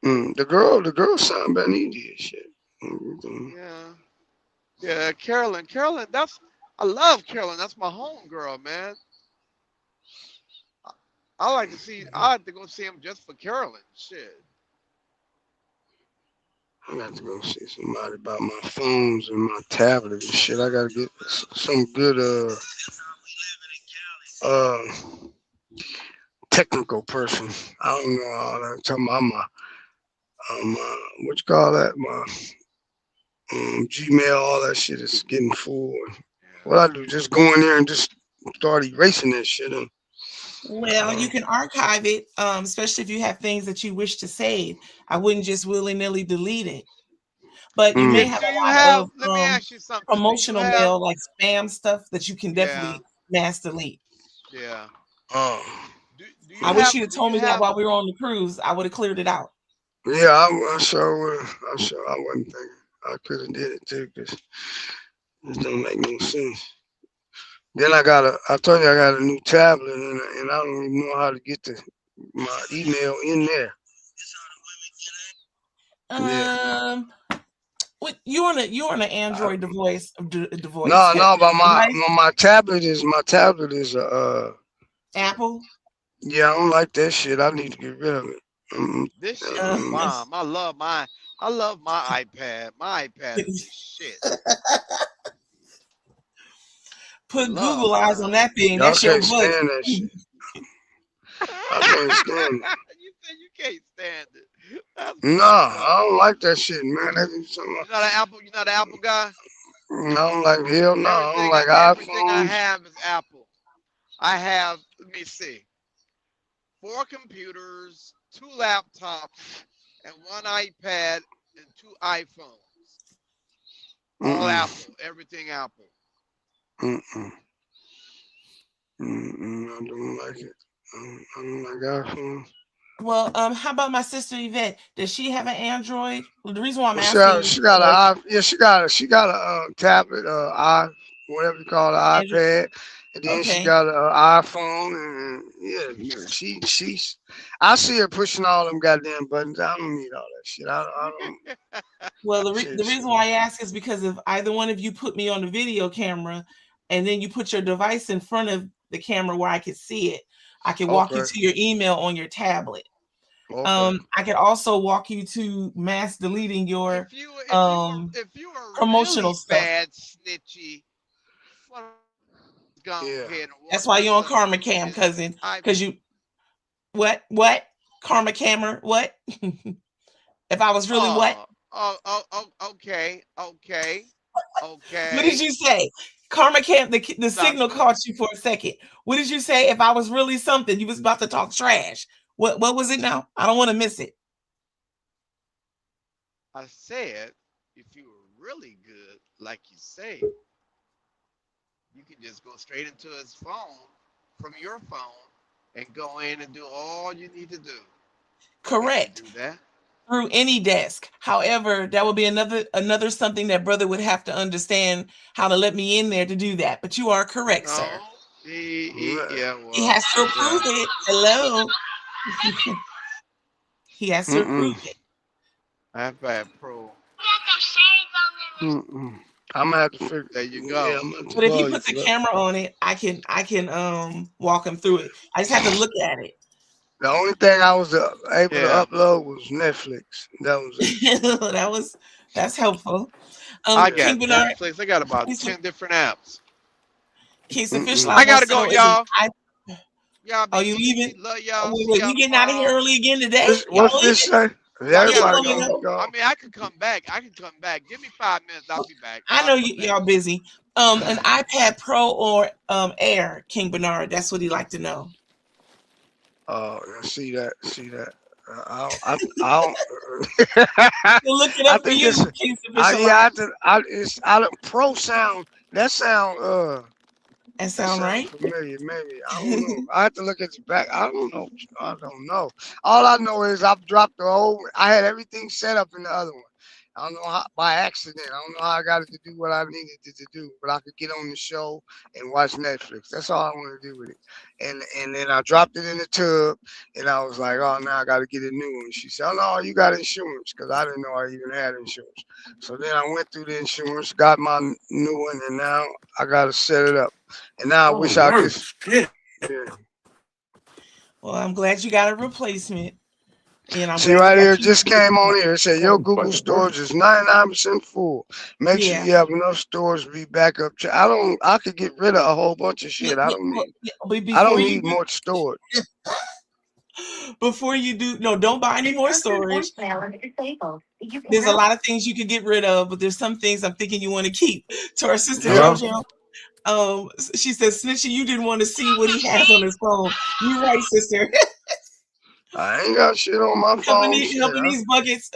The girl sound better than he did. Shit. Yeah. Yeah, Carolyn. I love Carolyn. That's my home girl, man. I like to go see him just for Carolyn. Shit. I got to go see somebody about my phones and my tablet and shit. I gotta get some good uh technical person. I don't know all that. I'm talking about my what you call that? My Gmail, all that shit is getting full. What I do, just go in there and just start erasing that shit. And, Well, you can archive it, especially if you have things that you wish to save. I wouldn't just willy-nilly delete it. But you may have Do a you lot have? of Let me ask you something. Do you promotional have? mail, like spam stuff, that you can Yeah. definitely mass delete. Yeah. Do you I wish have? you'd have Do told you me that have? while we were on the cruise. I would have cleared it out. yeah, I sure I wasn't thinking. I could have did it too, because this don't make no sense. Then I told you I got a new tablet, and I don't even know how to get my email in there. Yeah. What you're on an Android device? No, but my tablet is Apple. yeah, I don't like that shit. I need to get rid of it. This shit is bomb. I love my iPad. My iPad is the shit. Put Google eyes on that thing. Y'all That's your can't butt. stand that shit. I can't stand it. You said you can't stand it. No, I don't like that shit, man. You're not an Apple guy? I don't like hell no. I don't like Everything I iPhones. have is Apple. I have, let me see, 4 computers, 2 laptops, and 1 iPad and 2 iPhones. All Apple. Everything Apple. I don't like it. I don't like iPhones. Well, how about my sister Yvette? Does she have an Android? Well, the reason why I'm Well, asking is she got because she got a tablet, whatever you call it, Android. iPad, and then she Okay. got an iPhone, and yeah, she's. I see her pushing all them goddamn buttons. I don't need all that shit. I don't. Well, the Shit. reason why I ask is because if either one of you put me on the video camera, and then you put your device in front of the camera where I could see it, I can walk you Okay. to your email on your tablet. Okay. I can also walk you to mass deleting your If you were promotional really stuff. bad, snitchy, why don't you go Yeah. ahead and That's walk why your you're on son Karma through Cam, his cousin. I Because you what Karma Camera what? If I was really what? okay. What did you say? Karma Cam. The signal Doctor. caught you for a second. What did you say? If I was really something, you was about to talk trash. What was it now? I don't want to miss it. I said, if you were really good, like you say, you can just go straight into his phone from your phone and go in and do all you need to do. Correct. You can do that. Through any desk. However, that would be another something that brother would have to understand how to let me in there to do that. But you are correct, sir. No, yeah, well, He has to approve it. Hello. He has to approve it. iPad Pro. I'm gonna have to figure. There you go. Yeah, I'm gonna have to But if he call you puts a for that. camera on it, I can walk him through it. I just have to look at it. The only thing I was able to upload was Netflix. That was it. That's helpful. I got King Bernard, Netflix. I got about 10 different apps. Keith Official. I gotta go, y'all. Y'all Are be you easy. leaving? Love y'all. Wait, See y'all we getting out of here tomorrow. early again today? What's Y'all this leaving? say? Everybody Y'all gonna go. I mean, I could come back. Give me 5 minutes. I'll be back. I know y'all busy. An iPad Pro or Air, King Bernard. That's what he like to know. Oh, see that. I don't. You'll look it I up for think you, it's. King Official. It's out of pro sound. That sound. That sound right? Familiar, maybe. I don't know. I have to look at the back. I don't know. All I know is I've dropped the whole. I had everything set up in the other one. I don't know how, by accident. I don't know how I got it to do what I needed it to do, but I could get on the show and watch Netflix. That's all I want to do with it. And then I dropped it in the tub, and I was like, oh, now I got to get a new one. She said, oh no, you got insurance, because I didn't know I even had insurance. So then I went through the insurance, got my new one, and now I got to set it up. And now I wish I could. Yeah. Well, I'm glad you got a replacement. And I'm See glad right you here, got just came on here. It said your Google storage is 99% full. Make sure you have enough storage to be backup. I could get rid of a whole bunch of shit. I don't need more storage. Before you do, no, don't buy any more storage. There's a lot of things you could get rid of, but there's some things I'm thinking you want to keep. To our sister JoJo, she says, Snitchy, you didn't want to see what he has on his phone. You're right, sister. I ain't got shit on my phone. Helping these buckets.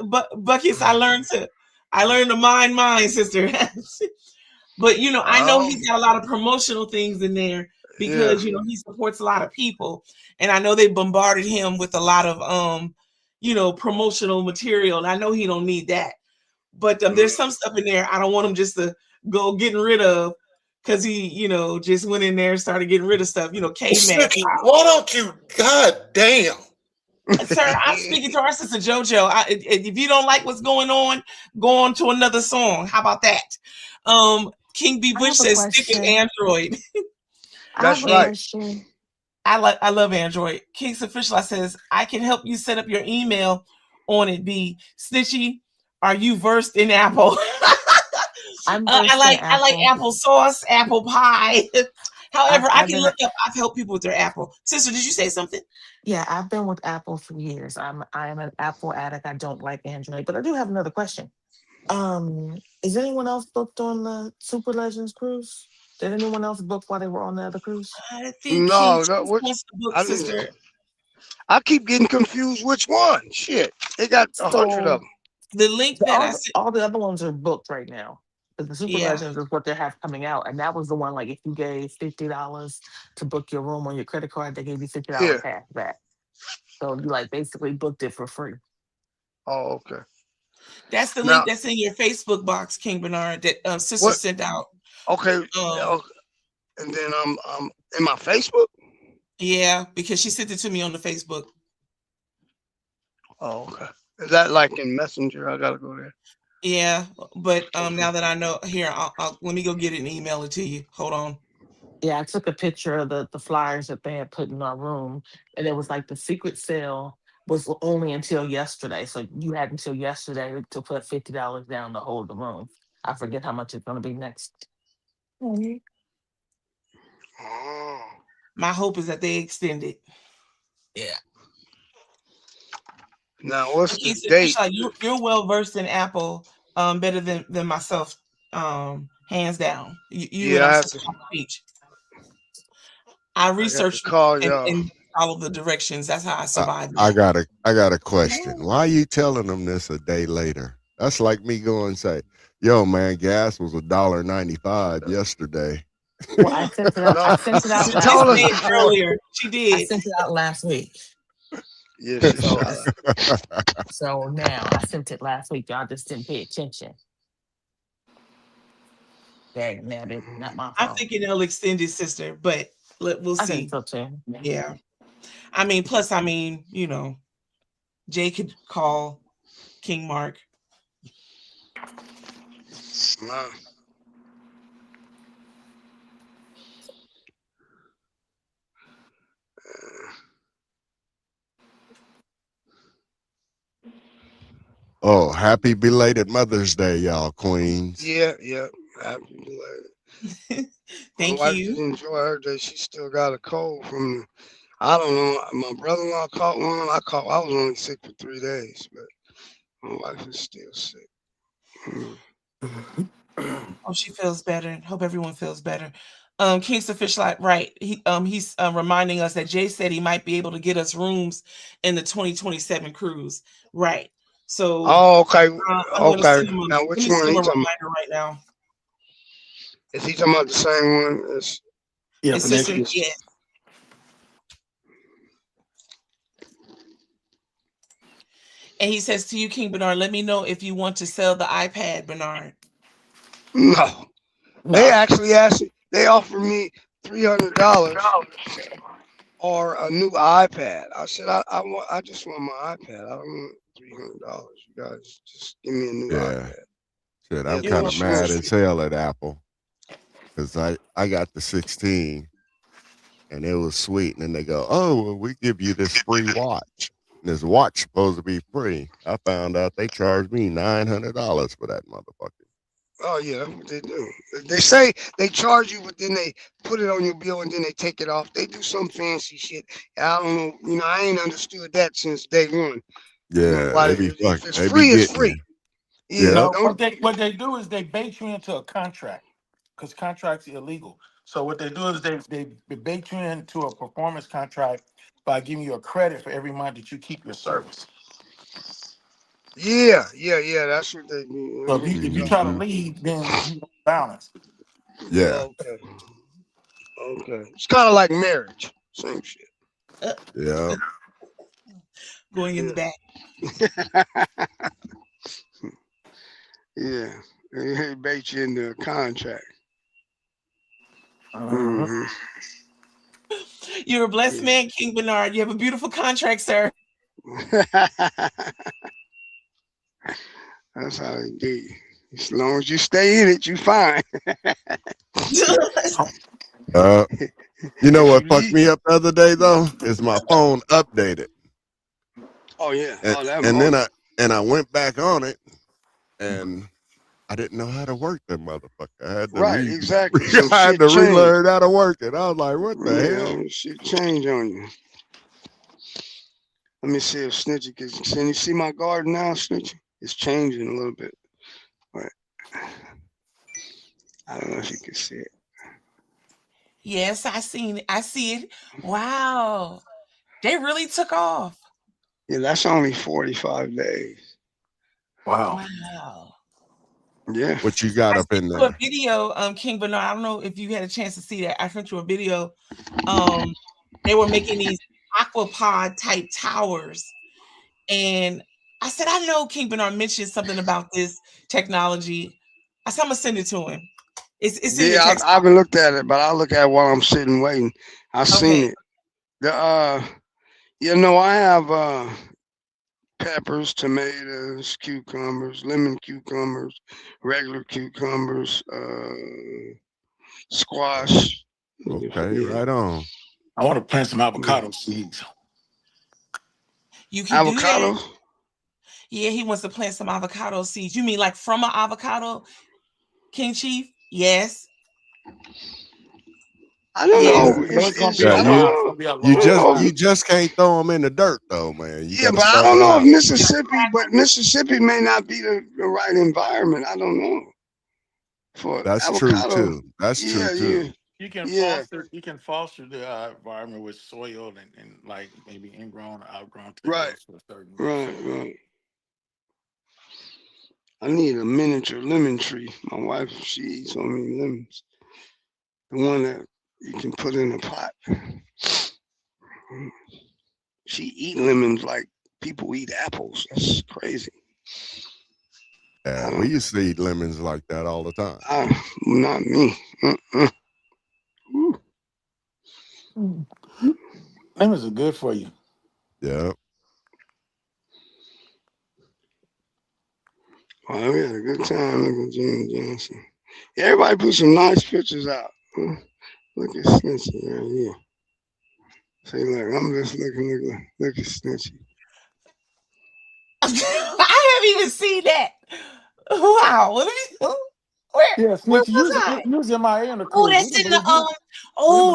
I learned to mind mine, sister. But I know he's got a lot of promotional things in there because he supports a lot of people, and I know they bombarded him with a lot of promotional material, and I know he don't need that. But there's some stuff in there I don't want him just to go getting rid of because he just went in there and started getting rid of stuff. Caveman. Why don't you? God damn. Sir, I'm speaking to our sister JoJo. If you don't like what's going on, go on to another song. How about that? King B. Bush says stick with Android. That's right. I love Android. King's Official says I can help you set up your email on it. B. Snitchy, are you versed in Apple? I like applesauce, apple pie. However, I can look up. I've helped people with their Apple. Sister, did you say something? Yeah, I've been with Apple for years. I am an Apple addict. I don't like Android, but I do have another question. Is anyone else booked on the Super Legends cruise? Did anyone else book while they were on the other cruise? I think sister. I keep getting confused which one. Shit, they got 100 of them. The link that all the other ones are booked right now. But the Super Legends is what they have coming out, and that was the one. Like if you gave $50 to book your room on your credit card, they gave you $50 cash back. So you like basically booked it for free. Oh, okay. That's the Now, link that's in your Facebook box, King Bernard, that sister what? sent out. Okay. Um, And then I'm in my Facebook. yeah, because she sent it to me on the Facebook. Oh, okay. Is that like in Messenger? I gotta go there. Yeah, but now that I know, here, I'll let me go get it and email it to you. Hold on. Yeah, I took a picture of the flyers that they had put in our room, and it was like the secret sale was only until yesterday. So you had until yesterday to put $50 down to hold the room. I forget how much it's going to be next. Oh. My hope is that they extend it. Yeah. Now, what's Okay, the so date? Fishlight, you're well versed in Apple, better than myself, hands down. You and Yeah, our I have sister to. Peach. I I got to researched call and, y'all. and follow the directions. That's how I survived. I got a question. Why are you telling them this a day later? That's like me going and say, "Yo, man, gas was $1.95 yesterday." Well, I sent it out. I No, sent it out she last told us week. before. Earlier, she I did. sent it out last week. Yeah, she So, shot her. so now I sent it last week. Y'all just didn't pay attention. Dang, nabbit, not my I'm fault. thinking they'll extend it, sister, but we'll I see. think so too. Yeah. I mean, plus, you know, Jay could call King Mark. Nah. Oh, happy belated Mother's Day, y'all queens. Yeah. Happy belated. Thank My wife you. didn't enjoy her day. She still got a cold from. I don't know. My brother-in-law caught one. I was only sick for 3 days, but my wife is still sick. Oh, she feels better. Hope everyone feels better. Kingston Fishlight, right? He's reminding us that Jay said he might be able to get us rooms in the 2027 cruise, right? So, Oh, okay. I'm Okay. send him Now, let which me one send him he a talking reminder right now. Is he talking about the same one as? Yeah, His for next sister, year. yes. And he says to you, King Bernard, let me know if you want to sell the iPad, Bernard. No. They actually asked. They offered me $300 or a new iPad. I said I just want my iPad. I don't want $300. You guys just give me a new Yeah. iPad. Shit, Yeah, I'm the kind of mad insurance. as hell at Apple because I got the 16 and it was sweet. And then they go, "Oh, well, we give you this free watch. And this watch supposed to be free." I found out they charged me $900 for that motherfucker. Oh yeah, that's what they do. They say they charge you, but then they put it on your bill and then they take it off. They do some fancy shit. I don't know. You know, I ain't understood that since day one. You know, Yeah, why they be if fucking. it's They be free, it's getting free. you. Yeah, Yep. No, don't. what they do is they bait you into a contract because contracts are illegal. So what they do is they bait you into a performance contract by giving you a credit for every month that you keep your service. Yeah. That's what they do. So if you try to Mhm. leave, then you balance. Yeah. Okay. It's kind of like marriage. Same shit. Yeah. Going in the back. Yeah. They bait you into a contract. Mhm. You're a blessed man, King Bernard. You have a beautiful contract, sir. That's how they do you. As long as you stay in it, you fine. You know If what you fucked leave- me up the other day though? Is my phone updated. Oh yeah. And, Oh, that and more. then I went back on it and I didn't know how to work that motherfucker. I had to Right, exactly. Some I had shit to changed. relearn how to work it. I was like, what the hell? Yeah, shit change on you. Let me see if Snitchy can you see my garden now, Snitchy? It's changing a little bit. But I don't know if you can see it. Yes, I seen it. I see it. Wow. They really took off. Yeah, that's only 45 days. Wow. Wow. Yeah. What you got I up sent in you a there? video, King Bernard. I don't know if you had a chance to see that. I sent you a video. They were making these aquapod type towers. And I said, I know King Bernard mentioned something about this technology. I said, I'm gonna send it to him. It's in your Yeah, text. I haven't looked at it, but I'll look at it while I'm sitting waiting. I seen Okay. it. The I have peppers, tomatoes, cucumbers, lemon cucumbers, regular cucumbers, squash. Okay, Yeah. right on. I want to plant some avocado seeds. You can do Avocado. that. Yeah, he wants to plant some avocado seeds. You mean like from an avocado, King Chief? Yes. I don't Yeah. know. It's gonna be Yeah, a while. It's gonna be a long you just can't throw them in the dirt though, man. You Yeah, got to but I start don't it know if out. Mississippi may not be the right environment. I don't know. For That's true avocado. too. That's true too. You can Yeah. foster the environment with soil and like maybe ingrown or outgrown Right. tomatoes for a certain Right. I need a miniature lemon tree. My wife, she eats so many lemons. The one that you can put in a pot. She eat lemons like people eat apples. That's crazy. Yeah, we used to eat lemons like that all the time. Not me. Lemons are good for you. Yeah. Oh, we had a good time. Look at Jimmy Johnson. Everybody put some nice pictures out. Look at Snitchy right here. Say, look, I'm just looking. Look at Snitchy. I haven't even seen that. Wow. Where Snitchy, was I? you was MIA on the Oh, cruise. that's in the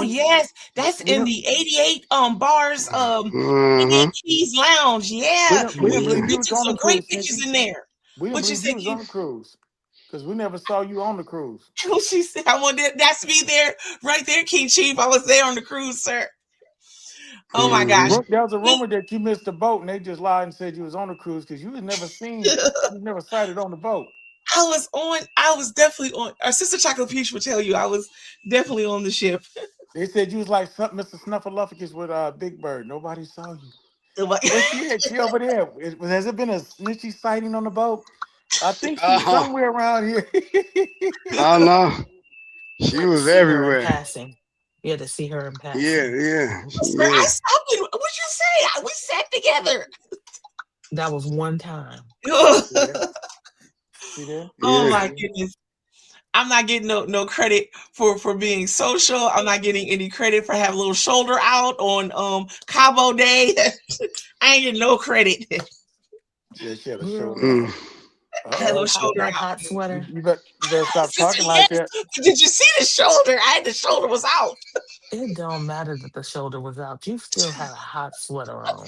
yes, that's in the 88 bars 88 Keys Lounge. Yeah. We didn't believe We you was took on some the great cruise, pictures Snitchy. in there. We didn't What you believe said, you was on the cruise because we never saw you on the cruise. What she said? I wanted that's me there, right there, King Chief. I was there on the cruise, sir. Oh my gosh. There was a rumor that you missed the boat, and they just lied and said you was on the cruise because you was never seen, you was never sighted on the boat. I was definitely on. Our sister Chocolate Peach would tell you I was definitely on the ship. They said you was like Mr. Snuffleupagus with Big Bird. Nobody saw you. Where's she at? She over there. Has it been a snitchy sighting on the boat? I think she's somewhere around here. Oh no, she was everywhere. Passing. You had to see her in passing. Yeah. I stopped it. What'd you say? We sat together. That was one time. Oh my goodness. I'm not getting no credit for being social. I'm not getting any credit for having a little shoulder out on Cabo Day. I ain't getting no credit. Yeah, she had a shoulder. Had a little shoulder out. Hot sweater. You better stop talking like that. Did you see the shoulder? The shoulder was out. It don't matter that the shoulder was out. You still had a hot sweater on.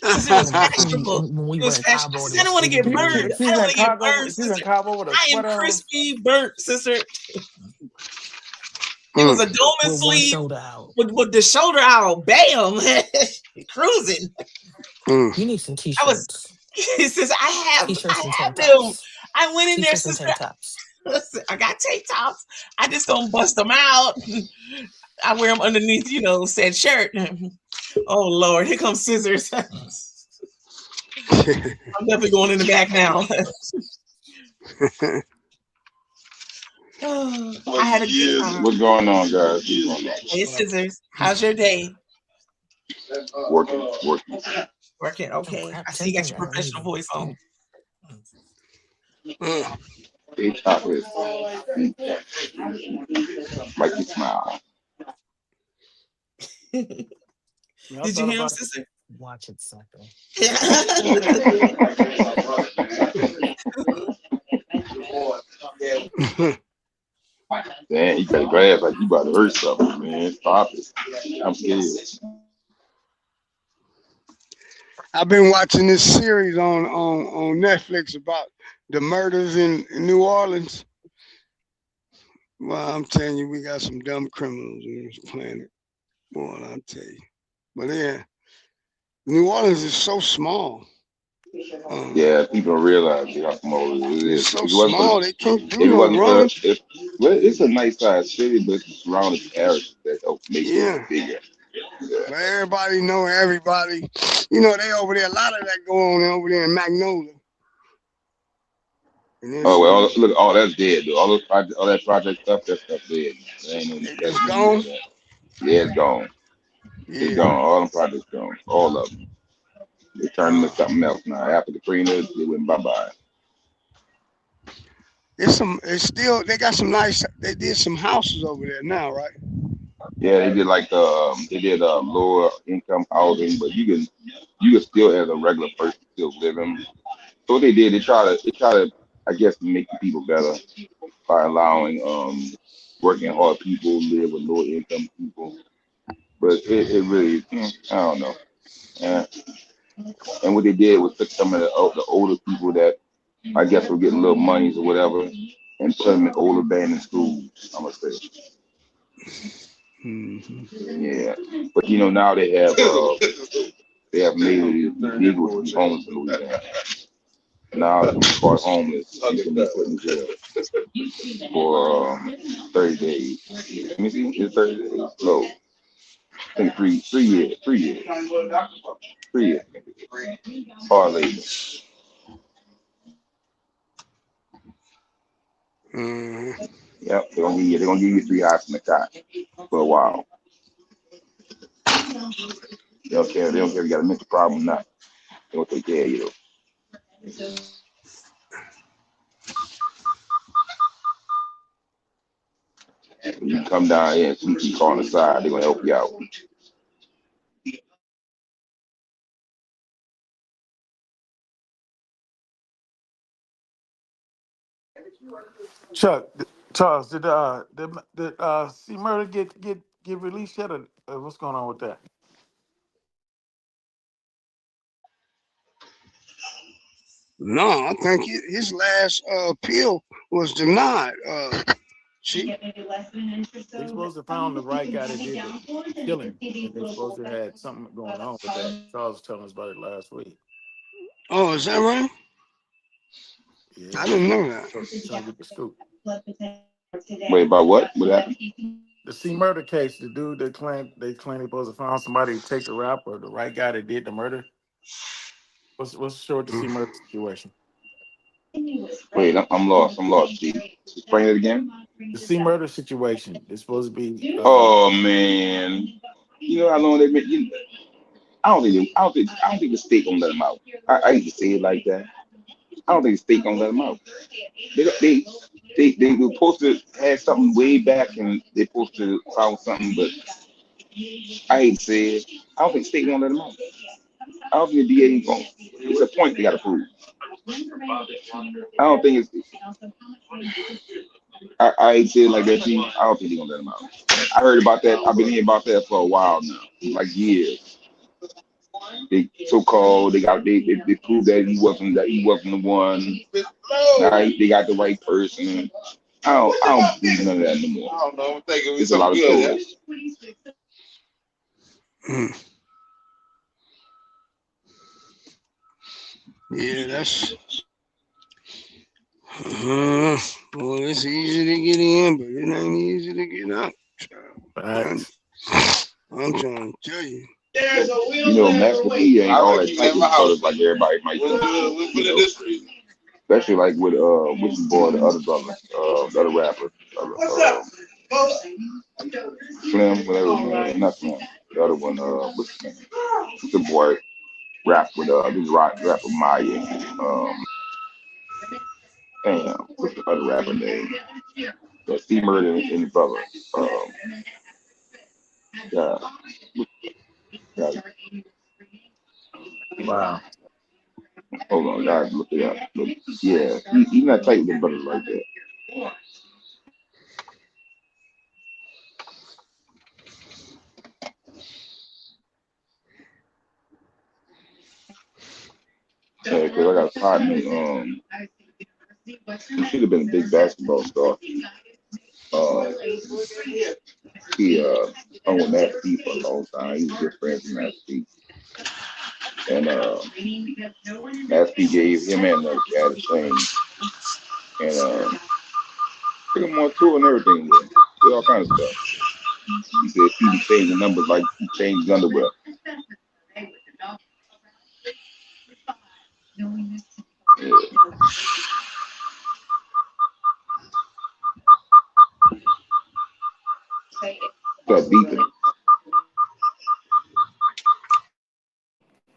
It was fashionable. It was fashionable. I don't want to get burned. I don't want to get burned, sister. I am crispy burnt, sister. It was a dome and sleeve with the shoulder out. Bam, cruising. You need some t-shirts. Since I have them. I went in there, sister. Listen, I got tank tops. I just don't bust them out. I wear them underneath, said shirt. Oh Lord, here comes scissors. I'm definitely going in the back now. I had a good time. What's going on, guys? Hey, scissors. How's your day? Working. Okay. I see you got your professional voice on. Hey, chocolate. Make you smile. Did you hear him, sister? Watch it, sucker. Damn, you got grab like you about to hurt something, man. Stop it. I'm scared. I've been watching this series on Netflix about the murders in New Orleans. Well, I'm telling you, we got some dumb criminals on this planet. Boy, I'll tell you. But yeah, New Orleans is so small. Yeah, people don't realize how small it is. It's so small, they can't do no running. It's a nice sized city, but it's surrounded with areas that don't make it bigger. But everybody know everybody. You know, they over there, a lot of that go on over there in Magnolia. Oh well, look, all that's dead though. All that project stuff, that stuff dead. There ain't no It's gone. Yeah, it's gone. Yeah. It's gone. All them projects gone. All of them. They turned into something else now. After Katrina, they went bye bye. It's still, they got some nice, they did some houses over there now, right? Yeah, they did like lower income housing, but you can still as a regular person still live in. So what they did, they try to I guess make the people better by allowing working hard people live with lower income people. But it really, I don't know. And what they did was took some of the older people that I guess were getting little monies or whatever, and put them in older abandoned schools, I'm gonna say. Yeah, but you know now they have made it legal to be homeless in Louisiana. Now if you're caught homeless, you can be put in jail for 30 days. Let me see, it's 30 days. No, I think 3 years. 3 years. 3 years. Hard labor. Yep, they're gonna give you 3 hours in the cot for a while. They don't care if you got a mental problem or not. They gonna take care of you. You can come down here and sleep your car on the side. They're gonna help you out. Chuck, Charles, did C Murder get released yet, or what's going on with that? No, I think his last appeal was denied. They supposed to found the right guy that did the killing, and they supposed to had something going on with that. Charles was telling us about it last week. Oh, is that right? Yeah, I didn't know that. Trying to get the scoop. Wait, about what? What happened? The C Murder case, the dude that claimed they supposed to found somebody to take the rap, or the right guy that did the murder. What's short the C Murder situation? Wait, I'm lost. Steve. Explain it again. The C Murder situation is supposed to be. Oh man, you know how long they've been. I don't think the state gonna let them out. I hate to say it like that. I don't think the state gonna let them out. They were supposed to have something way back, and they supposed to file something, but I hate to say it. I don't think the state gonna let them out. I don't think the DA ain't gonna. It's a point they gotta prove. I don't think it's. I hate to say it like that, Chief. I don't think they're gonna let them out. I heard about that. I've been hearing about that for a while now, like years. They so-called they proved that he wasn't the one. They got the right person. I don't believe none of that anymore. I don't know. I'm thinking it's a lot of stories. Yeah, that's. Well, it's easy to get in, but it ain't easy to get out. I'm trying to tell you. You know, Master P ain't all that tight with brothers like everybody might think. You know? Especially like with the boy, the other brother, the other rapper. Slim, whatever, not Slim. The other one, what's his name? What's the boy rap with this rap with Maya? Damn, what's the other rapper name? The C Murder and the brother. Wow. Hold on, guys, look it up. But yeah, he's not tight with the brothers like that. Yeah, because I got a partner. He should have been a big basketball star. He hung with Master P for a long time. He was good friends with Master P. And Master P gave him and another cat a chain. And took him on tour and everything. Did all kinds of stuff. He said he be changing numbers like he changed underwear. Yeah. Start beeping.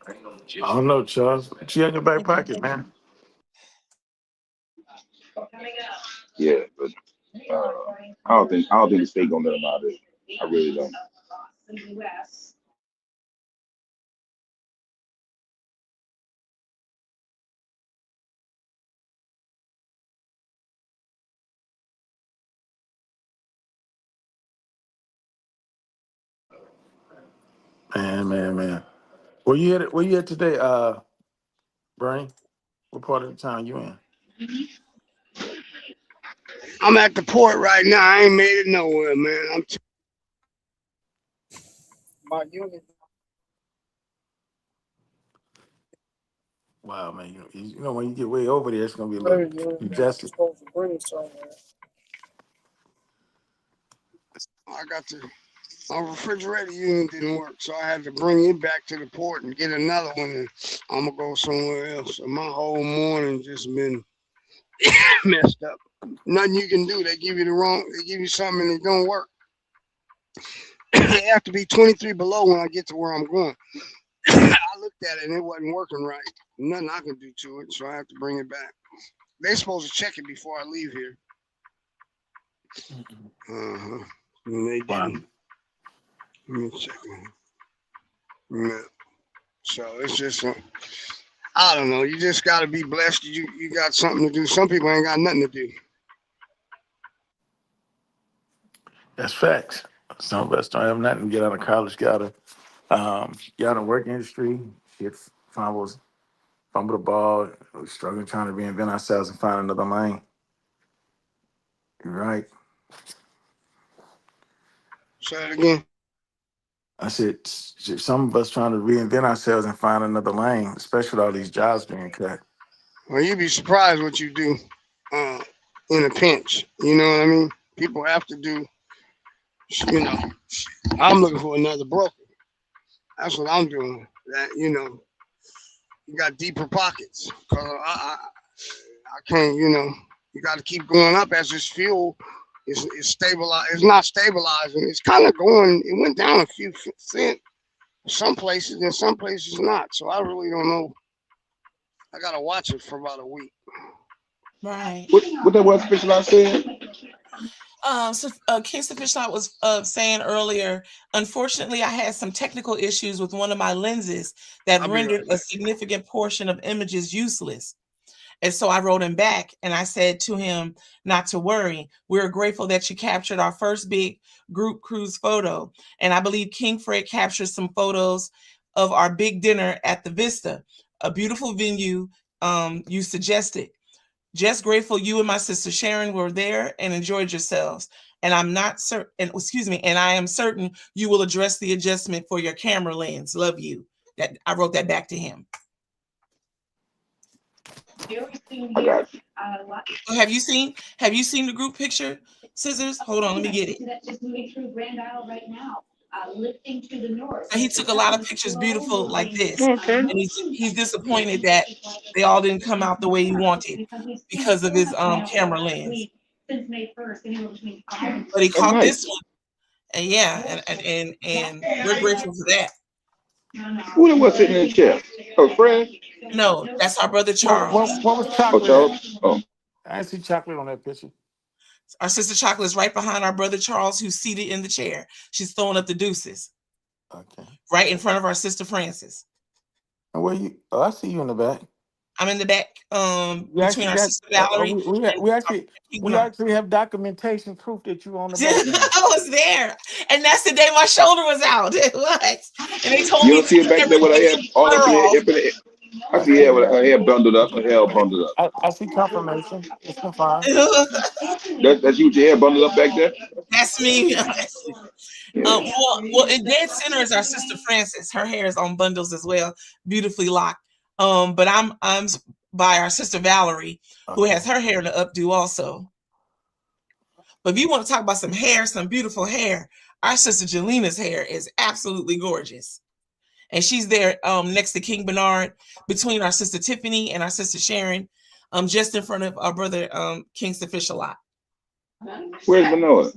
I don't know, Charles. What you in your back pocket, man? Yeah, but I don't think the state gonna let him out of it. I really don't. Man. Where you at today, Brian? What part of the town you in? I'm at the port right now. I ain't made it nowhere, man. My unit. Wow, man. You know when you get way over there, it's gonna be a little congested. I got my refrigerator unit didn't work, so I had to bring it back to the port and get another one. And I'm gonna go somewhere else. So my whole morning just been messed up. Nothing you can do. They give you something and it don't work. It have to be 23 below when I get to where I'm going. I looked at it and it wasn't working right. Nothing I can do to it, so I have to bring it back. They're supposed to check it before I leave here. And they didn't. Let me check. Yeah. So it's just, I don't know. You just got to be blessed. You got something to do. Some people ain't got nothing to do. That's facts. Some of us don't have nothing to get out of college. Get out of work industry. Fumble the ball. We're struggling trying to reinvent ourselves and find another lane. You're right. Say it again. I said some of us trying to reinvent ourselves and find another lane, especially with all these jobs being cut. Well, you'd be surprised what you do in a pinch. You know what I mean? People have to do, I'm looking for another broker. That's what I'm doing. That, you got deeper pockets. Cause I can't, you got to keep going up as this fuel is stabilized. It's not stabilizing. It's kind of going, it went down a few cents some places and some places not. So I really don't know. I got to watch it for about a week. Right. What that was Specialized said? Kingston Fishlot was saying earlier, unfortunately, I had some technical issues with one of my lenses that rendered a significant portion of images useless. And so I wrote him back and I said to him, not to worry. We're grateful that you captured our first big group cruise photo. And I believe King Fred captured some photos of our big dinner at the Vista, a beautiful venue you suggested. Just grateful you and my sister Sharon were there and enjoyed yourselves. And I'm not certain, and I am certain you will address the adjustment for your camera lens. Love you. That I wrote that back to him. Have you seen the group picture, Scissors? Hold on, let me get it. Just moving through Grand Isle right now. Lifting to the north. And he took a lot of pictures beautiful like this. Okay. And he's disappointed that they all didn't come out the way he wanted because of his camera lens. Since May 1st, but he caught this one. And yeah, and we're grateful for that. Who was sitting in the chair? Oh, Fred? No, that's our brother Charles. What was chocolate? Oh, Charles? Oh. I didn't see chocolate on that picture. Our sister Chocolate is right behind our brother Charles, who's seated in the chair. She's throwing up the deuces. Okay. Right in front of our sister Frances. And where you? Oh, I see you in the back. I'm in the back. Between our sister Valerie. We actually have documentation proof that you on the back. I was there, and that's the day my shoulder was out. It was, and they told me. You don't see it back there with her hair all up there. I see her with her hair bundled up, her hair bundled up. I see confirmation. It's confirmed. That's you with your hair bundled up back there? That's me. Well, in dead center is our sister Frances. Her hair is on bundles as well, beautifully locked. But I'm by our sister Valerie, who has her hair in the updo also. But if you want to talk about some hair, some beautiful hair, our sister Jelina's hair is absolutely gorgeous. And she's there next to King Bernard, between our sister Tiffany and our sister Sharon, just in front of our brother Kingston Fisher Lot. Where's Bernard?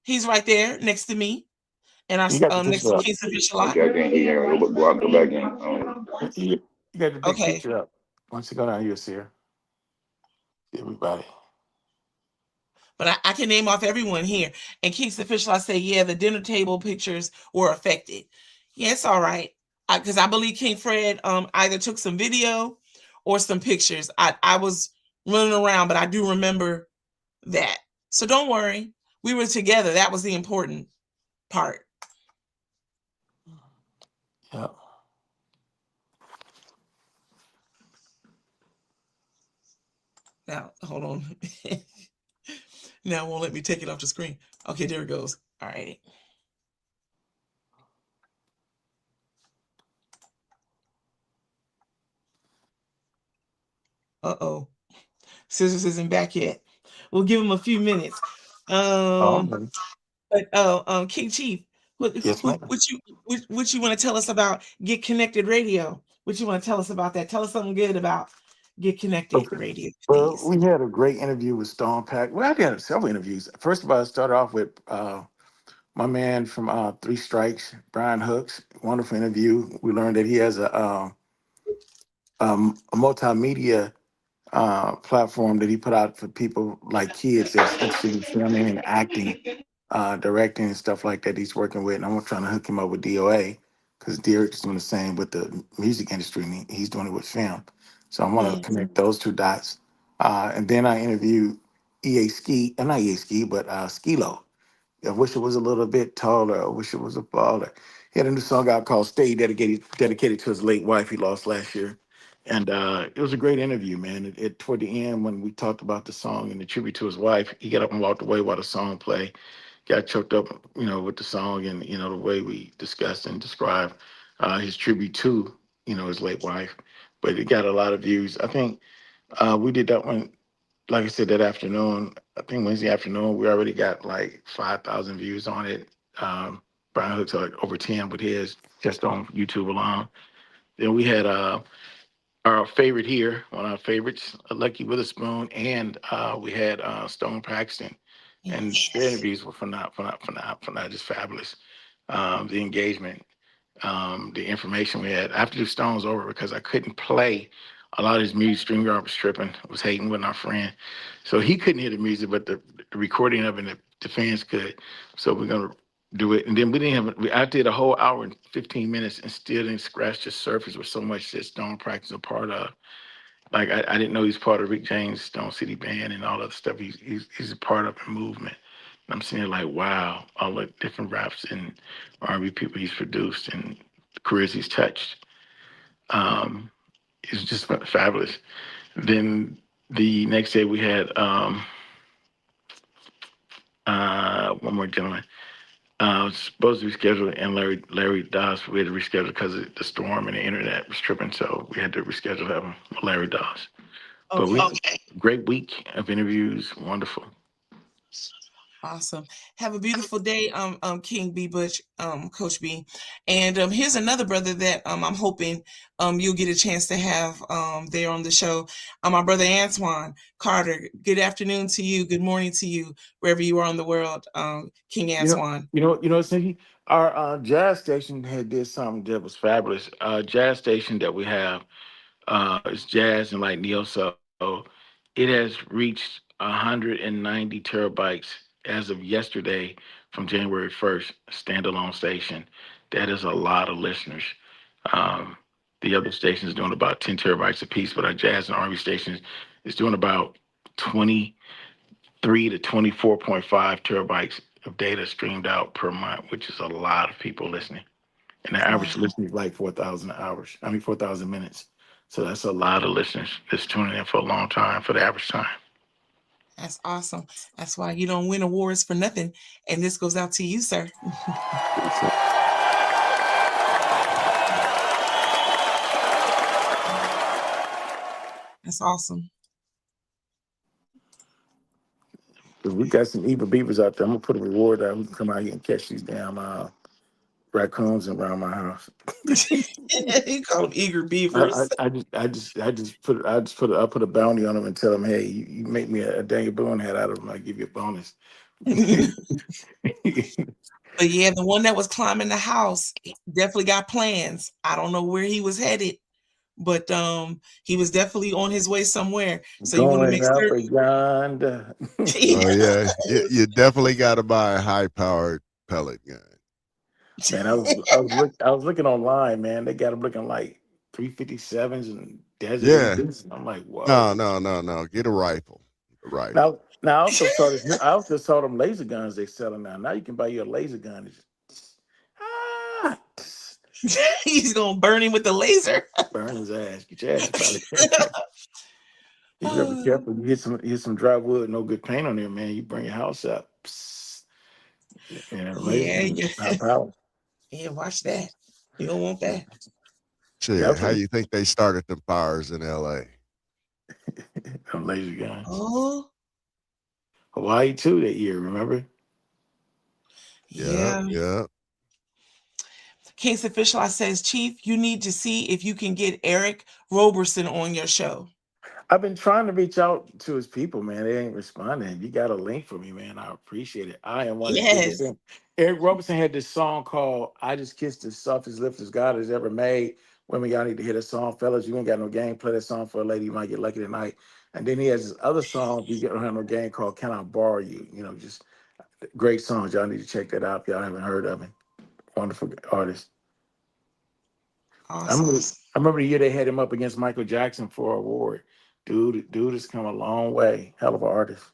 He's right there next to me, and our You got the next picture to up. Kingston Fisher Lot. Okay, I can't hear you. Go out, go back in. You got the big Okay. picture up. Once you go down, you'll see her. See everybody. But I can name off everyone here. And Kingston Fisher Lot say, yeah, the dinner table pictures were affected. Yeah, it's all right. Because I believe King Fred either took some video or some pictures. I was running around, but I do remember that. So don't worry. We were together. That was the important part. Yeah. Now, hold on. Now it won't let me take it off the screen. Okay, there it goes. All right. Uh-oh. Scissors isn't back yet. We'll give him a few minutes. But King Chief, what Yes, ma'am. you want to tell us about Get Connected Radio? What you want to tell us about that? Tell us something good about Get Connected Okay. Radio, Well, please. we had a great interview with Stone Pack. Well, I had several interviews. First of all, I started off with my man from Three Strikes, Brian Hooks. Wonderful interview. We learned that he has a multimedia platform that he put out for people like kids that's interested in filming and acting, directing and stuff like that. He's working with, and I'm trying to hook him up with DOA because Derek's doing the same with the music industry, and he's doing it with film. So I want to Yes. connect those two dots. And then I interviewed not EA Ski, but Skilo. I wish it was a little bit taller. I wish it was a baller. He had a new song out called Stay, dedicated to his late wife he lost last year. And it was a great interview, man. Toward the end, when we talked about the song and the tribute to his wife, he got up and walked away while the song played. Got choked up, with the song and, the way we discussed and described his tribute to, his late wife. But it got a lot of views. I think we did that one, like I said, that afternoon. I think Wednesday afternoon, we already got like 5,000 views on it. Brian Hooks like over 10 with his, just on YouTube alone. Then we had our favorite here, one of our favorites, Lucky Witherspoon, and we had Stone Paxton. And their interviews were phenomenal, just fabulous. The engagement, the information we had. I have to do Stone's over because I couldn't play a lot of his music. StreamYard was tripping, was hating with our friend. So he couldn't hear the music, but the recording of it, the fans could. So we're going to do it. And then I did a whole hour and 15 minutes and still didn't scratch the surface with so much that Stone Practice a part of. Like I didn't know he's part of Rick James, Stone City Band and all that stuff. He's a part of the movement. And I'm seeing like, wow, all the different raps and R&B people he's produced and the careers he's touched. It's just fabulous. Then the next day we had one more gentleman. Was supposed to be scheduled, and Larry Doss, we had to reschedule because of the storm and the internet was tripping, so we had to reschedule him with Larry Doss. But we had a great week of interviews, wonderful. Awesome. Have a beautiful day, King B. Butch, Coach B. And here's another brother that I'm hoping you'll get a chance to have there on the show. My brother Antoine Carter. Good afternoon to you. Good morning to you, wherever you are in the world, King Antoine. Cindy, our jazz station did something that was fabulous. Jazz station that we have is jazz and like neo soul. It has reached 190 terabytes as of yesterday from January 1st, standalone station. That is a lot of listeners. The other stations doing about 10 terabytes a piece, but our jazz and R&B stations is doing about 23 to 24.5 terabytes of data streamed out per month, which is a lot of people listening. And the average listening is like 4,000 hours. 4,000 minutes. So that's a lot of listeners that's tuning in for a long time for the average time. That's awesome. That's why you don't win awards for nothing. And this goes out to you, sir. That's awesome. We got some evil beavers out there. I'm gonna put a reward out. We can come out here and catch these damn raccoons around my house. You call them eager beavers. I put a bounty on them and tell them, hey, you make me a Daniel Boone hat out of them, I give you a bonus. But yeah, the one that was climbing the house definitely got plans. I don't know where he was headed, but he was definitely on his way somewhere. So you want to Going make up certain. yonder. Oh yeah, you definitely got to buy a high-powered pellet gun. Man, I was looking online, man. They got them looking like 357s and Desert Yeah. Eagles. I'm like, whoa. No. Get a rifle. A rifle. Now I also saw them laser guns they selling now. Now you can buy you a laser gun. He's gonna burn him with the laser. Burn his ass. Get your ass about it. You gotta be careful. You hit some dry wood, no good paint on there, man. You burn your house up. Yeah, watch that. You don't want that. Shit, how you think they started them fires in LA? Them laser guns. Oh, Hawaii too that year, remember? Yeah. King's Official, I says, Chief, you need to see if you can get Eric Roberson on your show. I've been trying to reach out to his people, man. They ain't responding. You got a link for me, man. I appreciate it. I am one. Yes. Eric Roberson had this song called I Just Kissed the Softest Lips as God Has Ever Made. Women, y'all need to hear that song. Fellas, you ain't got no game. Play that song for a lady. You might get lucky tonight. And then he has this other song, you don't have no game, called Can I Borrow You? You know, just great songs. Y'all need to check that out if y'all haven't heard of him. Wonderful artist. Awesome. I remember the year they had him up against Michael Jackson for an award. Dude has come a long way. Hell of an artist.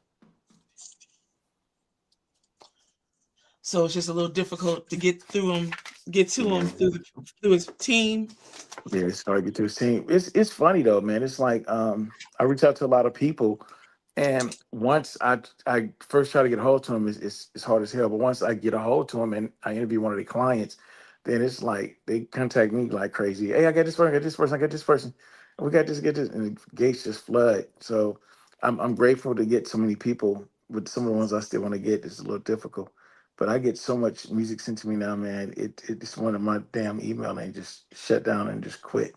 So it's just a little difficult to get to him through his team. Yeah, it's hard to get to his team. It's funny though, man. It's like I reach out to a lot of people, and once I first try to get a hold to him, it's hard as hell. But once I get a hold to him and I interview one of the clients, then it's like they contact me like crazy. Hey, I got this person, I got this person. We got this, get this, and the gates just flood. So I'm grateful to get so many people. With some of the ones I still want to get, it's a little difficult. But I get so much music sent to me now, man. It's one of my damn email and just shut down and just quit.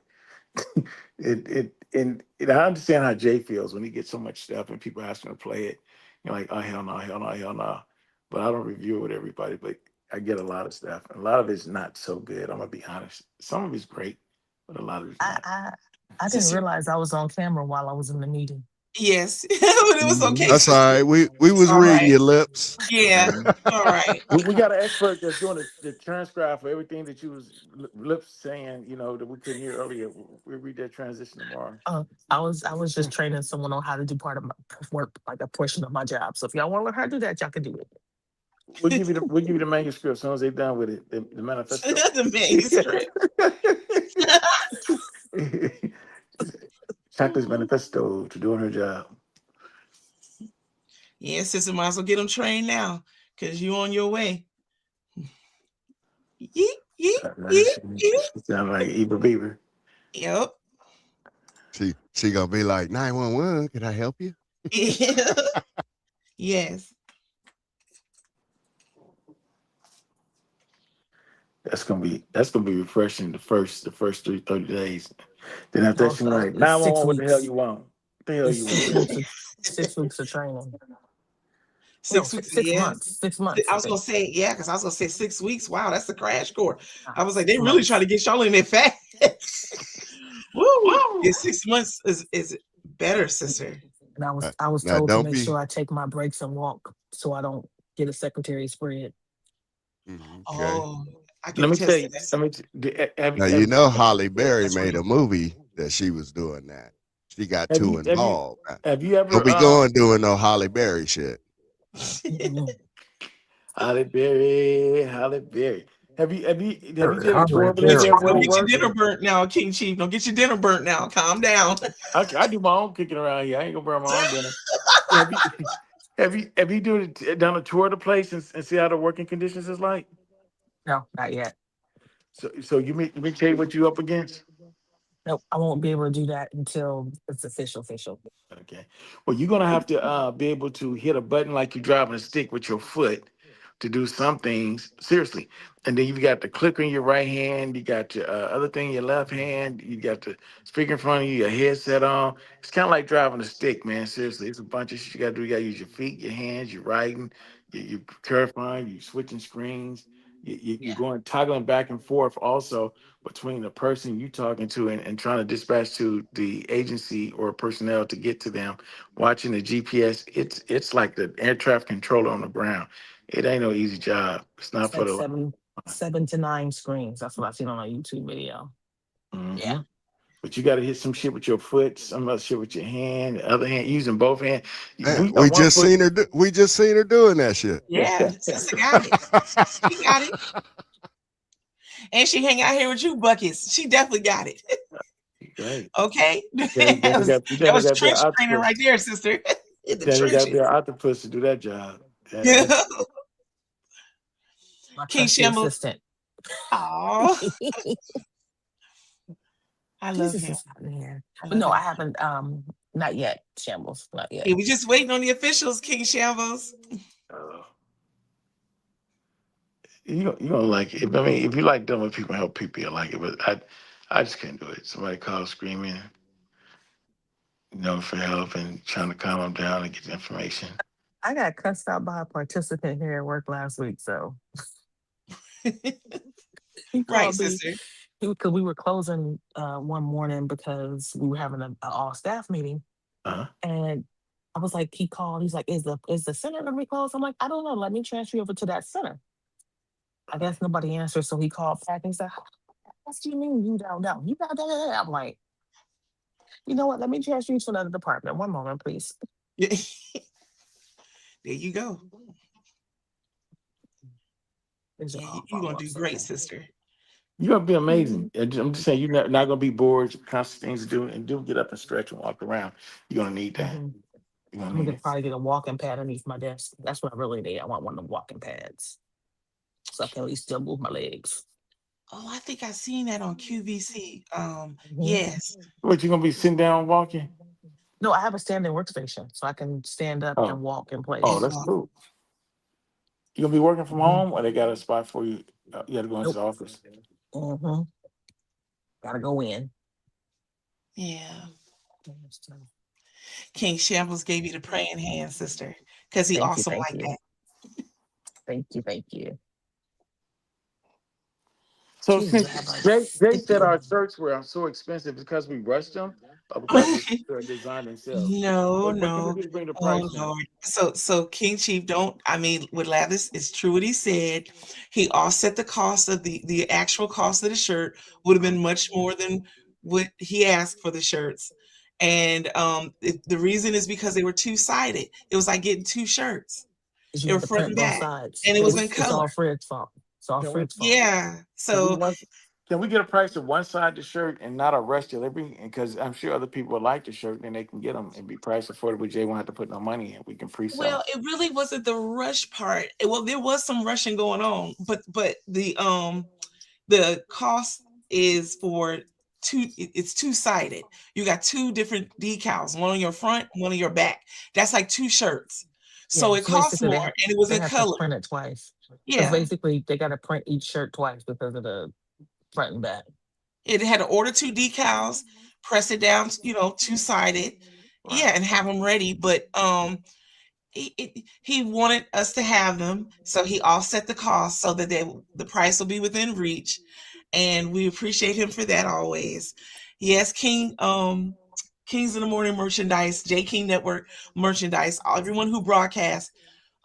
And I understand how Jay feels when he gets so much stuff and people ask him to play it. You're like, oh hell no. But I don't review it with everybody. But I get a lot of stuff. A lot of it's not so good. I'm gonna be honest. Some of it's great, but a lot of it's not. I didn't realize I was on camera while I was in the meeting. Yes, but it was okay. That's all right. We was All reading right. your lips. Yeah, all right. We got an expert that's doing the transcribe for everything that you was lips saying, you know, that we couldn't hear earlier. We'll read that transition tomorrow. I was just training someone on how to do part of my work, like a portion of my job. So if y'all want to learn how to do that, y'all can do it. We'll give you the manuscript as soon as they're done with it. The manifesto. The manuscript. Chocolate's manifesto to doing her job. Yeah, sister, might as well get them trained now, because you on your way. Sound like Eva Beaver. Yep. She gonna be like 911. Can I help you? Yeah. Yes. That's gonna be refreshing the first 30 days. Then after that, she's like, 911, what the hell you want? What the hell you want? 6 weeks of training. 6 weeks, 6 yeah. months. 6 months. I was gonna say, yeah, because I was gonna say 6 weeks. Wow, that's the crash course. I was like, they really try to get y'all in there fast. Woo! Yeah, 6 months is better, sister. And I was told to make sure I take my breaks and walk so I don't get a secretary spread. Oh, I can Let me tell you. Now you know Holly Berry made a movie that she was doing that. She got too involved. Have you ever? Don't be going doing no Holly Berry shit. Holly Berry. Have you done a tour of Don't get your dinner burnt now, King Chief. Don't get your dinner burnt now. Calm down. I do my own cooking around here. I ain't gonna burn my own dinner. Have you done a tour of the place and see how the working conditions is like? No, not yet. So you may tell you what you up against. Nope, I won't be able to do that until it's official. Okay. Well, you're gonna have to be able to hit a button like you're driving a stick with your foot to do some things. Seriously. And then you've got the clicker in your right hand. You got your other thing in your left hand. You got the speaker in front of you. Your headset on. It's kind of like driving a stick, man. Seriously, it's a bunch of shit you gotta do. You gotta use your feet, your hands. You're writing. You're clarifying. You're switching screens. You're going toggling back and forth also between the person you talking to and trying to dispatch to the agency or personnel to get to them, watching the GPS. It's like the air traffic controller on the ground. It ain't no easy job. It's not It's for like the seven to nine screens. That's what I've seen on a YouTube video. Yeah. But you got to hit some shit with your foot, some other shit with your hand, the other hand, using both hands. Man, we just seen her. We just seen her doing that shit. Yeah, sister got it. She got it. And she hang out here with you, buckets. She definitely got it. Great. Okay. You that was got trench the training right there, sister. In the Then you got trenches. their octopus to do that job. Yeah. My King trusty Shambles. assistant. Oh. I love Jesus him. is out here. I But no, love I him. haven't. Not yet. Shambles, not yet. Yeah, we just waiting on the officials, King Shambles. You don't like it. I mean, if you like dealing with people, help people, you like it. But I just can't do it. Somebody calls screaming, for help and trying to calm them down and get the information. I got cussed out by a participant here at work last week, so he Right, called me sister. because we were closing one morning because we were having an all staff meeting, and I was like, he called. He's like, "Is the center gonna be closed?" I'm like, "I don't know. Let me transfer you over to that center." I guess nobody answered, so he called back and he said, "What do you mean you don't know? You got that?" I'm like, "You know what? Let me transfer you to another department. One moment, please." There you go. Yeah, you're gonna do great, sister. You're gonna be amazing. I'm just saying, you're not gonna be bored. Constant things to do, and get up and stretch and walk around. You're gonna need that. You're I'm gonna need gonna it. probably get a walking pad underneath my desk. That's what I really need. I want one of the walking pads, so I can at least still move my legs. Oh, I think I seen that on QVC. Yes. What, you gonna be sitting down walking? No, I have a standing workstation, so I can stand up and walk in place. Oh, that's cool. You gonna be working from home, or they got a spot for you? You got to go into the office. Gotta go in. Yeah. King Shambles gave you the praying hand, sister, because he awesome like that. Thank you. So Jesus, since they said our shirts were so expensive because we rushed them, or because they're designed themselves. No. What can we do to bring the price down? Lord. So King Chief, with Lavis, it's true what he said. He offset the cost of the actual cost of the shirt would have been much more than what he asked for the shirts. And the reason is because they were two-sided. It was like getting two shirts. They were front and back. And it was in color. It's all Fred's fault. Yeah. So can we get a price of one side of the shirt and not a rush delivery? Because I'm sure other people would like the shirt and they can get them and be priced affordable. Jay won't have to put no money in. We can pre-sell. Well, it really wasn't the rush part. Well, there was some rushing going on, but the cost is for it's two-sided. You got two different decals, one on your front, one on your back. That's like two shirts. So it costs more, and it was in color. Print it twice. Yeah. Basically, they got to print each shirt twice because of the front and back. It had to order two decals, press it down, two-sided, and have them ready. But he wanted us to have them, so he offset the cost so that the price will be within reach, and we appreciate him for that always. Yes, Kings in the Morning merchandise, J King Network merchandise, everyone who broadcasts,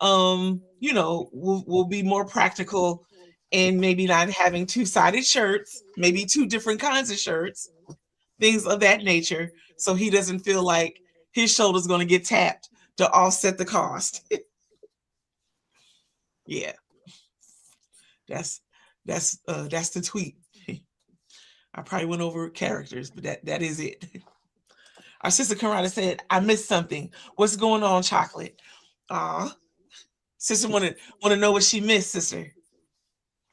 will be more practical and maybe not having two-sided shirts, maybe two different kinds of shirts, things of that nature, so he doesn't feel like his shoulder's going to get tapped to offset the cost. Yeah. That's the tweet. I probably went over characters, but that is it. Our sister Karada said, "I missed something. What's going on, Chocolate?" Sister want to know what she missed, sister.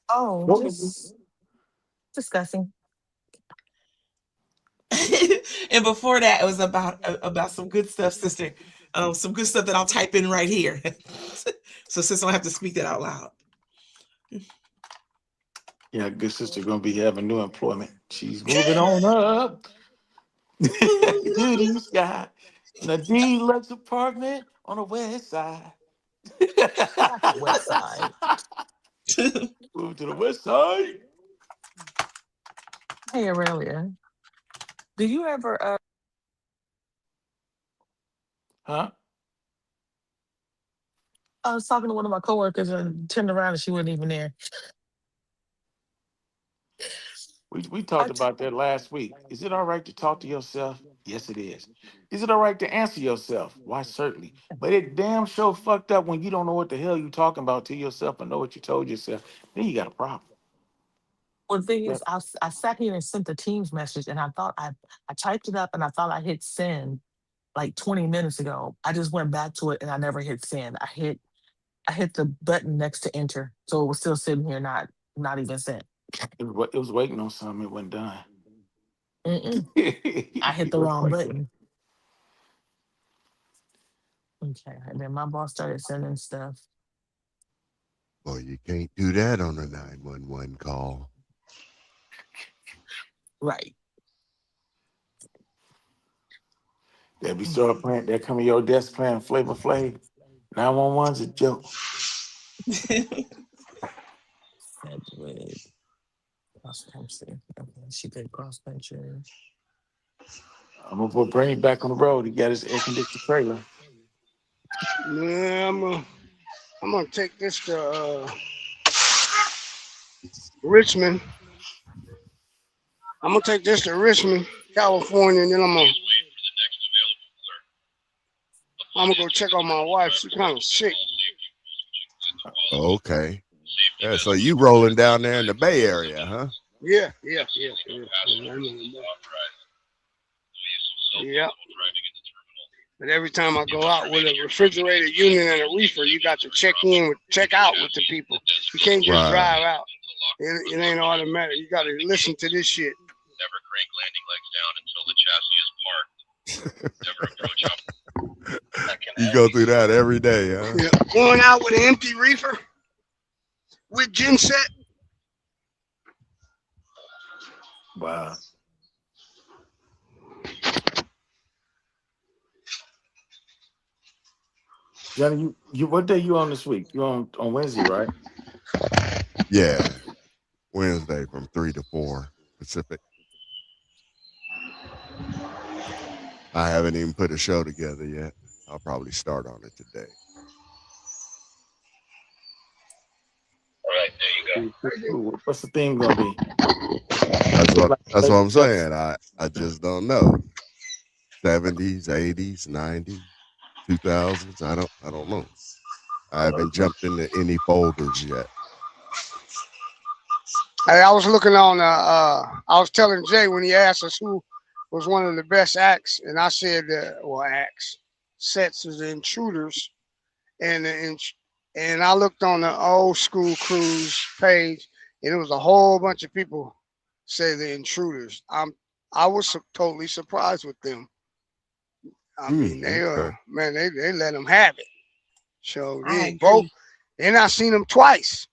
Oh, just discussing. And before that, it was about some good stuff, sister. Some good stuff that I'll type in right here. So sister don't have to speak that out loud. Yeah, good sister gonna be having new employment. She's moving on up to the sky. Nadine Lux apartment on the west side. Not the west side. Move to the west side. Hey Aurelia, do you ever Huh? I was talking to one of my coworkers and turned around and she wasn't even there. We talked about that last week. Is it all right to talk to yourself? Yes, it is. Is it all right to answer yourself? Why, certainly. But it damn sure fucked up when you don't know what the hell you talking about to yourself and know what you told yourself. Then you got a problem. Well, the thing Yeah. is, I sat here and sent the Teams message, and I thought I typed it up, and I thought I hit send like 20 minutes ago. I just went back to it, and I never hit send. I hit the button next to enter, so it was still sitting here, not even sent. It was waiting on something. It wasn't done. I hit the It was wrong waiting. button. Okay, and then my boss started sending stuff. Well, you can't do that on a 911 call. Right. They'll be start playing. They'll come to your desk playing Flavor Flav. 911's a joke. Sedgwick. Cross country. Okay, she did cross country. I'm gonna put Bernie back on the road. He got his air conditioned trailer. Yeah, I'm gonna take this to Richmond. I'm gonna take this to Richmond, California, and then I'm gonna go check on my wife. She's kind of sick. Okay. Yeah, so you rolling down there in the Bay Area, huh? Yeah. But every time I go out with a refrigerated unit and a reefer, you got to check out with the people. You can't just Right. drive out. It ain't automatic. You got to listen to this shit. Never crank landing legs down until the chassis is parked. Never approach up. You go through that every day, huh? Yeah. Going out with an empty reefer with genset. Wow. Johnny, you what day you on this week? You on Wednesday, right? Yeah. Wednesday from 3 to 4 Pacific. I haven't even put a show together yet. I'll probably start on it today. All right, there you go. What's the theme gonna be? That's what I'm saying. I just don't know. 70s, 80s, 90s, 2000s. I don't know. I haven't jumped into any folders yet. Hey, I was looking on. I was telling Jay when he asked us who was one of the best acts, and I said, sets as the Intruders, and I looked on the Old School Cruise page, and it was a whole bunch of people say the Intruders. I was totally surprised with them. I mean, they let them have it. So they both, and I seen them twice.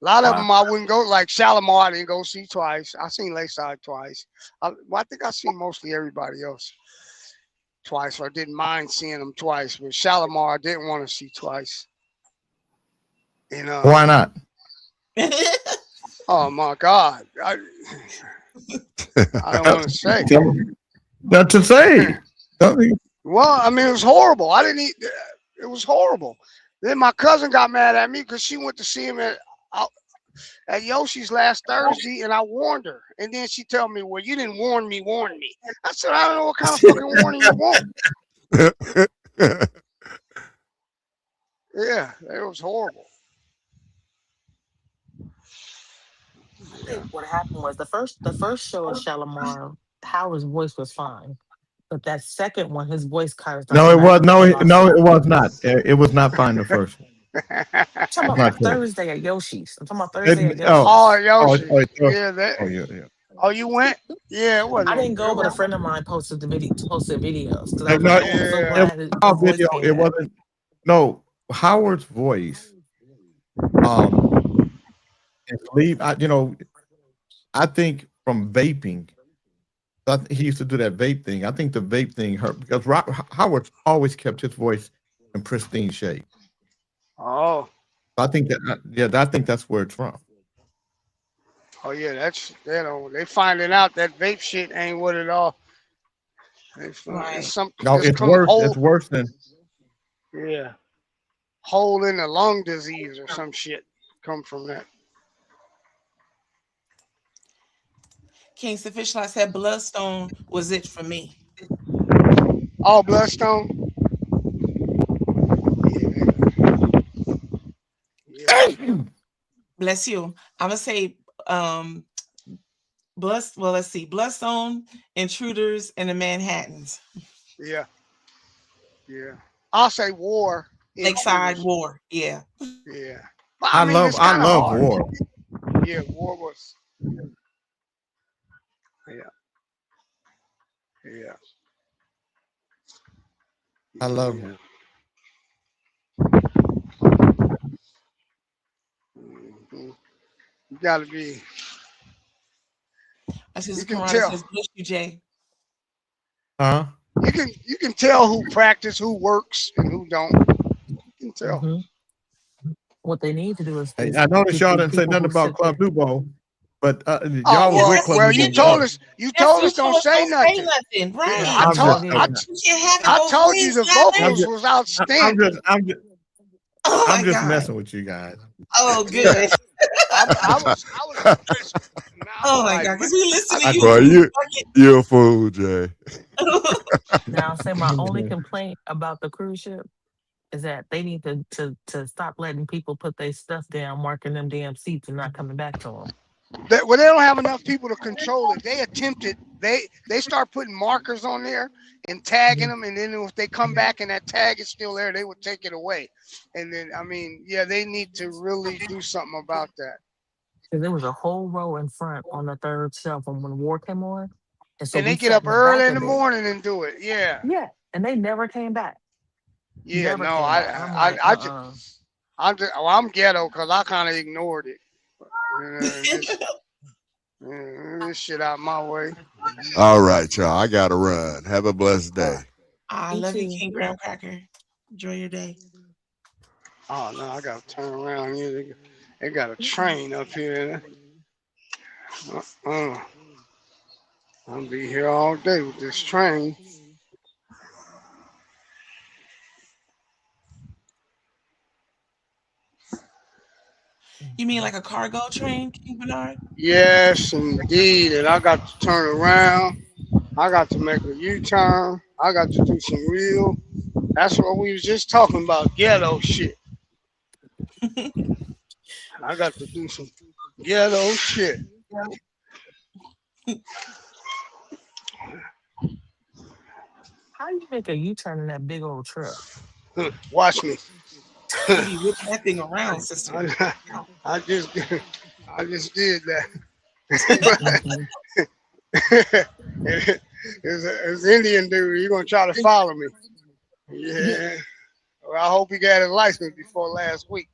A lot of them I wouldn't go, like Shalimar, I didn't go see twice. I seen Lakeside twice. I think I seen mostly everybody else twice. I didn't mind seeing them twice, but Shalimar I didn't want to see twice. And why not? Oh my God. I don't want to say. That's to say. Well, I mean, it was horrible. I didn't eat. It was horrible. Then my cousin got mad at me because she went to see him at Yoshi's last Thursday, and I warned her. And then she told me, "Well, you didn't warn me. I said, "I don't know what kind of fucking warning you want." Yeah, it was horrible. I think what happened was the first show of Shalimar, Howard's voice was fine, but that second one, his voice kind of No, it was it was not. It was not fine the first one. I'm talking about Thursday at Yoshi's. I'm talking about Thursday at Yoshi's. Yoshi. Yeah. Oh, you went? Yeah, it wasn't I no. didn't It go, but a wasn't. friend of mine posted videos because I was No, like, oh, I'm so Yeah. it was glad our his voice video. came It back. wasn't. No, Howard's voice. And leave. I think from vaping. He used to do that vape thing. I think the vape thing hurt because Howard always kept his voice in pristine shape. Oh. I think I think that's where it's from. Oh yeah, that's they finding out that vape shit ain't what it all. It's Right. some No, it's it's come worse. whole It's worse than. yeah hole in the lung disease or some shit come from that. King Sufficient said Bloodstone was it for me. Oh, Bloodstone. Yeah. Bless you. I'm gonna say let's see, Bloodstone, Intruders, and the Manhattans. Yeah. Yeah. I'll say War. Lakeside Intruders. War. Yeah. Yeah. But I mean, it's I kind of love hard. War. Yeah, War was. Yeah. Yeah. I love Yeah. War. Mhm. You gotta be. My sister You can Karana tell. says bless you, Jay. Huh? You can tell who practice, who works, and who don't. You can tell. What they need to do is, Hey, I noticed y'all the didn't say people nothing who about sit Club there. Nouveau, but Oh y'all was with Club well, Nouveau. you told us don't say Don't say nothing. nothing, right? I I'm told just. You can't have it I both told you ways, the Jonathan. vocals was outstanding. Oh my I'm just God. messing with you guys. Oh, Yeah. good. I was impressed. Oh my God, because we listen to you. Boy, and we you're a fool, Jay. Now, I'll say my only complaint about the cruise ship is that they need to stop letting people put their stuff down, marking them damn seats, and not coming back to them. They don't have enough people to control it. They attempted. They start putting markers on there and tagging them, and then if they come back and that tag is still there, they would take it away. And then I mean, yeah, they need to really do something about that. Because there was a whole row in front on the third shelf when War came on, and so And we they get sat up in the back early in of the it. morning and do it. Yeah. Yeah, and they never came back. Yeah. Never No, came back. And I'm like, I'm ghetto because I kind of ignored it. This shit out my way. All right, y'all. I gotta run. Have a blessed day. I Me love you, too. King Graham Cracker. Enjoy your day. Oh no, I gotta turn around here. They got a train up here. I'll be here all day with this train. You mean like a cargo train, King Bernard? Yes, indeed. And I got to turn around. I got to make a U-turn. I got to do some real. That's what we was just talking about, ghetto shit. I got to do some ghetto shit. How you make a U-turn in that big old truck? Watch me. You be whipping that thing around, sister. I just did that. It's Indian dude. You gonna try to follow me? Yeah. Well, I hope he got his license before last week.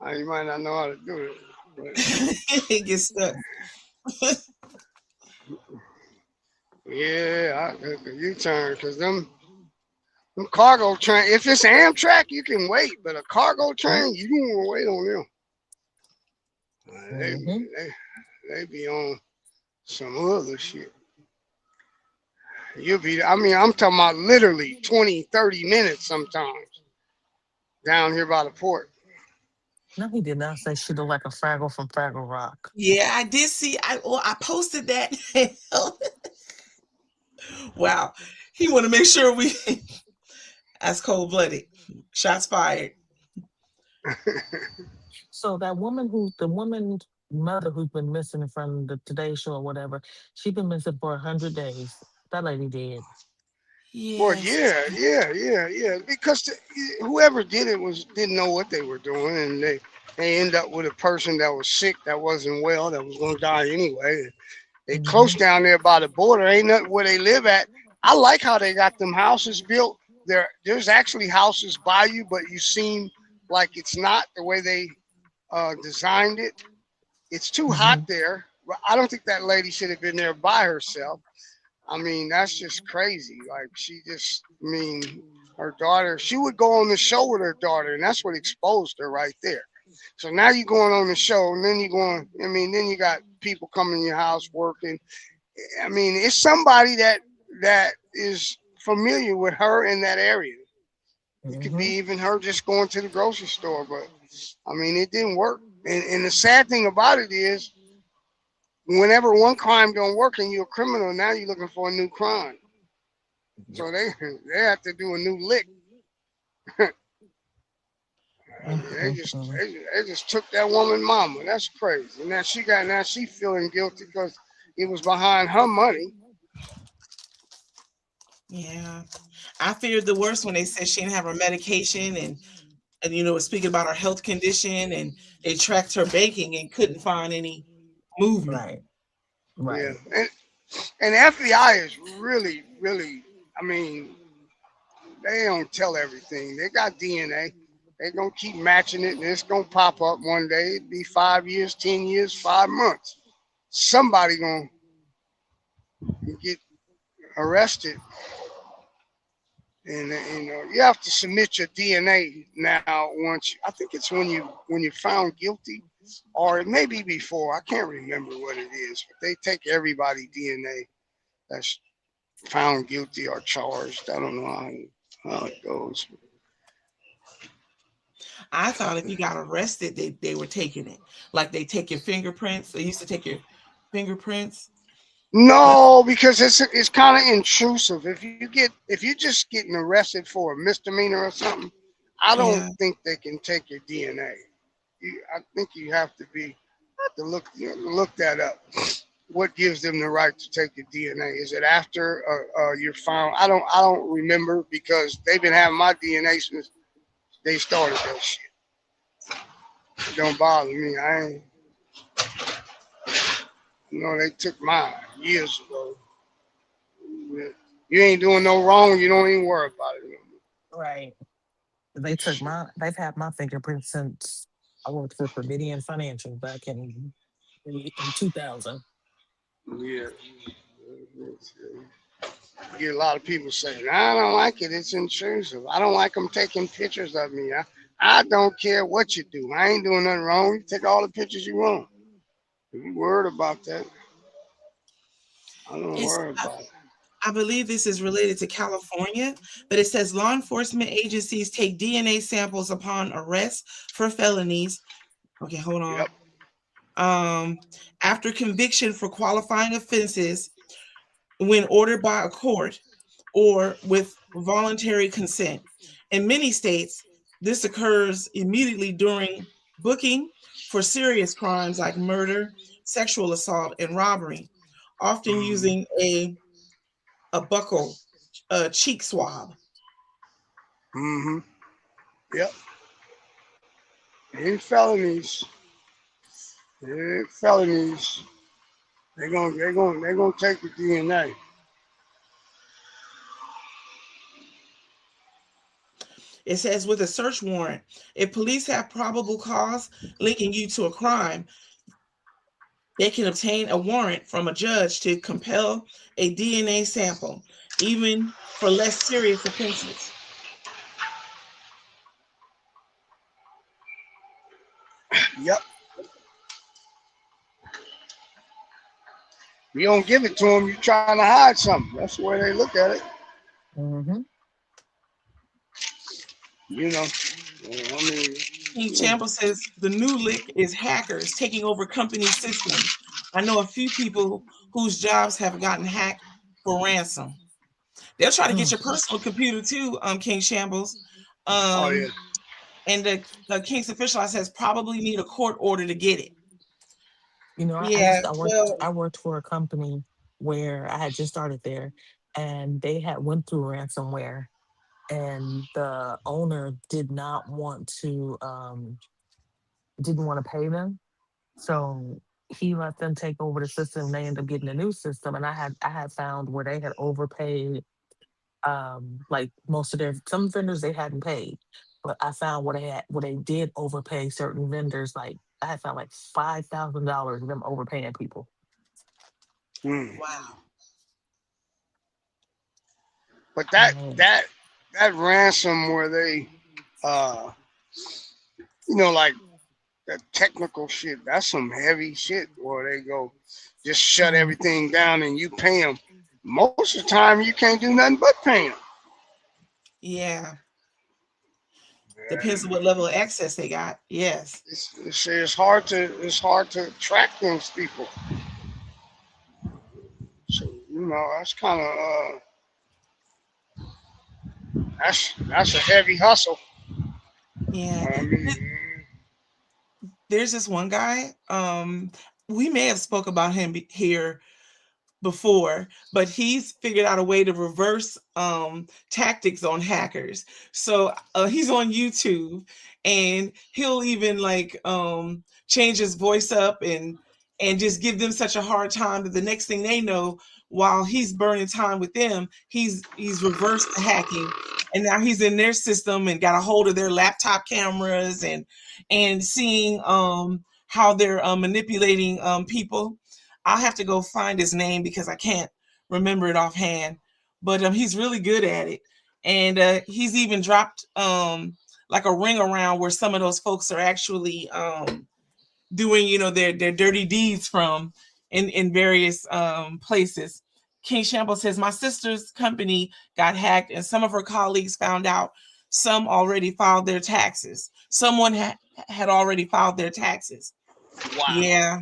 You might not know how to do it. It gets stuck. Yeah, the U-turn because them cargo train. If it's Amtrak, you can wait, but a cargo train, you don't want to wait on them. They be on some other shit. I'm talking about literally 20, 30 minutes sometimes down here by the port. No, he did not say she looked like a Fraggle from Fraggle Rock. Yeah, I did see. I posted that. Wow, he want to make sure we. That's cold-blooded. Shots fired. So the woman's mother who's been missing from the Today Show or whatever, she's been missing for 100 days. That lady dead. Well, yeah. Because whoever did it didn't know what they were doing, and they end up with a person that was sick, that wasn't well, that was gonna die anyway. They close Mhm. down there by the border. Ain't nothing where they live at. I like how they got them houses built. There's actually houses by you, but you seem like it's not the way they designed it. It's too hot Mhm. there. But I don't think that lady should have been there by herself. I mean, that's just crazy. Like she just, I mean, her daughter, she would go on the show with her daughter, and that's what exposed her right there. So now you're going on the show, and then you're going, I mean, then you got people coming in your house working. I mean, it's somebody that is familiar with her in that area. It could be Mhm. even her just going to the grocery store, but I mean, it didn't work. And the sad thing about it is, whenever one crime don't work and you're a criminal, now you're looking for a new crime. Yep. So they have to do a new lick. They just Mm. they just took that woman mama. That's crazy. Now she feeling guilty because it was behind her money. Yeah. I feared the worst when they said she didn't have her medication and you know, was speaking about her health condition and they tracked her banking and couldn't find any movement. Right. Yeah, Right. and the FBI is really, really. I mean, they don't tell everything. They got DNA. They gonna keep matching it, and it's gonna pop up one day. It'd be 5 years, 10 years, 5 months. Somebody gonna get arrested, and you have to submit your DNA now. I think it's when you found guilty, or it may be before. I can't remember what it is, but they take everybody DNA that's found guilty or charged. I don't know how it goes. I thought if you got arrested, they were taking it. Like they take your fingerprints. They used to take your fingerprints. But No, because it's kind of intrusive. If you just getting arrested for a misdemeanor or something, I don't yeah, think they can take your DNA. I think you have to look that up. What gives them the right to take your DNA? Is it after you're found? I don't remember because they've been having my DNA since they started that shit. It don't bother me. I ain't. They took mine years ago. You ain't doing no wrong. You don't even worry about it. Right. They've had my fingerprints since I worked for Providian Financial back in 2000. Yeah. You get a lot of people saying, I don't like it. It's intrusive. I don't like them taking pictures of me. I don't care what you do. I ain't doing nothing wrong. You take all the pictures you want. If you worried about that, I don't it's worry about it. I believe this is related to California, but it says law enforcement agencies take DNA samples upon arrest for felonies. Okay, hold on. Yep. After conviction for qualifying offenses when ordered by a court or with voluntary consent. In many states, this occurs immediately during booking for serious crimes like murder, sexual assault, and robbery, often Mm-hmm. using a buccal, a cheek swab. Mm-hmm. Yep. Any felonies. Any felonies. They're gonna take the DNA. It says with a search warrant, if police have probable cause linking you to a crime, they can obtain a warrant from a judge to compel a DNA sample, even for less serious offenses. Yep. You don't give it to them, you're trying to hide something. That's the way they look at it. Mm-hmm. You know. I mean, King Chamber says the new lick is hackers taking over company systems. I know a few people whose jobs have gotten hacked for ransom. They'll try to get Mm. your personal computer too, King Shambles. oh yeah. Um, and the King's official says probably need a court order to get it. Yeah, I well, worked for a company where I had just started there, and they had went through ransomware, and the owner didn't want to pay them. So he let them take over the system. They ended up getting a new system, and I had found where they had overpaid. Like most of some vendors they hadn't paid, but I found where they did overpay certain vendors. Like I had found like $5,000 of them overpaying people. Wow. But Man. that ransom where they like that technical shit, that's some heavy shit where they go just shut Mhm. everything down and you pay them. Most of the time you can't do nothing but pay them. Yeah. Depends on what level of access they got. Yes. It's hard to track those people. So that's kind of that's a heavy hustle. Yeah. I mean, There's this one guy. We may have spoke about him here before, but he's figured out a way to reverse tactics on hackers. So he's on YouTube, and he'll even like change his voice up and just give them such a hard time that the next thing they know, while he's burning time with them, he's reversed the hacking, and now he's in their system and got a hold of their laptop cameras and seeing how they're manipulating people. I'll have to go find his name because I can't remember it offhand. But he's really good at it, and he's even dropped like a ring around where some of those folks are actually doing their dirty deeds from in various places. King Shamble says my sister's company got hacked, and some of her colleagues found out. Some already filed their taxes. Someone had already filed their taxes. wow. Yeah,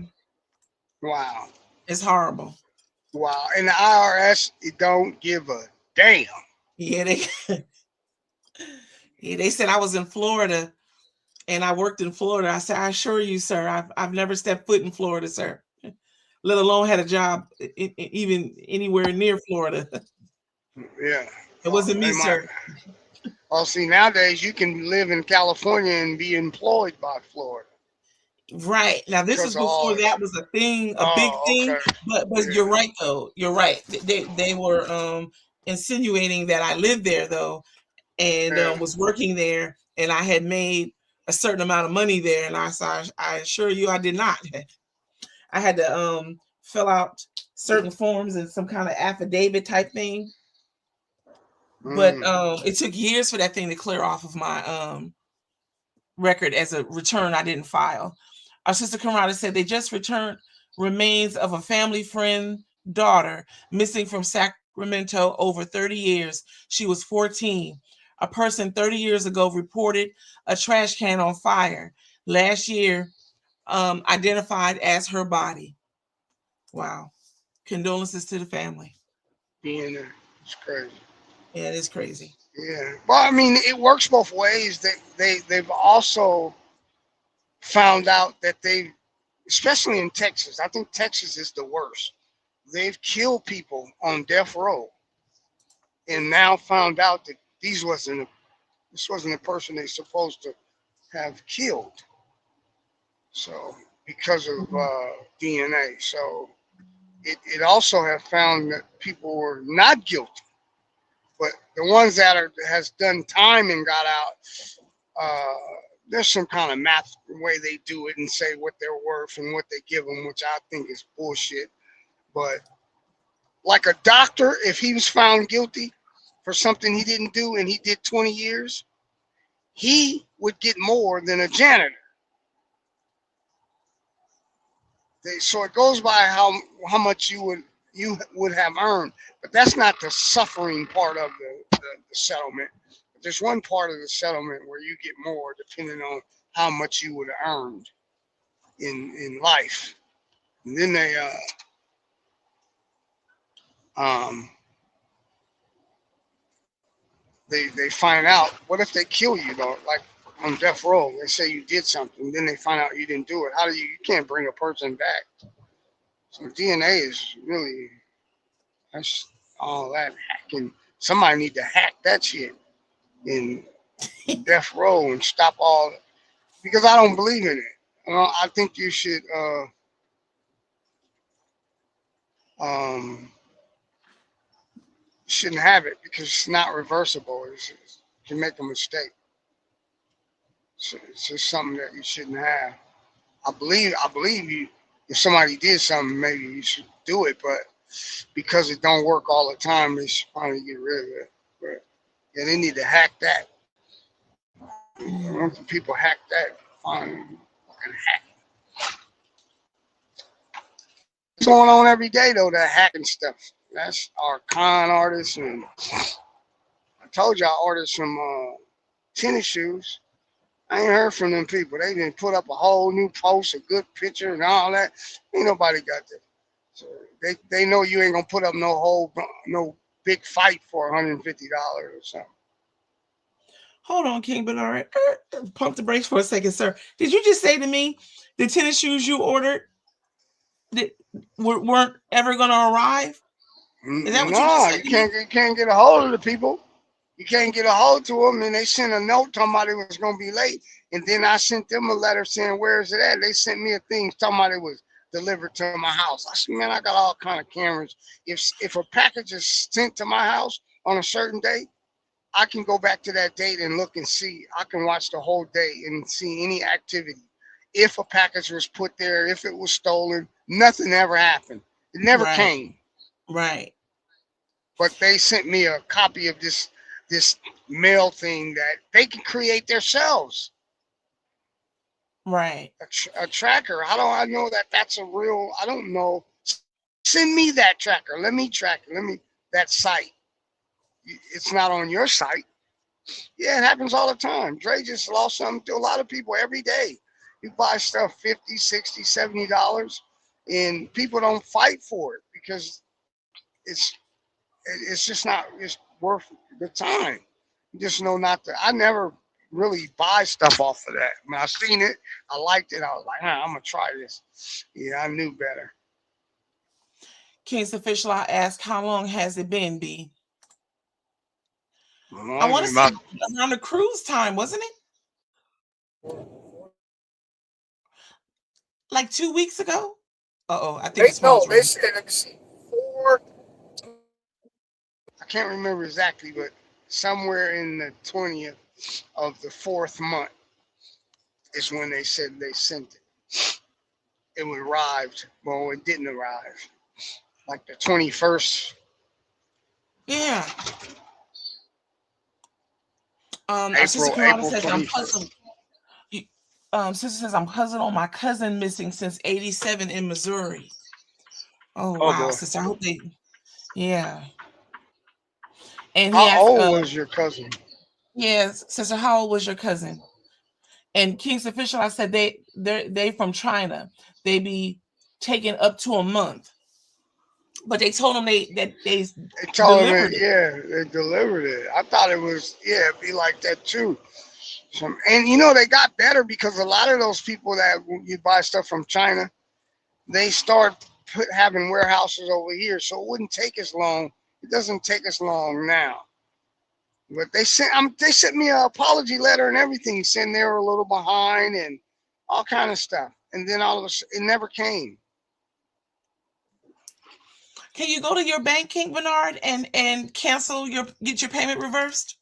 Wow. it's horrible. Wow. And the IRS, it don't give a damn. Yeah, they said I was in Florida and I worked in Florida. I said, I assure you, sir, I've never stepped foot in Florida, sir. Let alone had a job even anywhere near Florida. Yeah. It wasn't me, And sir. see, nowadays you can live in California and be employed by Florida. Right. Now this was Because of all before this. that was a thing, a big Oh, thing. okay. But Yeah. you're right though. You're right. They were insinuating that I lived there though, and Yeah. was working there, and I had made a certain amount of money there, and I assure you I did not. I had to fill out certain forms and some kind of affidavit type thing. But it took years for that thing to clear off of my record as a return I didn't file. Our sister Karada said they just returned remains of a family friend daughter missing from Sacramento over 30 years. She was 14. A person 30 years ago reported a trash can on fire. Last year, identified as her body. Wow. Condolences to the family. Being there. It's crazy. Yeah, it is crazy. Yeah. Well, I mean, it works both ways. They've also found out that especially in Texas, I think Texas is the worst. They've killed people on death row, and now found out that this wasn't a person they're supposed to have killed. So because of DNA, so it also have found that people were not guilty, but the ones that has done time and got out. There's some kind of math way they do it and say what they're worth and what they give them, which I think is bullshit. But like a doctor, if he was found guilty for something he didn't do and he did 20 years, he would get more than a janitor. So it goes by how much you would have earned, but that's not the suffering part of the settlement. There's one part of the settlement where you get more depending on how much you would have earned in life. And then they find out, what if they kill you though? Like on death row, they say you did something, then they find out you didn't do it. You can't bring a person back. So DNA is really, that's all that hacking. Somebody need to hack that shit in death row and stop all, because I don't believe in it. I think you should shouldn't have it because it's not reversible. You can make a mistake. So it's just something that you shouldn't have. I believe you. If somebody did something, maybe you should do it. But because it don't work all the time, they should probably get rid of it. But yeah, they need to hack that. Once the people hack that, fine, fucking hack. What's going on every day though? That hacking stuff. That's our con artists, and I told you I ordered some tennis shoes. I ain't heard from them people. They didn't put up a whole new post, a good picture, and all that. Ain't nobody got that. So they know you ain't gonna put up no big fight for $150 or something. Hold on, King Bernard. Pump the brakes for a second, sir. Did you just say to me the tennis shoes you ordered weren't ever going to arrive? Is that what you just said? You can't get a hold of the people. You can't get a hold to them, and they sent a note talking about it was going to be late. And then I sent them a letter saying, where is it at? They sent me a thing talking about it was delivered to my house. I said, man, I got all kind of cameras. If a package is sent to my house on a certain date, I can go back to that date and look and see. I can watch the whole day and see any activity. If a package was put there, if it was stolen, nothing ever happened. It never came. Right. But they sent me a copy of this mail thing that they can create themselves. Right. A tracker. How do I know that that's a real? I don't know. Send me that tracker. Let me track it. That site. It's not on your site. Yeah, it happens all the time. Dre just lost something to a lot of people every day. You buy stuff $50, $60, $70, and people don't fight for it because it's just not worth the time. You just know not to. I never really buy stuff off of that. When I seen it, I liked it. I was like, I'm gonna try this. Yeah, I knew better. King's Official, I asked, how long has it been, B? I want to say around the cruise time, wasn't it? Like 2 weeks ago? I think it's No, they said, let me see, 4. I can't remember exactly, but somewhere in the 20th of the 4th month is when they said they sent it. It arrived. Well, it didn't arrive. Like the 21st. Yeah. Our sister Carolina says I'm puzzled. Sister says I'm puzzled on my cousin missing since '87 in Missouri. Oh wow, boy. sister. I hope they. Yeah. And how old was your cousin? Yes, sister. How old was your cousin? And King's Official, I said they from China. They be taking up to a month. But they told them they told delivered it. Yeah, they delivered it. I thought it was it'd be like that too. And they got better because a lot of those people that you buy stuff from China, they start having warehouses over here, so it wouldn't take as long. It doesn't take as long now. But they sent me an apology letter and everything, saying they were a little behind and all kind of stuff. And then all of a sudden, it never came. Can you go to your bank, King Bernard, and get your payment reversed?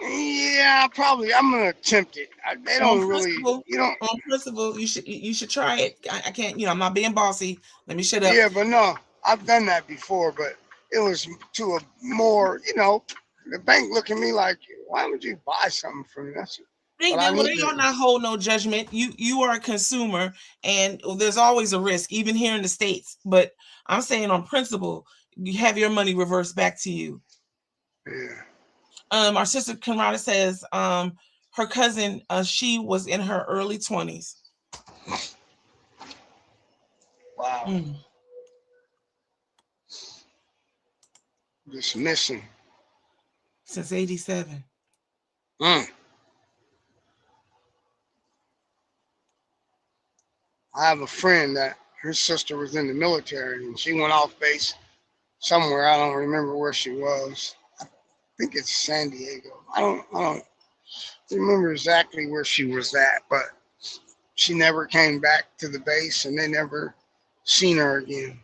Yeah, probably. I'm gonna attempt it. They don't really. On principle, you should try it. I can't. I'm not being bossy. Let me shut up. Yeah, but no, I've done that before, but it was to a more. The bank look at me like, why would you buy something from me? They don't not hold no judgment. You are a consumer, and there's always a risk, even here in the States. But I'm saying on principle, you have your money reversed back to you. Yeah. Our sister Conrada says her cousin, she was in her early 20s. Wow. Just missing. Since 87. I have a friend that her sister was in the military and she went off base somewhere. I don't remember where she was. I think it's San Diego. I don't remember exactly where she was at, but she never came back to the base and they never seen her again.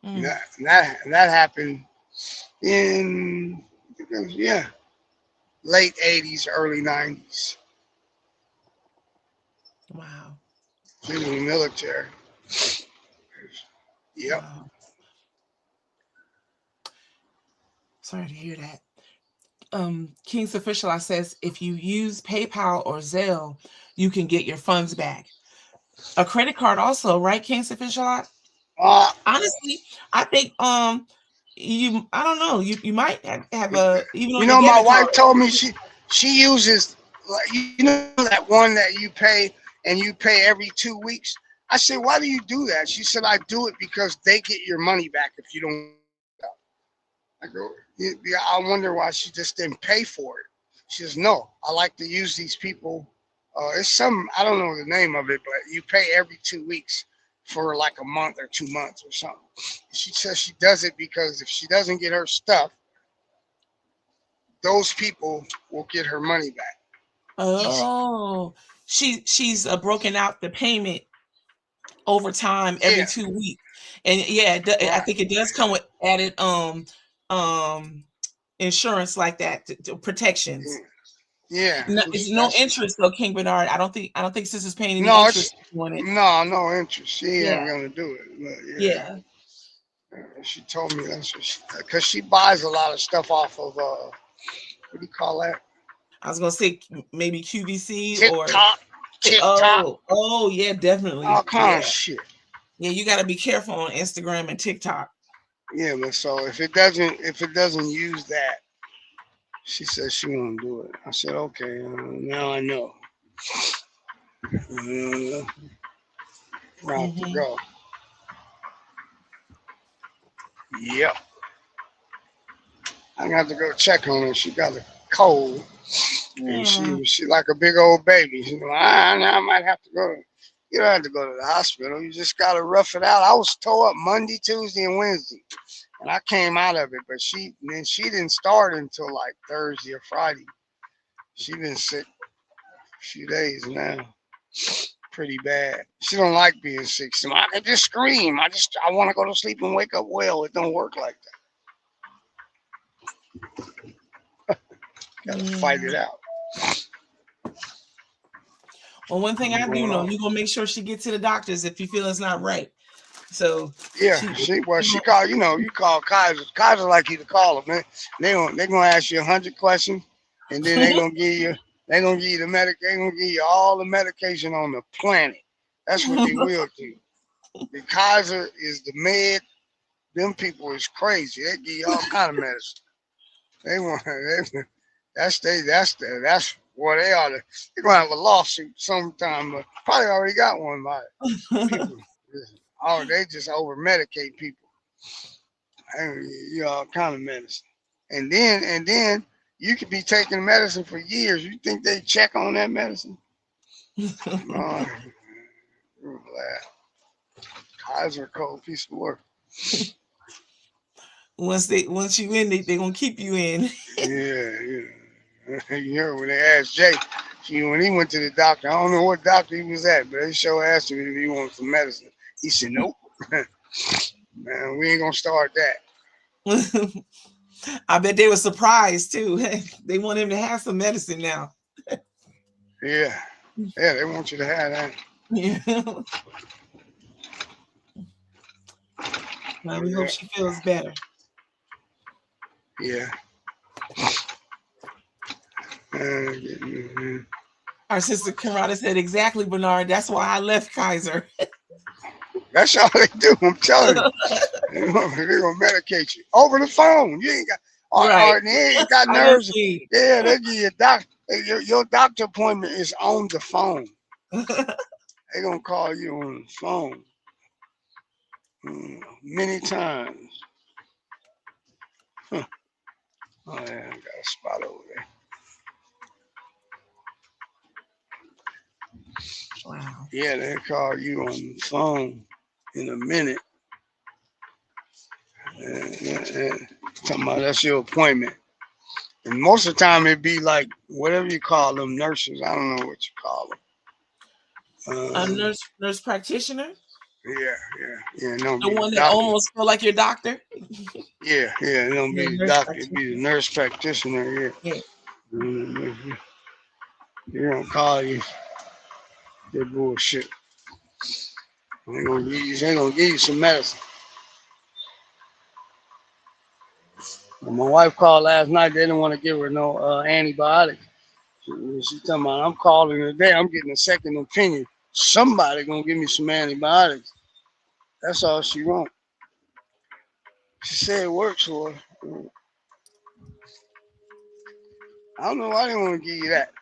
And Mm. that happened in late 80s, early 90s. Wow. She was in the military. Yep. Wow. Sorry to hear that. King's Official says if you use PayPal or Zelle, you can get your funds back. A credit card also, right, King's Official? Honestly, I think I don't know, you might have a even on your my debit card. wife told me she uses that one that you pay and you pay every 2 weeks. I said, why do you do that? She said, I do it because they get your money back if you don't. I go, yeah, I wonder why she just didn't pay for it. She says, no, I like to use these people. It's some, I don't know the name of it, but you pay every 2 weeks for like a month or 2 months or something. She says she does it because if she doesn't get her stuff, those people will get her money back. Oh, she's broken out the payment over time every 2 weeks. And I think it does come with added insurance like that, protections. Yeah. No, it's no interest though, King Bernard. I don't think Sister's paying any No, interest on it. no interest. She ain't Yeah. gonna do it. But Yeah. She told me that's because she buys a lot of stuff off of what do you call that? I was gonna say maybe QVC TikTok. Oh yeah, definitely. All kinds of shit. Yeah, you got to be careful on Instagram and TikTok. Yeah, but so if it doesn't use that, she says she won't do it. I said, okay, now I know. Route to go. Yep. I got to go check on her. She got a cold, and she like a big old baby. She's like, I might have to go. You don't have to go to the hospital. You just got to rough it out. I was tore up Monday, Tuesday, and Wednesday, and I came out of it. But she didn't start until like Thursday or Friday. She been sick a few days now. Pretty bad. She don't like being sick. So I can just scream. I want to go to sleep and wake up well. It don't work like that. Gotta fight it out. Well, one thing I do know, you're gonna make sure she gets to the doctors if you feel it's not right. So yeah, she called. You call Kaiser. Kaiser like you to call them, man. They gonna ask you 100 questions, and then they gonna give you the medic. They gonna give you all the medication on the planet. That's what they will do. The Kaiser is the med. Them people is crazy. They give you all kind of medicine. That's what they are. They're gonna have a lawsuit sometime. But probably already got one by people. Oh, they just over medicate people. All kind of medicine. And then you could be taking medicine for years. You think they check on that medicine? No. Kaiser cold piece of work. Once you in, they gonna keep you in. Yeah. You heard when they asked Jay, when he went to the doctor, I don't know what doctor he was at, but they sure asked him if he wanted some medicine. He said, nope. Man, we ain't gonna start that. I bet they were surprised too. They want him to have some medicine now. Yeah, they want you to have that. Yeah. Well, we hope she feels better. Yeah. Our sister Karada said, exactly, Bernard. That's why I left Kaiser. That's all they do. I'm telling you. They're gonna medicate you over the phone. You ain't got they ain't got nerves. Yeah, they give you a doctor. Your doctor appointment is on the phone. They're gonna call you on the phone many times. Huh. Oh yeah, I got a spot over there. Wow. Yeah, they call you on the phone in a minute. Talking about that's your appointment. And most of the time it'd be like whatever you call them, nurses. I don't know what you call them. A nurse practitioner? Yeah. It don't The be the one that doctor. almost feel like your doctor? Yeah. It don't Yeah, be the nurse doctor. It be practitioner. the nurse practitioner. Yeah. Yeah. Mhm. You don't call you that bullshit. They gonna give you some medicine. When my wife called last night. They didn't want to give her no antibiotics. She talking about, I'm calling today. I'm getting a second opinion. Somebody gonna give me some antibiotics. That's all she wants. She said it works for her. I don't know why they want to give you that.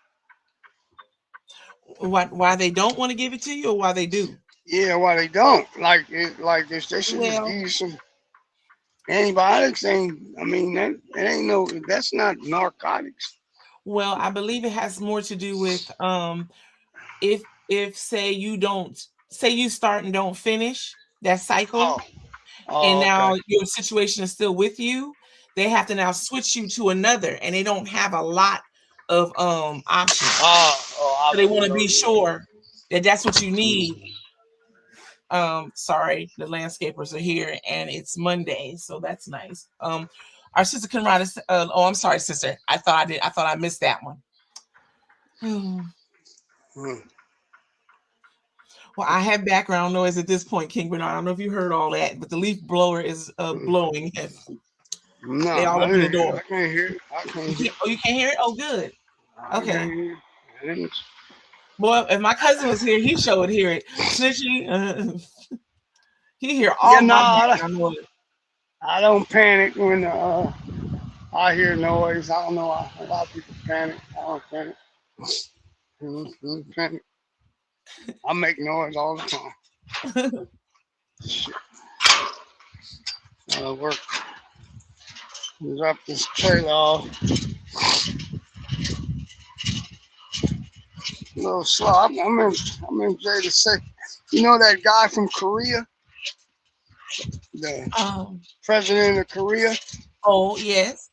Why they don't want to give it to you, or why they do? Yeah, why they don't? Like this, they should just give Well, you some antibiotics. I mean, it ain't no. That's not narcotics. well, I believe it has more to do with if say you start and don't finish that cycle, Oh, and okay. now your situation is still with you, they have to now switch you to another, and they don't have a lot of options. So they want to be sure that that's what you need. Sorry, the landscapers are here, and it's Monday, so that's nice. Our sister Conrad is. Oh, I'm sorry, sister. I thought I missed that one. Well, I have background noise at this point, King Bernard. I don't know if you heard all that, but the leaf blower is blowing. No, They all up in the door. I can't hear it. I can't hear it. Oh, you can't hear it? Oh, good. I Okay. can't hear it. Boy, if my cousin was here, he sure would hear it. Snitchy, he hear Yeah, all no, my background noise. I don't panic when I hear noise. I don't know why a lot of people panic. I don't panic. I don't panic. I make noise all the time. Shit. Work. Drop this trailer off. A little slow. I'm in Jay to say, you know that guy from Korea, the president of Korea. Oh yes.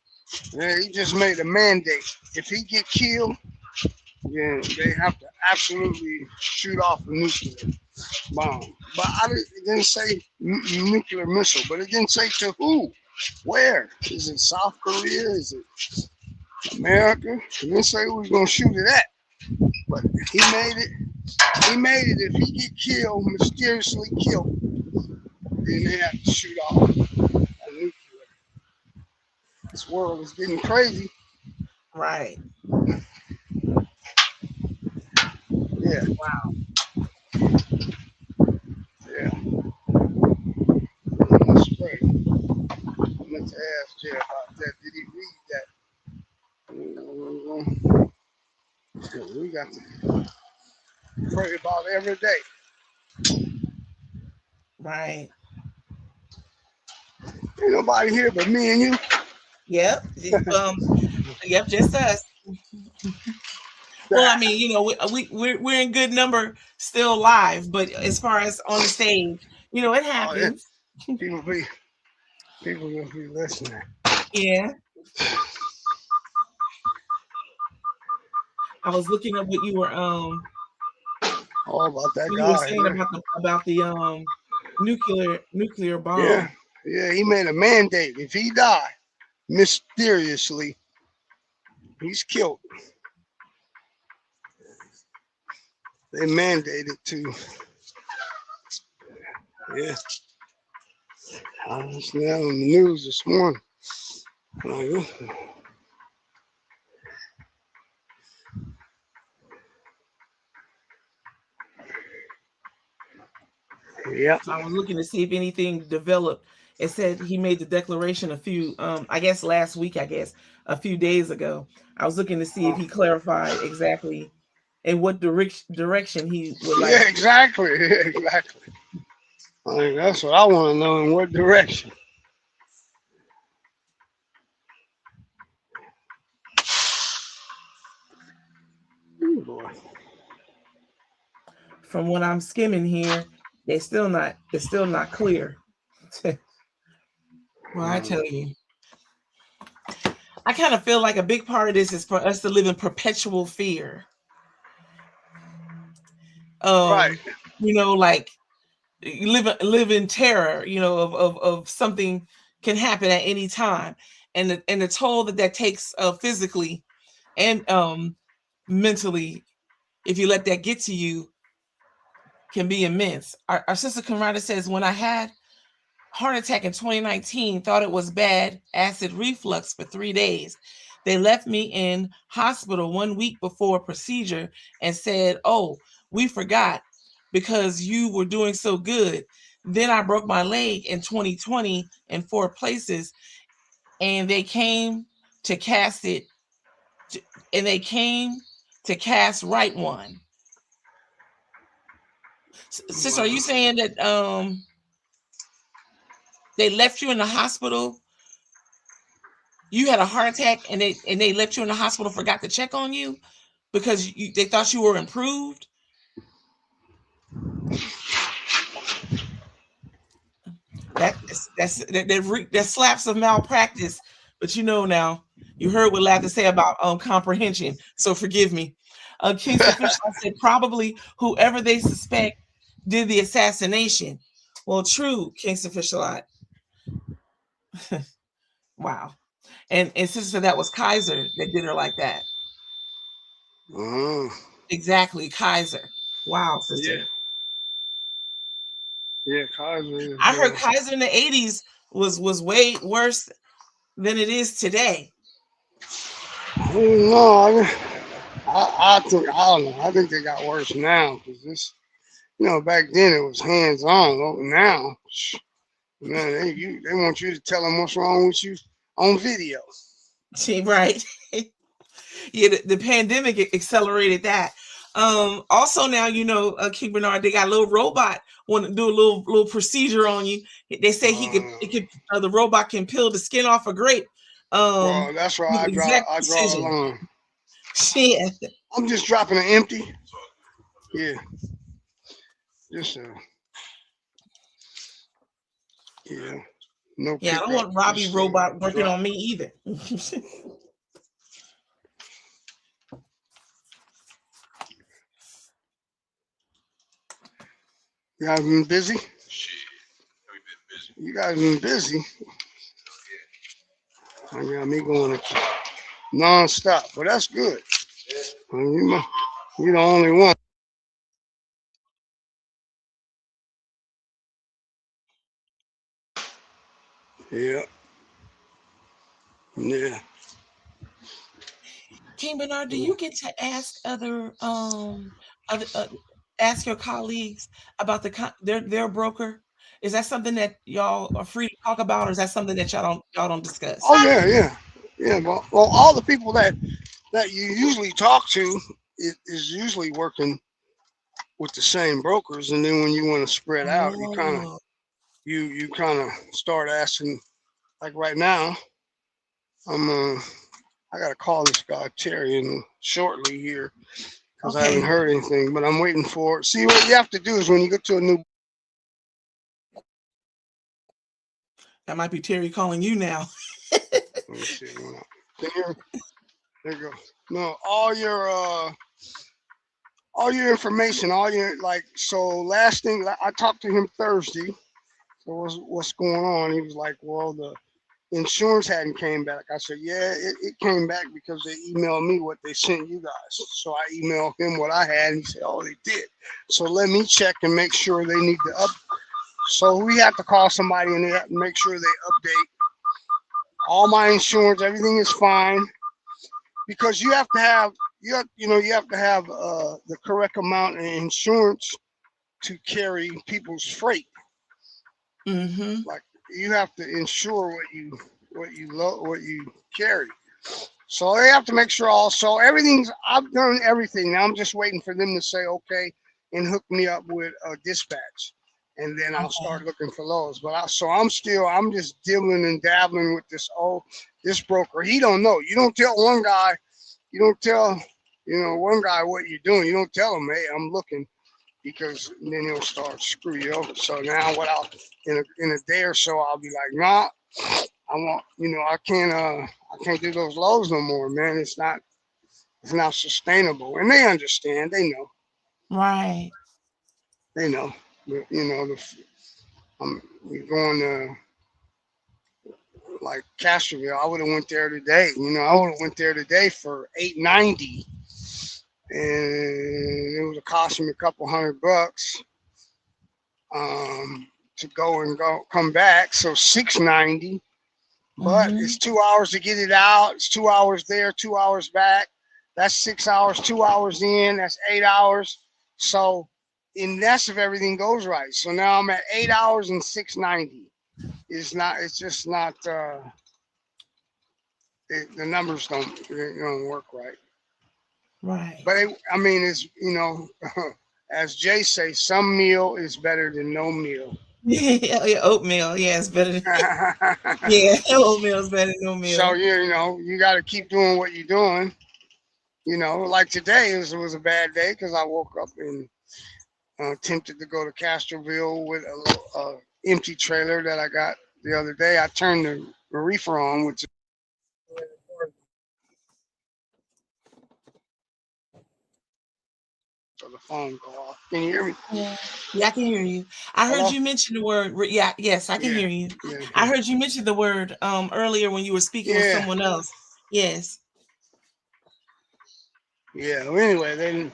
Yeah, he just made a mandate. If he get killed, then they have to absolutely shoot off a nuclear bomb. But it didn't say nuclear missile, but it didn't say to who, where. Is it South Korea? Is it America? It didn't say who was gonna shoot it at. But he made it. He made it. If he get killed, mysteriously killed, then they have to shoot off a nuclear. This world is getting crazy. Right. Yeah. Wow. Yeah. That's great. I meant to ask Jay about that. Did he read that? We got to pray about it every day. Right. Ain't nobody here but me and you. Yep. Yep, just us. Well, I mean, you know, we're in good number still live, but as far as on the stage, you know, it happens. People will be listening. Yeah. I was looking up what you were about that you guy. were saying about the nuclear bomb. Yeah, he made a mandate. If he die mysteriously, he's killed. They mandated to. Yeah. I was on the news this morning. Yeah. I was looking to see if anything developed. It said he made the declaration a few, I guess last week, a few days ago. I was looking to see if he clarified exactly in what direction he would like. Yeah, exactly. Exactly. I mean, that's what I want to know, in what direction. Ooh, boy. From what I'm skimming here, it's still not clear. Well, I tell you, I kind of feel like a big part of this is for us to live in perpetual fear. Right. You know, like you live in terror, of something can happen at any time, and the toll that takes physically and mentally, if you let that get to you, can be immense. Our sister Conrada says, when I had heart attack in 2019, thought it was bad acid reflux for 3 days. They left me in hospital 1 week before a procedure and said, "Oh, we forgot because you were doing so good." Then I broke my leg in 2020 in 4 places, and they came to cast it, and they came to cast right one. Sister, are you saying that they left you in the hospital? You had a heart attack and they left you in the hospital, forgot to check on you because they thought you were improved? That slaps of malpractice. But now, you heard what Lather say about comprehension, so forgive me. Kingston Fish said probably whoever they suspect did the assassination. Well, true, Kingston Fish a lot. Wow. And sister, that was Kaiser that did her like that. Exactly, Kaiser. Wow, sister. Yeah, Kaiser. I heard Kaiser in the 80s was way worse than it is today. No, I think I don't know. I think they got worse now because this, back then it was hands on. Now, man, they want you to tell them what's wrong with you on video. See, right? Yeah, the pandemic accelerated that. Also now, King Bernard, they got a little robot want to do a little procedure on you. They say the robot can peel the skin off a grape. Well, that's why I draw a line. Yeah. I'm just dropping an empty. Yeah. Just yeah. No. Yeah, I don't want Robbie robot working on me either. You guys been busy? You guys been busy. I got me going non-stop, but that's good. You're the only one. Yeah. Yeah. King Bernard, do you get to ask ask your colleagues about their broker? Is that something that y'all are free to talk about, or is that something that y'all don't discuss? Oh yeah. Well, all the people that you usually talk to is usually working with the same brokers, and then when you want to spread out, you kind of start asking. Like right now, I gotta call this guy Terry shortly here because I haven't heard anything, but I'm waiting for. See, what you have to do is when you get to a new. That might be Terry calling you now. Let me see. There you go. No, all your information, so last thing I talked to him Thursday. So what's going on? He was like, well, the insurance hadn't came back. I said, yeah, it came back because they emailed me what they sent you guys. So I emailed him what I had, and he said, oh, they did. So let me check and make sure they need to up. So we have to call somebody and they have to make sure they update all my insurance. Everything is fine because you have to have the correct amount of insurance to carry people's freight. Mm-hmm. Like you have to insure what you carry. So they have to make sure also everything's. I've done everything. Now I'm just waiting for them to say okay and hook me up with a dispatch, and then I'll start looking for those. But I'm just dibbling and dabbling with this broker. He don't know. You don't tell one guy. You don't tell one guy what you're doing. You don't tell him, hey, I'm looking. Because then he'll start screw you over. So now in a day or so I'll be like, nah, I can't do those lows no more, man. It's not sustainable. And they understand, they know. Right. They know. you know, we're going to like Castroville. I would have went there today. You know, I would have went there today for $8.90, and it would have cost me a couple $100 to come back. So $6.90. But Mm-hmm. it's 2 hours to get it out. It's 2 hours there, 2 hours back. That's 6 hours, 2 hours in. That's 8 hours. So, and that's if everything goes right. So now I'm at 8 hours and $6.90. It's just not, the numbers don't work right. Right. But I mean, it's, you know, as Jay say, some meal is better than no meal. Yeah, oatmeal. Yeah, it's better. Yeah, oatmeal is better than no So, meal. you know, you got to keep doing what you're doing. You know, like today was a bad day because I woke up and attempted to go to Castroville with a little empty trailer that I got the other day. I turned the reefer on, which is so the phone go off. Can you hear me? Yeah. Yeah, I can hear you. I heard Hello? you mention the word. Yeah, yes, I can Yeah, hear you. yeah, I heard you mention the word earlier when you were speaking with yeah, someone else. Yes. yeah. Well, anyway, then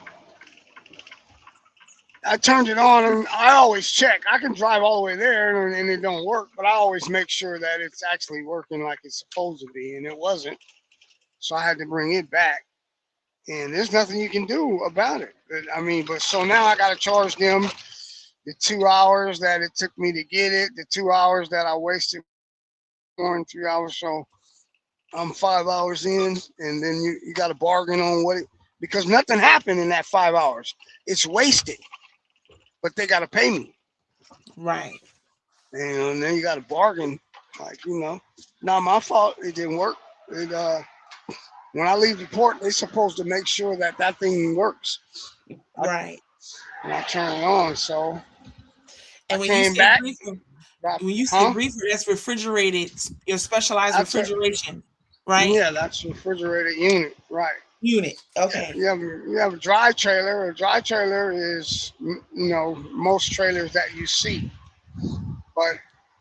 I turned it on, and I always check. I can drive all the way there, and it don't work, but I always make sure that it's actually working like it's supposed to be, and it wasn't. So I had to bring it back. And there's nothing you can do about it. But so now I got to charge them the 2 hours that it took me to get it, the 2 hours that I wasted going 3 hours. So I'm 5 hours in, and then you got to bargain on because nothing happened in that 5 hours. It's wasted, but they got to pay me. Right. And then you got to bargain, like, you know, not my fault. It didn't work. When I leave the port, they're supposed to make sure that thing works. Right. And I turn it on, so I And when you came say back. briefer, Dropped, when you say huh? briefer, that's refrigerated, your specialized That's a refrigeration, right? Yeah, that's a refrigerated unit, right? Unit. Okay. You have a dry trailer. A dry trailer is most trailers that you see, but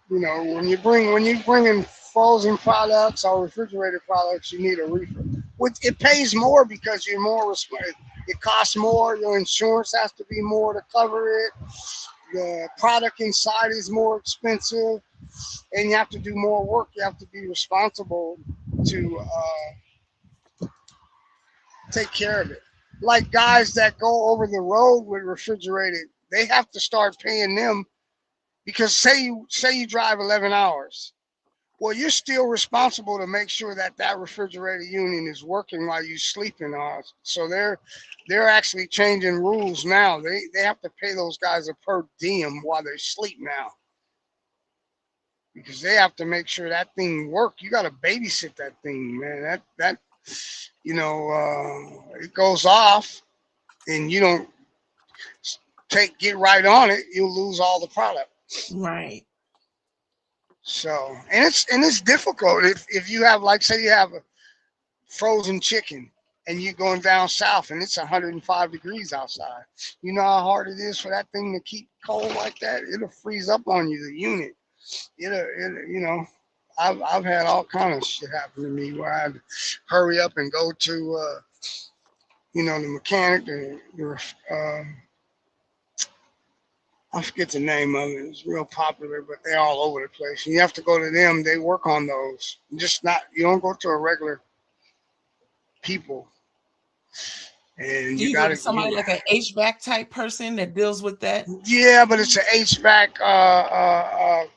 when you bring in frozen products or refrigerated products, you need a reefer. It pays more because you're more. It costs more. Your insurance has to be more to cover it. The product inside is more expensive, and you have to do more work. You have to be responsible to take care of it. Like guys that go over the road with refrigerated, they have to start paying them because say you drive 11 hours. Well, you're still responsible to make sure that refrigerated unit is working while you sleeping. So they're actually changing rules now. They have to pay those guys a per diem while they sleep now, because they have to make sure that thing work. You got to babysit that thing, man. That it goes off, and you don't get right on it, you'll lose all the product. Right. So, and it's difficult if you have, like, say you have a frozen chicken and you're going down south and it's 105 degrees outside. You know how hard it is for that thing to keep cold like that? It'll freeze up on you, the unit. I've had all kind of shit happen to me where I had to hurry up and go to the mechanic, I forget the name of it. It's real popular, but they're all over the place. And you have to go to them. They work on those. You don't go to a regular people. And Do you you go got to somebody to, like an HVAC type person that deals with that? yeah, but it's an HVAC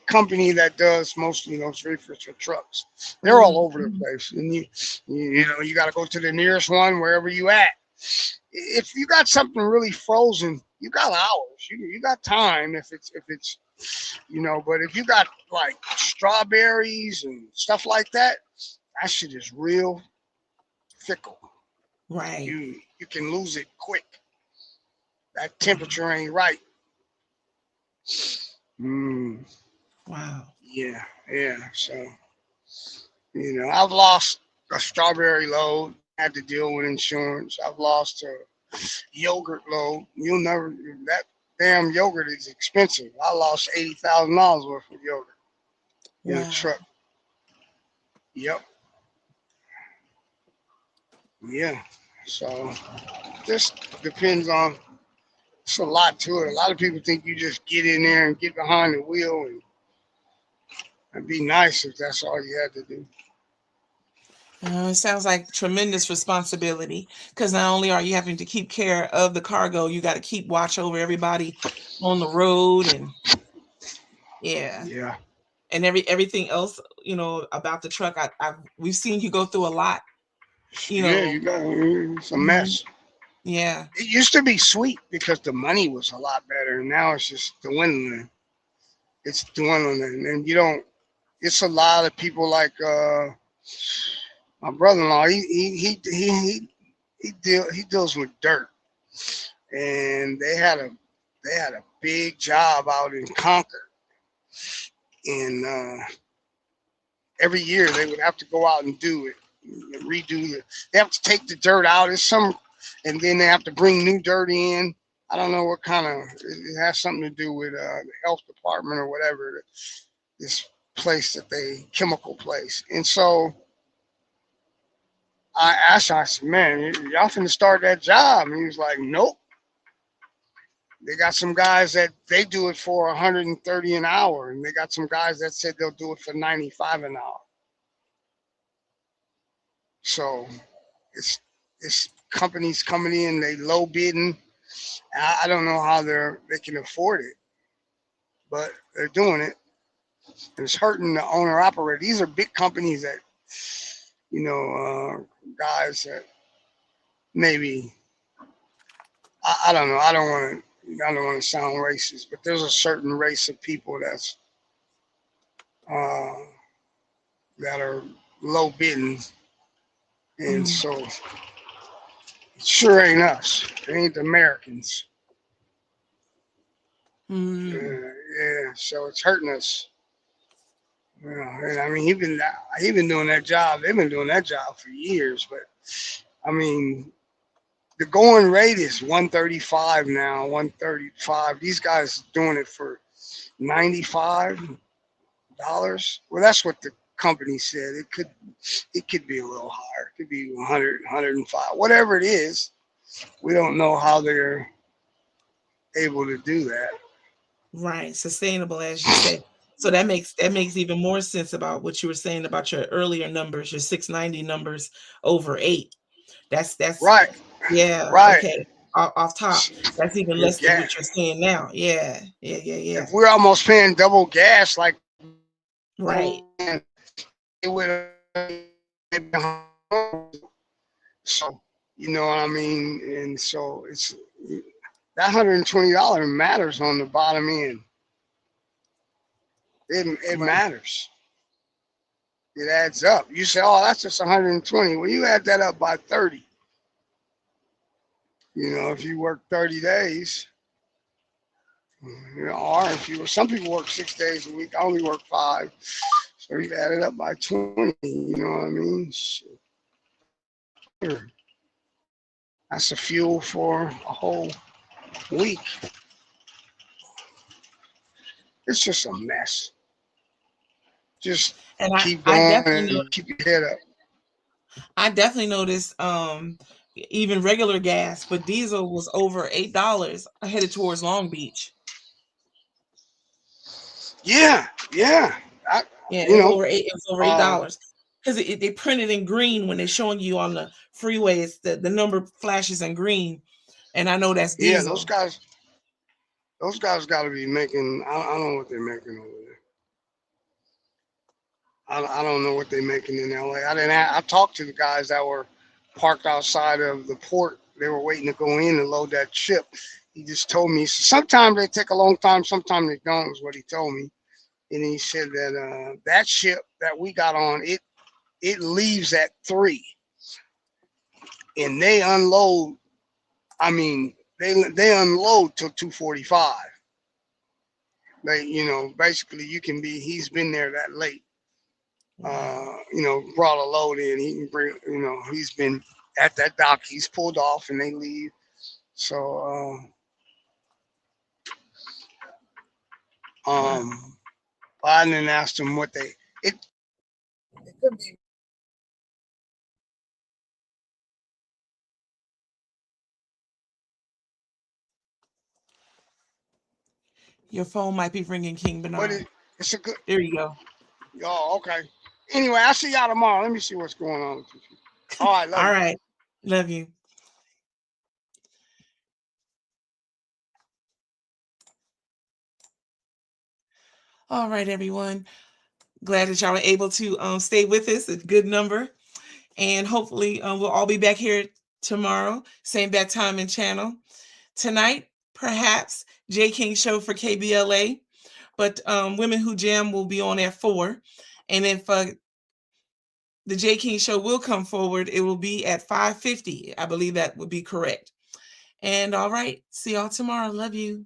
company that does mostly those reefers for trucks. They're all over the place. And you got to go to the nearest one wherever you at. If you got something really frozen, you got hours. You got time if it's but if you got like strawberries and stuff like that, that shit is real fickle. Right. You can lose it quick. That temperature ain't right. Wow. Yeah. So I've lost a strawberry load. Had to deal with insurance. I've lost a yogurt load. You'll never that damn yogurt is expensive. I lost $80,000 worth of yogurt in a Wow. truck. Yep. Yeah. So just depends on. It's a lot to it. A lot of people think you just get in there and get behind the wheel and it'd be nice if that's all you had to do. It sounds like tremendous responsibility because not only are you having to keep care of the cargo, you got to keep watch over everybody on the road and Yeah. and everything else, about the truck. We've seen you go through a lot, Yeah, you got it's a Mhm. mess. Yeah. It used to be sweet because the money was a lot better, and now it's just dwindling. It's dwindling, and you don't. It's a lot of people like my brother-in-law. He deals with dirt, and they had a big job out in Concord, and every year they would have to go out and do it, redo it. They have to take the dirt out. And then they have to bring new dirt in. I don't know what kind of. It has something to do with the health department or whatever. This place chemical place, and so I asked him. I said, "Man, y'all finna start that job?" And he was like, "Nope. They got some guys that they do it for 130 an hour, and they got some guys that said they'll do it for 95 an hour." So it's companies coming in, they low bidding. I don't know how they can afford it, but they're doing it. And it's hurting the owner operator. These are big companies that, guys that maybe I don't know. I don't want to sound racist, but there's a certain race of people that are low bidding, and Mhm. so it sure ain't us. It ain't the Americans. Mhm. Yeah, so it's hurting us. And I mean, he been doing that job. They've been doing that job for years, but I mean, the going rate is 135 now, 135. These guys doing it for $95. Well, that's what the company said. It could be a little higher. It could be 100, 105, whatever it is. We don't know how they're able to do that. Right, sustainable, as you say. So that makes even more sense about what you were saying about your earlier numbers, your 690 numbers over 8. That's Right, yeah, right. okay. Off top, that's even With less than gas, what you're saying now. Yeah, yeah, yeah, yeah. if we're almost paying double gas, like Right. it would. So you know what I mean, and so it's that $120 matters on the bottom end. It Right. matters. It adds up. You say, "Oh, that's just 120." Well, you add that up by 30. If you work 30 days, or if some people work 6 days a week. I only work 5, so you add it up by 20. You know what I mean? Sure. That's the fuel for a whole week. It's just a mess. Just And keep I going definitely know and keep your head up. I definitely noticed even regular gas, but diesel was over $8 headed towards Long Beach. Yeah, yeah. I, Yeah, you know, it was over uh, $8 because they printed in green when they're showing you on the freeways. The number flashes in green, and I know that's yeah. Those diesel. guys, got to be making. I don't know what they're making over there. I don't know what they're making in LA. I talked to the guys that were parked outside of the port. They were waiting to go in and load that ship. He just told me sometimes they take a long time, sometimes they don't. Is what he told me. And he said that that ship that we got on it leaves at 3, and they unload. I mean, they unload till 2:45. Basically, he's been there that late. Wow. Brought a load in. He can bring. He's been at that dock. He's pulled off, and they leave. So I didn't ask them what it could be. Your phone might be ringing, King But Bernard. it's a good. There you go. Oh, okay. Anyway, I'll see y'all tomorrow. Let me see what's going on with you. All right, love All you. right. Love you. All right, everyone. Glad that y'all were able to stay with us. A good number. And hopefully we'll all be back here tomorrow. Same bat time and channel. Tonight, perhaps, J. King show for KBLA. But Women Who Jam will be on at 4. And if the J. King show will come forward, it will be at 5:50. I believe that would be correct. And all right. See y'all tomorrow. Love you.